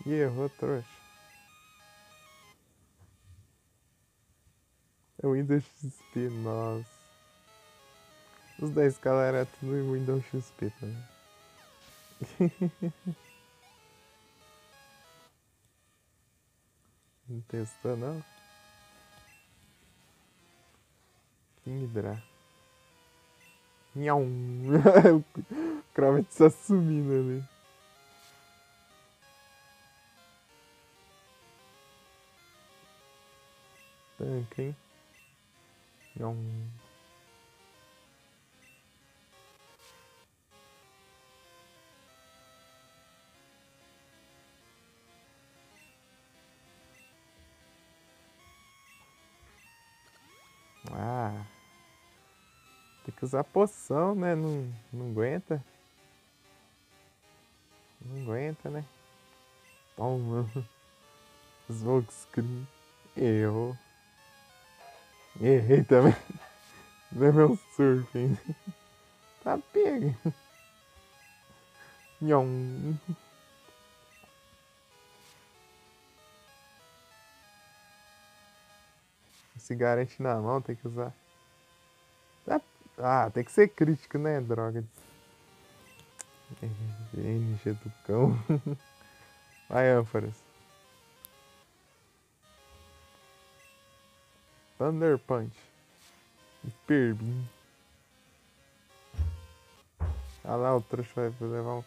S1: Ih, errou, trouxa. É o Windows XP, nossa. Os da escala era tudo em Windows XP também. Não testou não? Hydra. Nhau. O Cromet está sumindo ali. Tanque, hein? Nhau. Ah. Tem que usar poção, né? Não aguenta. Não aguenta, né? Toma. Smokescreen. Errou. Errei também. Não é meu surf ainda. Tá pega. Nhon. Se garante na mão, tem que usar. Ah, tem que ser crítico, né, droga? NG do cão. Vai, ânforas. Thunder Punch. Hiperbin. Ah lá, o trouxa vai levar um.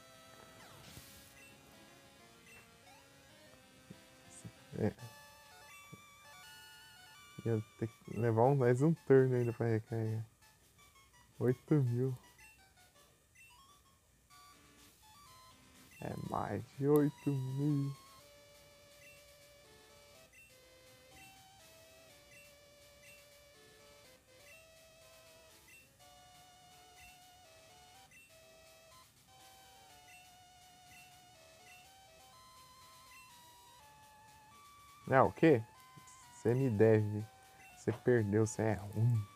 S1: É. Ia ter que levar mais um turno ainda pra recarregar. 8.000. É mais de 8.000. Ah, o quê? Você me deve. Você perdeu, você é ruim.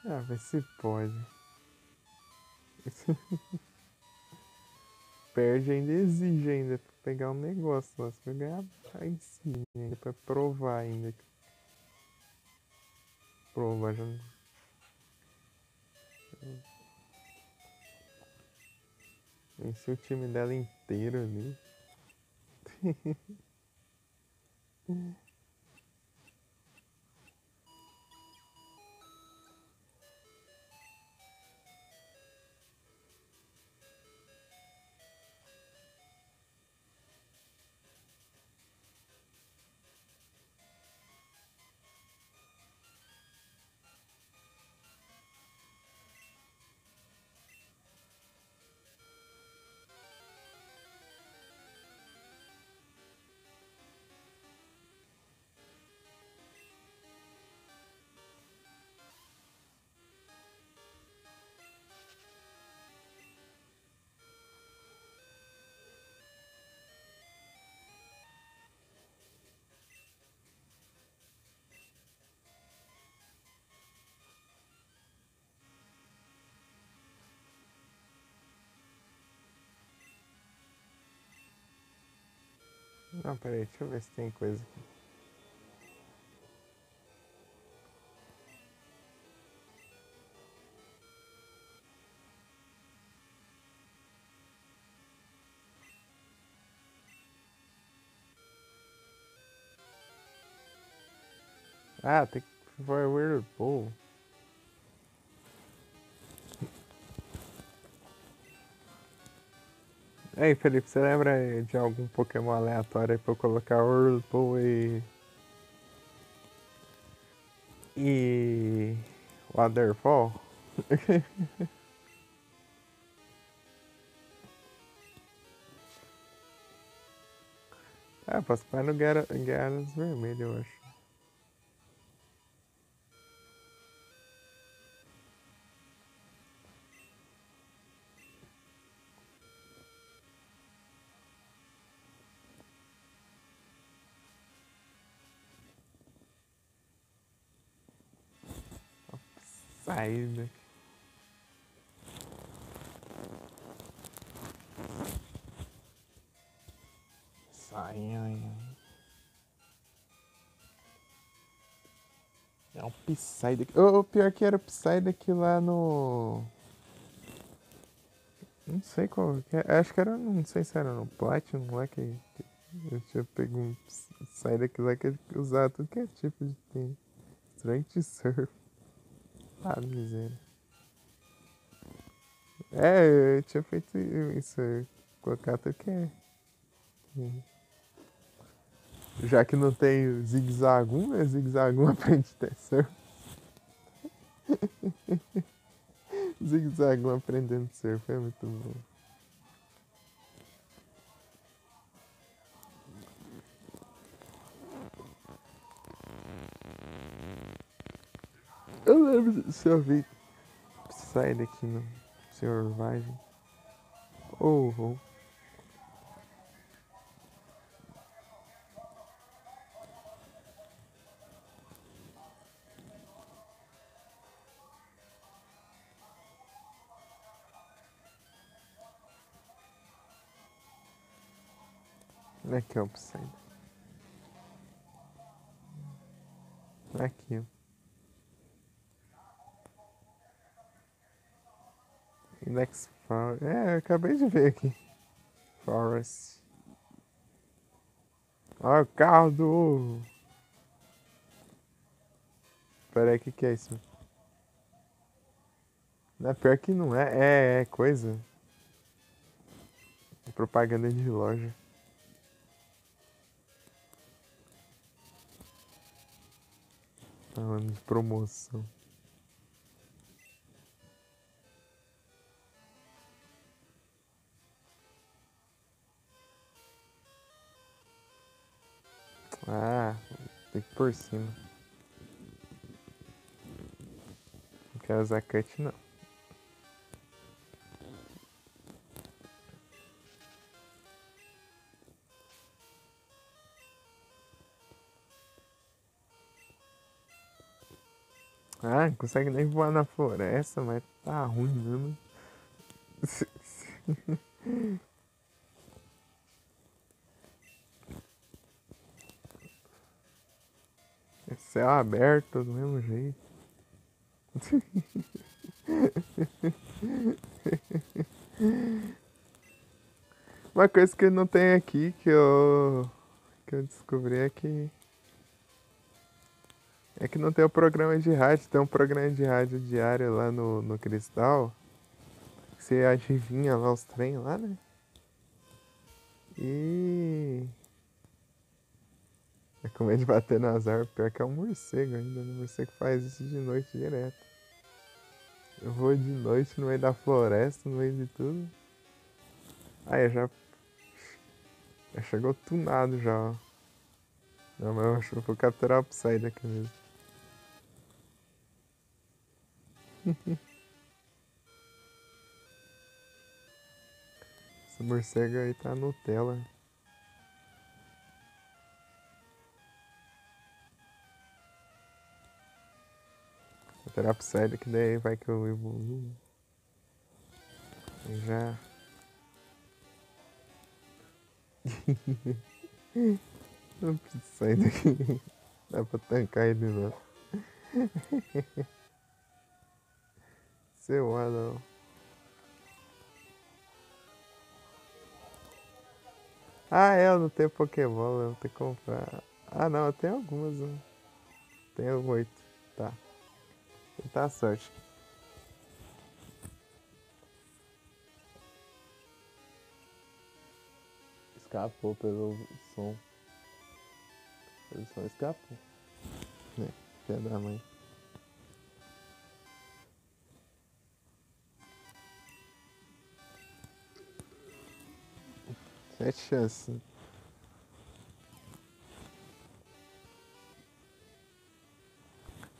S1: Ah, vê se pode. Perde ainda, exige ainda pra pegar um negócio lá. Você vai ganhar em cima ainda, pra provar ainda. Provar já não. Enchi o time dela inteiro ali. Não, peraí, deixa eu ver se tem coisa aqui. Ah, tem que for Whirlpool. Ei, Felipe, você lembra de algum Pokémon aleatório aí pra eu colocar Whirlpool e Waterfall? Ah, posso pôr no Gyarados vermelho, eu acho. Saída. Saindo. É um Psyduck. O pior que era o Psyduck lá no... Não sei qual que é. Acho que era, não sei se era no Platinum lá que eu tinha pego um Psyduck lá que usava tudo que é tipo de tem. Strength Surf. Ah, miséria. É, eu tinha feito isso. Colocar tudo que é. Já que não tem o Zigzagoon, né? Zigzagoon aprende até surf. Zigzagoon aprendendo surf é muito bom. Eu lembro se eu vi sai daqui no Senhor Vagem. Oh, oh. Aqui é o Psy. Aqui, ó. Index Forest. É, eu acabei de ver aqui. Forest. Olha o carro do. Pera aí, o que é isso? Não, pior que não é. É coisa. É propaganda de loja. Falando de promoção. Ah, tem que ir por cima. Não quero usar cut, não. Ah, não consegue nem voar na floresta, mas tá ruim mesmo. É céu aberto do mesmo jeito. Uma coisa que não tem aqui que eu descobri é que não tem o programa de rádio, tem um programa de rádio diário lá no Cristal, que você adivinha lá os trem lá, né? E é com medo de bater nas árvores, pior que é um morcego ainda, né? O morcego faz isso de noite direto. Eu vou de noite no meio da floresta, no meio de tudo. Aí já chegou tunado já, ó. Não, mas eu acho que eu vou capturar o Psy daqui mesmo. Esse morcego aí tá Nutella. Capturar o Psy que daí vai que eu evoluo. E já. Não preciso sair daqui. Dá pra tancar ele não. Seu não. Ah, é, eu não tenho Pokébola, eu vou ter que comprar. Ah, não, eu tenho algumas, né? Tenho 8. Tá. Tentar a sorte. Escapou pelo som. Pelo som escapou. Né? Filha da mãe. 7 chances.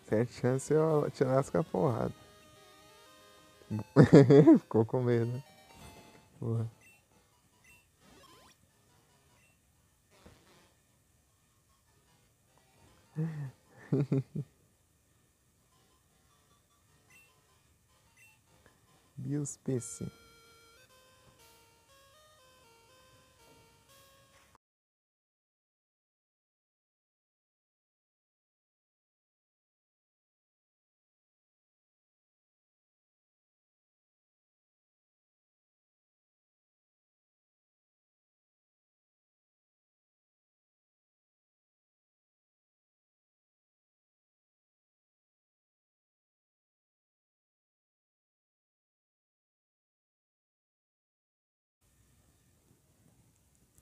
S1: 7 chances eu te lasco a porrada. Ficou com medo, né? Porra. BIOS PC.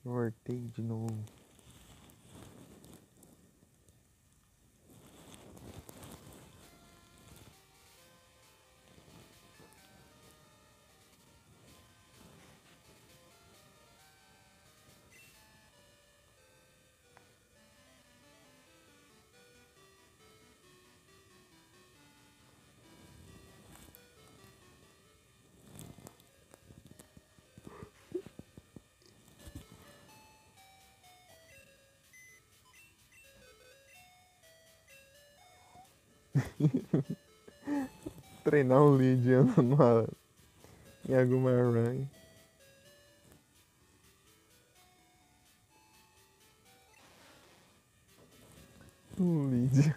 S1: Voltei de novo. Treinar um lead em alguma run. Um lead.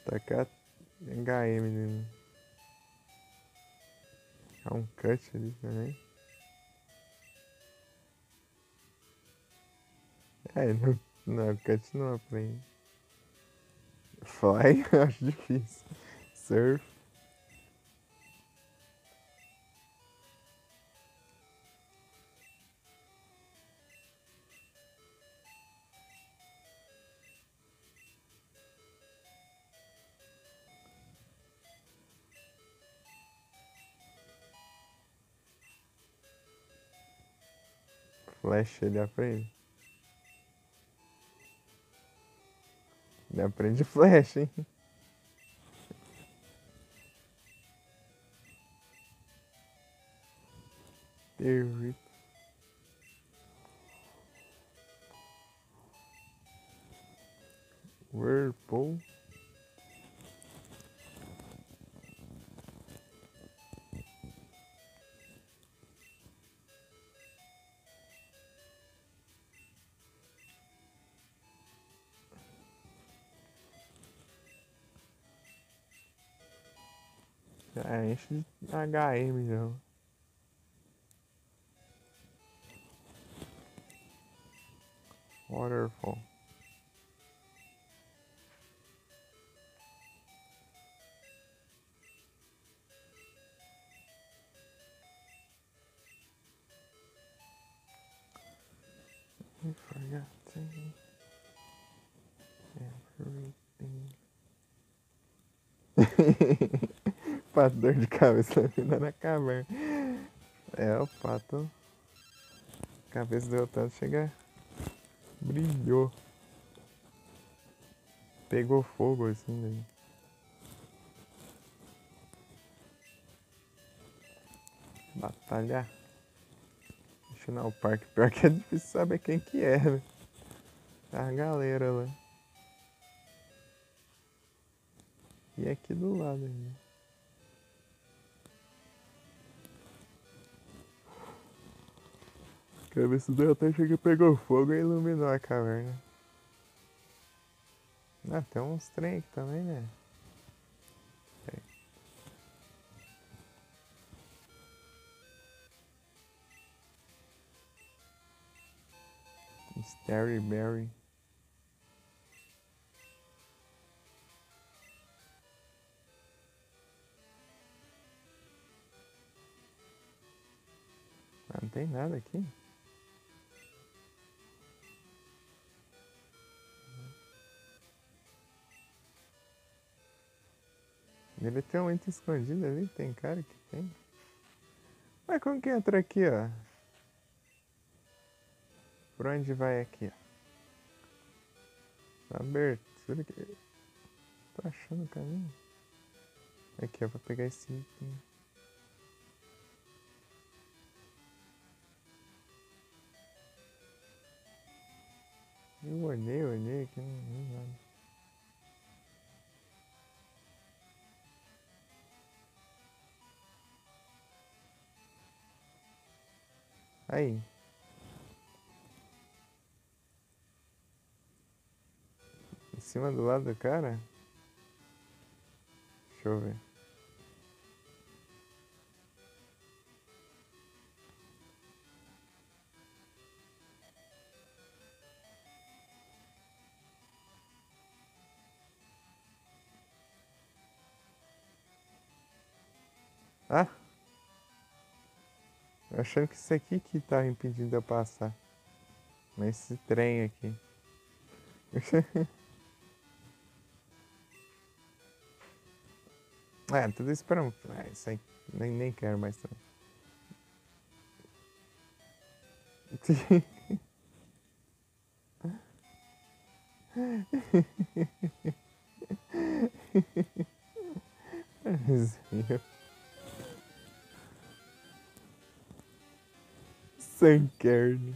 S1: Tacar HM nele. Há um cut ali também. É, não, cut não aprende. Fly, eu acho difícil. Surf. Flash ele aprende. Ele aprende flash, hein? Terrível. Whirlpool. Já enche de HM já. Waterfall. I forgot everything. Pato dor de cabeça vindo na caverna. É, o pato. Cabeça deu tanto chegar. Brilhou. Pegou fogo assim, daí. Batalhar. National Park. Pior que é difícil saber quem que é, né? Tá a galera lá. E aqui do lado ainda. A cabeça do até chega pegou fogo e iluminou a caverna. Ah, tem uns trem aqui também, né? Starry Berry. Ah, não tem nada aqui. Deve ter um item escondido ali, tem cara que tem. Mas como que entra aqui, ó? Por onde vai aqui, ó? Abertura aqui. Tô achando o caminho. Aqui, ó, vou pegar esse item. Eu olhei aqui, não vi nada. Aí. Em cima do lado do cara? Deixa eu ver. Ah! Eu achando que isso aqui que tava impedindo de eu passar. Mas esse trem aqui. É, tudo isso pra... isso aí nem quero mais também. Sem carne.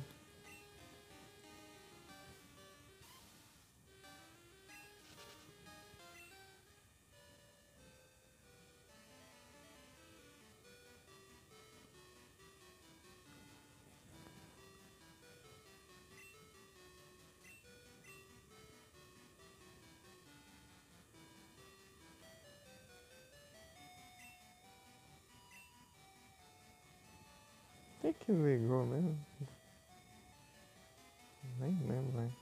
S1: O que ligou mesmo? Nem lembro, velho.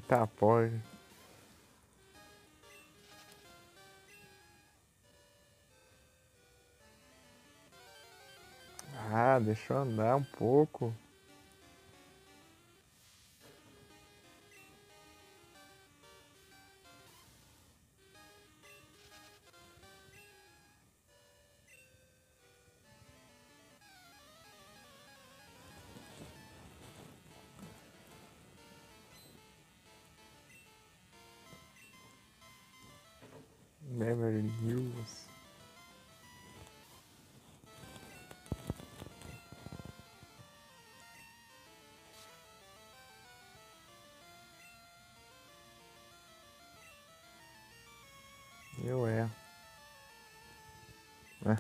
S1: Tá, pode. Ah, deixa eu andar um pouco. Beverly Hills. Eu é. É.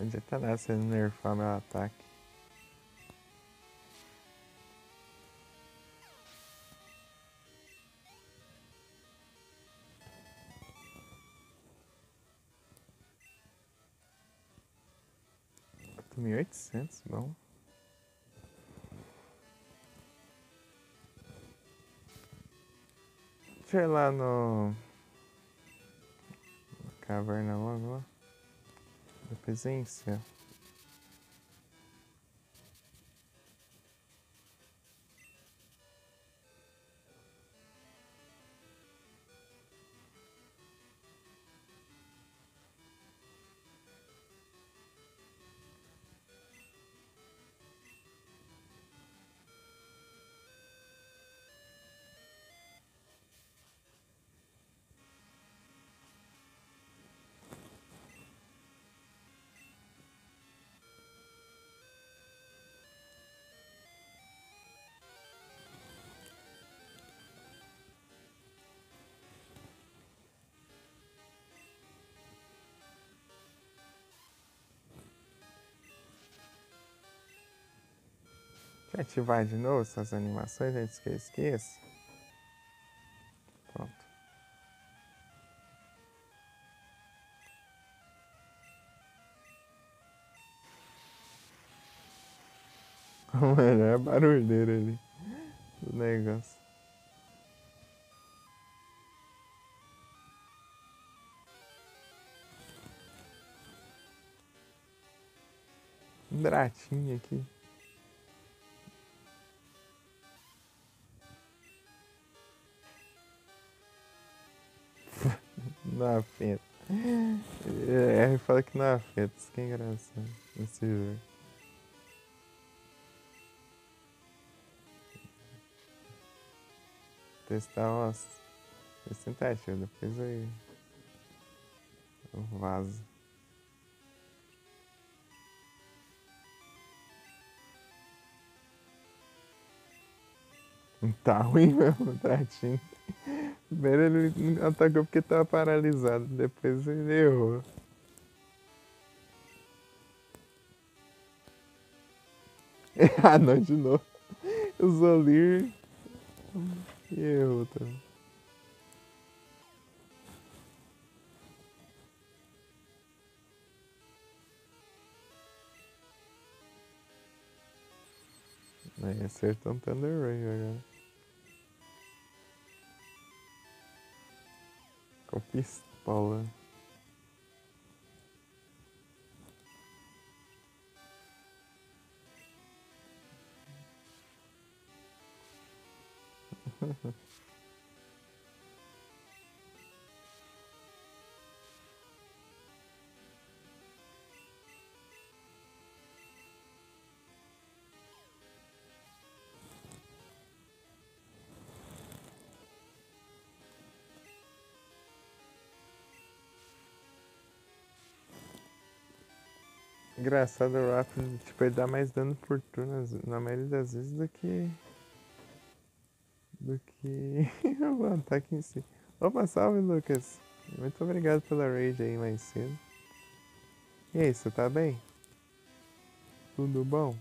S1: Não adianta nada você nerfar meu ataque. Tô 1800, bom. Deixa eu ir lá no... Caverna logo lá. Depois em céu. Deixa eu ativar de novo essas animações antes que eu esqueça. Pronto. O melhor barulheiro ali do negócio. Um dratinho aqui. Não afeta. R fala que não afeta. Isso que é engraçado nesse jogo. Testar umas tentativas, depois eu vazo. Tá ruim mesmo o tratinho. Primeiro ele atacou porque tava paralisado, depois ele errou. Ah não, de novo. Usou Leer e errou também. Aí acertou um Thunder Ray agora. Com pistola. Engraçado o Raptor, tipo, ele dá mais dano por turno na maioria das vezes do que o ataque em si. Opa, salve Lucas! Muito obrigado pela raid aí mais cedo. E aí, você tá bem? Tudo bom?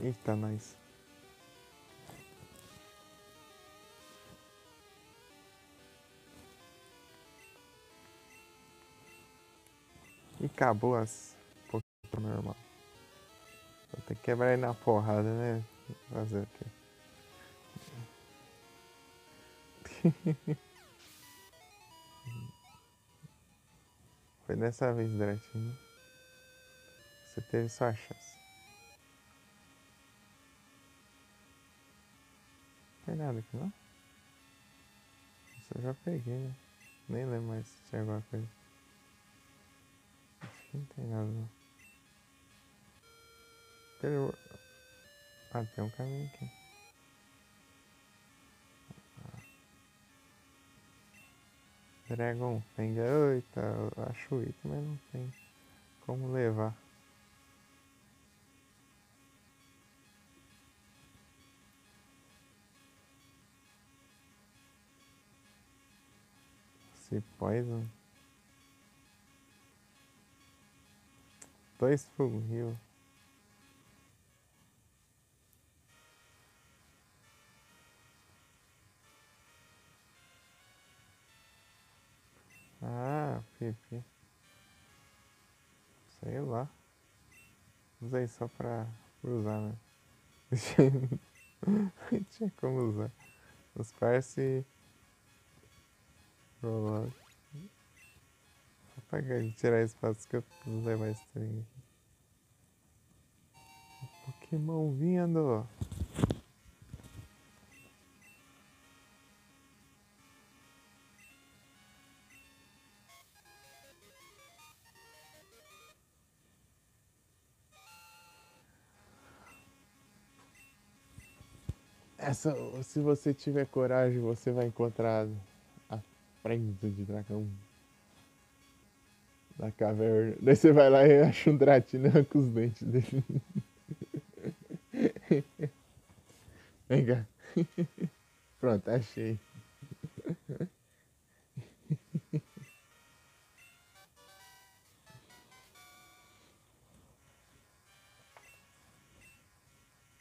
S1: Eita, nós. E acabou as pouquinho normal. Vou ter que quebrar ele na porrada, né? Fazer o quê? Foi dessa vez, Dratinho. Você teve sua chance. Não tem nada aqui, não? Isso eu já peguei, né? Nem lembro mais se tinha alguma coisa. Acho que não tem nada, não. Ah, tem um caminho aqui. Dragon Fang. Eita, eu acho item, mas não tem como levar. Se Poison. Dois Full Heal. Ah, Pipi. Sei lá. Usei só pra usar, né? Tinha como usar. Os parece. Vou apagar e tirar espaço que eu preciso levar esse trem aqui. Pokémon vindo! Essa, se você tiver coragem, você vai encontrar a prenda de dragão da caverna. Daí você vai lá e acha um Dratini e arranca os dentes dele. Vem cá. Pronto, achei.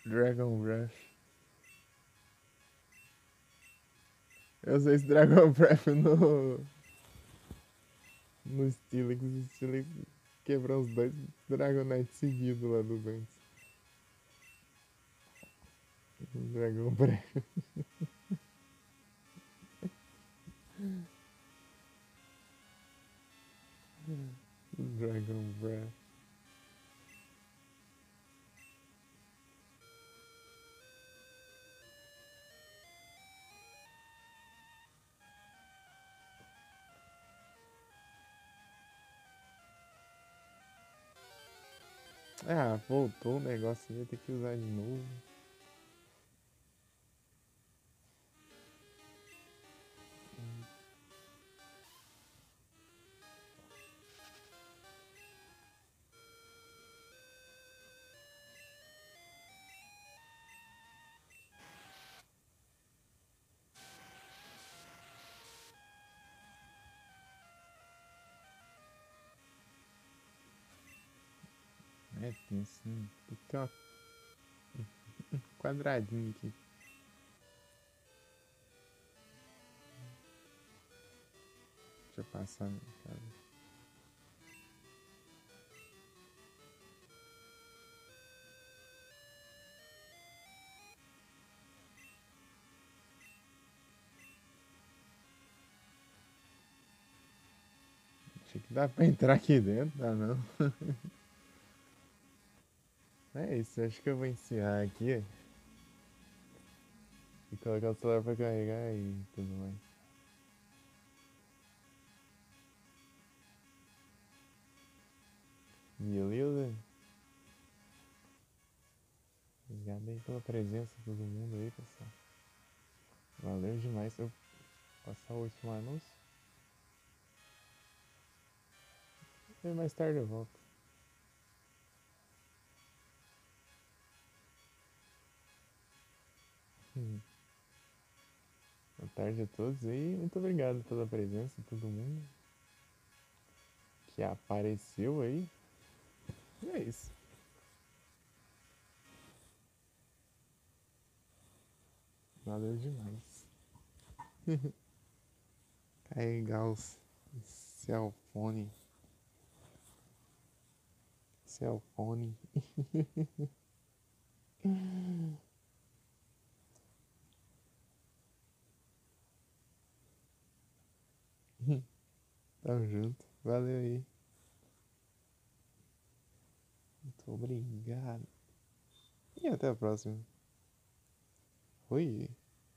S1: Dragon Breath. Eu usei esse Dragon Breath no Steelix. O Steelix quebrou os dois Dragonite seguidos lá dos dentes. Dragon Breath. Dragon Breath. Ah, voltou o negócio, ia ter que usar de novo. É tenso, né? Tem um quadradinho aqui. Deixa eu passar, cara. Achei que dá pra entrar aqui dentro, dá não. É isso, acho que eu vou encerrar aqui e colocar o celular pra carregar e tudo mais. Beleza? Obrigado aí pela presença de todo mundo aí, pessoal. Valeu demais. Eu vou passar o último anúncio. E mais tarde eu volto. Boa tarde a todos aí. Muito obrigado pela presença de todo mundo que apareceu aí. E é isso. Valeu demais. Carregar os cellphone. Cellphone. Tamo junto. Valeu aí. Muito obrigado. E até a próxima. Fui.